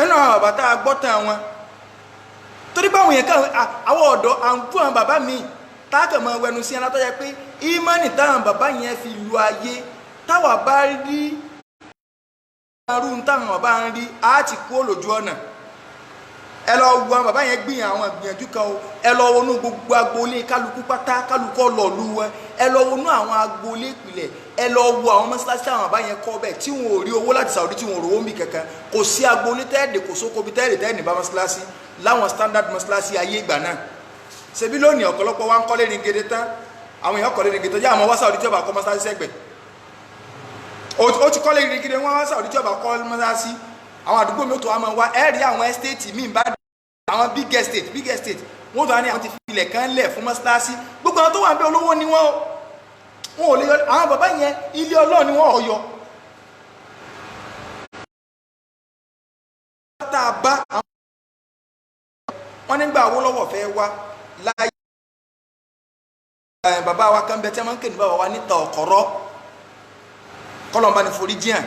ẹnu àwọn bàbá tá a gbọ́ tán wọn torí báwọn yẹn káwọn àwọn ọ̀dọ́ à ń bú àwọn bàbá mi táàkà máa wẹnu sí ẹná tó yẹ pé ìmánì táwọn bàbá yẹn fi lu ayé táwa bá rí arúgbó táwọn bàbá ń rí á ti kú lójú ọ̀nà ẹ lọ wo àwọn bàbá yẹn gbìyànjú àwọn ìgbìyànjú kan o ẹ lọ wọnú gbogbo agboolé kálukú pátá kálukú ọlọ́ọ̀lù wọn ẹ lọ wọnú àwọn agboolé ìpìlẹ̀ ẹ lọ wo àwọn mọ́sálásí àwọn bàbá yẹn kọ́ bẹ́ẹ̀ tí wọn ò rí owó láti Saudi tí wọn ò rówó mi kankan kò sí agboolé tẹ́ẹ̀dẹ̀ kò sóko bí tẹ́ẹ̀dẹ̀ ní bá mọ́sálásí láwọn standard mọ́sálásí ayé ìgbà náà ṣebí lónìí ọ̀pọ̀lọpọ̀ wa ń kọ́lé ní gèdè tán àwọn èèyàn kọ́lé ní gèdè tó jẹ́ àwọn wá Saudi tí ó bá kọ́ mọ́sálásí sẹ́gbẹ̀ ó ti kọ́lé ní gèdè wọn wá Saudi tí ó bá kọ́ mọ́sálásí àwọn àdúgbò mi tó wá máa wá ẹ̀rí àwọn estate míì bá àwọn big estate wọ́n tó wá ní àwọn ti fi ilẹ̀ kan lẹ̀ fún mọ́sálásí gbogbo àwọn tó wà ń bẹ olówó ni wọ́n ò lè yọ àwọn bàbá yẹn ilé Ọlọ́run ni wọ́n ọ̀yọ́ tá a bá wọ́n nígbà Awólọ́wọ̀ fẹ́ wá láyé bàbá wa kan bẹ tí wọ́n ń ké ní bàbá wa níta ọ̀kọ̀rọ̀ kọ́lọ̀mbá ní forí jíàn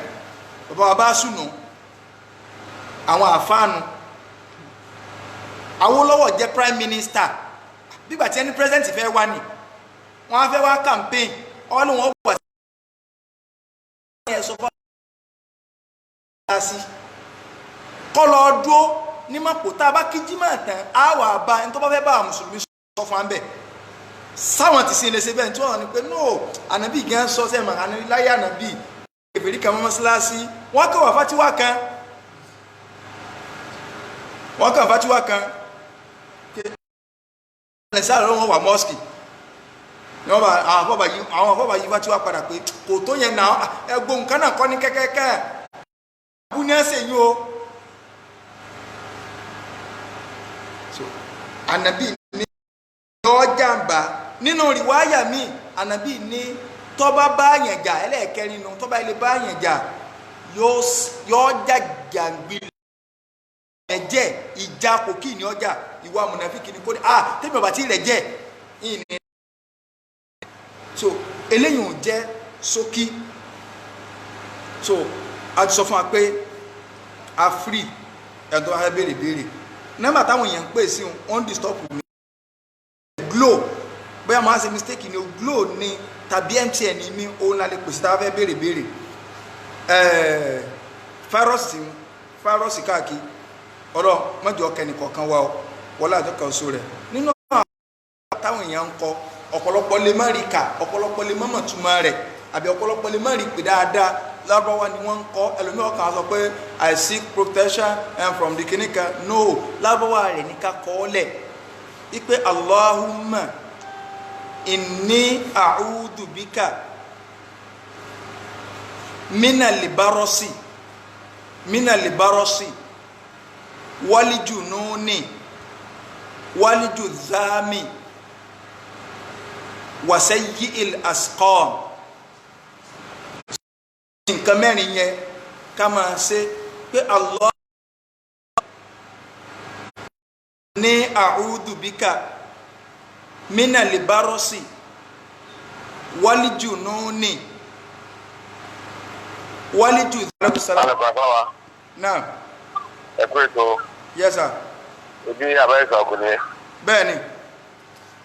bàbá wa bá sùnù àwọn àfáànù Awólọ́wọ̀ jẹ́ prime minister bígbà tí ẹni president fẹ́ wá ní wọ́n á fẹ́ wá campaign ọlọ́run wọ́n wà sí ẹ̀sọ́ fún kọ́lọ̀ ọdún ní mọ̀pọ̀ tá a bá kí jímọ̀ tán á wà bá ẹni tó bá fẹ́ bá mùsùlùmí sọ fún ambẹ sáwọn ti sin lè ṣe bẹ́ẹ̀ tí wọ́n ní pé no ànábì gan sọ sẹ́ mọ̀ ànábì láyé ànábì ìfèrí kan mọ́sálásí wọ́n kàn wà fátíwá kan lẹ́sẹ̀ àrọ́ wọn wà mọ́sìkì ni wọ́n bá àwọn afọ́bà yí fátíwá padà pé kò tó yẹn náà ẹgbó nǹkan náà kọ́ ní kẹ́kẹ́kẹ́ abú ní ẹsẹ̀ yìí o so ànábì ní ọjàmbá nínú rìwáyà míì ànábì ní tọ́ba bá yẹn jà ẹlẹ́ẹ̀kẹrin nù tọ́ba ilé bá yẹn jà yóò jàgbé ẹ̀jẹ̀ ìjà kòkí ní ọjà ìwà mùnàfíkì ní kó ní tẹ́mi ọ̀bà tí rẹ̀ jẹ́ ìní. so eléyìí ò jẹ́ ṣókí so a ti sọ fún wa pé a free ẹ̀dọ́ a béèrè nọ́mbà táwọn èèyàn ń pè sí on the stop ní Glo bóyá máa ṣe mistake ní Glo ní tàbí MTN ní mi òun la lè pèsè tá a fẹ́ béèrè fáírọ́ọ̀sì káàkiri ọ̀rọ̀ mọ́jọ kẹ́ni kọ̀ọ̀kan wá ọ wọlé àjọkọ̀ oṣù rẹ̀ nínú àwọn táwọn èèyàn ń kọ ọ̀pọ̀lọpọ̀ lè má rí kà ọ̀pọ̀lọpọ̀ lè má mọ̀ túmọ̀ rẹ̀ àbí ọ̀pọ̀lọpọ̀ lè má rí pè dáadáa lárúbáwá ni wọ́n ń kọ́ ẹlòmíràn kan sọ pé I seek protection from the kìnìkan no lárúbáwá rẹ̀ ní ká kọ́ ọ́ lẹ̀ wípé Allahumma inni a'udhu bika mina libarosi walijununi walijudhami wasayyi'il asqam nǹkan mẹ́rin yẹn ká máa ṣe pé Allah ní a'udhu bika mina libarosi walijununi walijudhami. Náà. Ẹ kú ètò. Yes sir. Ojú àbáyé sọ̀kù ni. Bẹ́ẹ̀ni.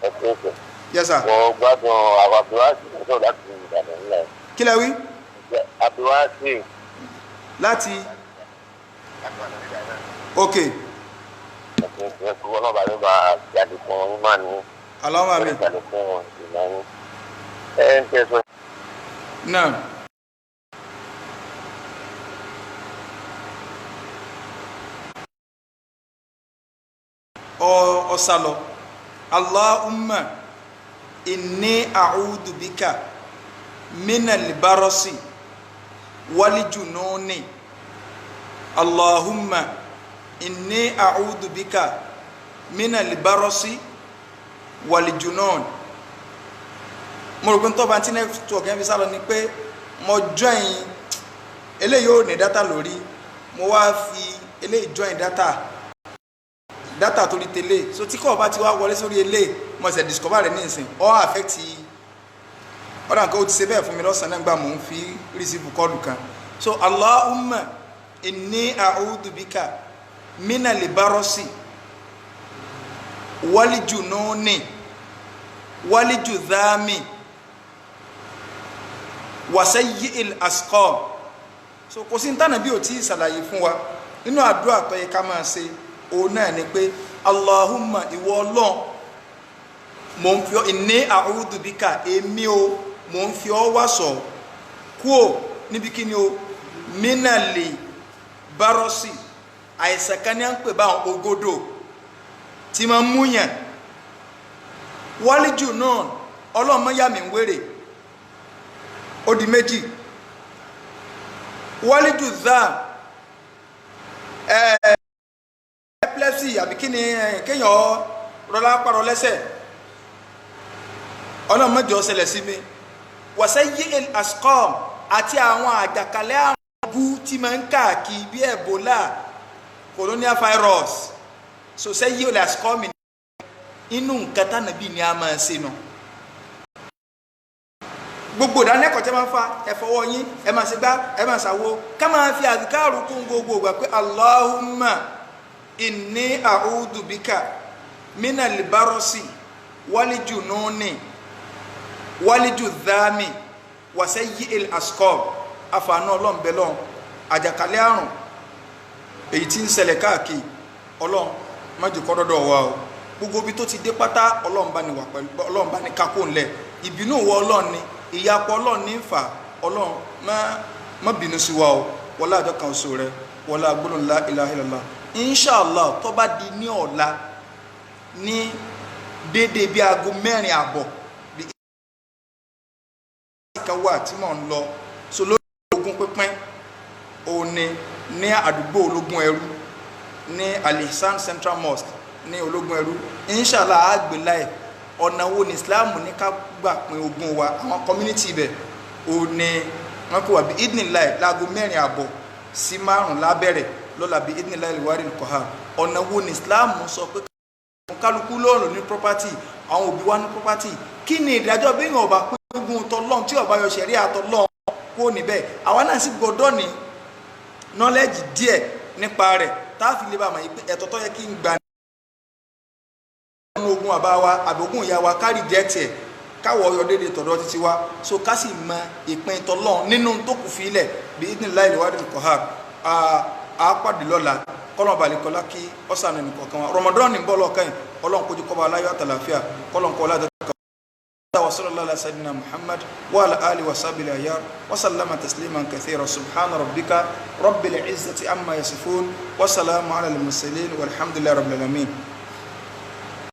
Ẹ kú ètò. Yes sir. Mo gbádùn àwọn Abdulwasi sọ̀rọ̀ láti Ìbàdàn nílẹ̀. Kí lẹ wí? Abdulwasi. Láti. Ok. Ẹ kú ọlọ́ba ló bá jáde fún ọmọ máa ní. Allahumma amin. Jáde fún ìnáwó. Ẹ ń tẹ̀sán. Náà. Ọ̀sàlọ̀ Allahumma inni a'udhu bika minal barasi walijununi Allahumma inni a'udhu bika minal barasi walijunun. mo rò pé tó bá tí network yẹn fi sálọ ni pé mo join eléyìí ò ní data lórí mo wá fi eléyìí join data torí tẹ́lẹ̀ so tí kò bá ti wá wọlé sórí ilé mo ṣe discover rẹ̀ ní ìsìn ó affect ọ̀dà nǹkan ó ti ṣe bẹ́ẹ̀ fún mi lọ́sàn-án náà gbà mò ń fi receive kọ́ọ̀lù kan so Allahumma inni a'udhu bika minal barasi walijununi walijudhami wasayyi'il asqam so kò sí ntànà bí o ti ṣàlàyé fún wa nínú àdúrà tó yẹ ká máa ṣe òun náà ni pé Allahumma ìwọ Ọlọ́run mò ń fi ọ́ inni a'udhu bika èmi o mò ń fi ọ́ wá sọ kúò níbi kí ni o minali barosi àìsàn kan ní à ń pè báwọn ògodò tí máa ń múyàn wálíjù náà ọlọ́mọ yà mí ń wèrè ó di méjì wálíjù zam epilepsy àbí kí ni kéèyàn rọlá parọ lẹ́sẹ̀ ọlọ́mọ jọ ṣẹlẹ̀ sí mi wasayyi'il asqam àti àwọn àjàkálẹ̀ àrùn bú tí máa ń káàkiri bí Ebola coronavirus so sayyi'il asqam mi inú nǹkan tánàbí ni a máa ṣe nù gbogbo ìdánilẹ́kọ̀ọ́ tẹ́ máa ń fa ẹ̀fọwọ́ yín ẹ máa ṣe gbá ẹ máa ṣàwo ká máa fi àdìkáàrù kún gbogbo ìgbà pé Allahumma inni a'udhu bika minal barasi walijununi walijudhami wasayyi'il asqam àfààní ọlọ́run bẹ́ẹ̀ lọ́run àjàkálẹ̀ àrùn èyí tí ń ṣẹlẹ̀ káàkiri ọlọ́run má jẹ́ kó dọ́dọ̀ wa o gbogbo ibi tó ti dé pátá ọlọ́run bá ní wà pẹ̀lú ọlọ́run bá ní kakó ńlẹ̀ ìbínú wọ ọlọ́run ni ìyapọ̀ ọlọ́run ní fà ọlọ́run má bínú sí wa o wọlá àjọ kan oṣù rẹ wọlá gbólóhùn la ilaha illallah inshallah tó bá di ní ọ̀la ní déédéé bí aago 4:30 kan wà tí mò ń lọ so lórí ológun pínpín òní ní àdúgbò ológun ẹrú ní Al-Ihsan Central Mosque ní ológun ẹrú inshallah àgbéláì ọ̀nà wo ní Islam ní ká gbà pín ogún wa àwọn community ibẹ̀ òní wọn kò wà bí idnillahi láago 4:30 sí 5 lábẹ́rẹ̀ lọ́la bí idnillahi al-wari al-qahar ọ̀nà wo ní Islam sọ pé kálukú lóòrùn ní property àwọn òbí wa ní property kí ni ìdájọ́ bí yàn ọba pín ogún tọlọ́run tí ọba yọ ṣẹ̀rí àtọlọ́run kó níbẹ̀ àwa náà sì gbọdọ̀ ní knowledge díẹ̀ nípa rẹ̀ tá a fi lè bá mọ̀ pé ẹ̀tọ́ tó yẹ kí n gbà ní ogún àbá wa àbógún ìyá wa ká reject ẹ̀ káwọ̀ ọyọ dédé tọ̀dọ̀ títí wa so ká sì mọ ìpín tọlọ́run nínú tó kù fílẹ̀ bí idnillahi al-wari al-qahar a pàdé lọ́la kọ́lọ̀n balẹ̀ kọ́lá kí ọ̀sán ẹnì kọ̀ọ̀kan wa Ramadan ní bọ́ọ̀lù ọ̀kan yìí ọlọ́run kojú kọ́ba aláyọ̀ àtàlàfíà kọ́lọ̀n kọ́ ọlá وصلى الله على سيدنا محمد وعلى آله وصحبه الأخيار وسلم تسليما كثيرا سبحان ربك رب العزة عما يصفون وسلام على المرسلين والحمد لله رب العالمين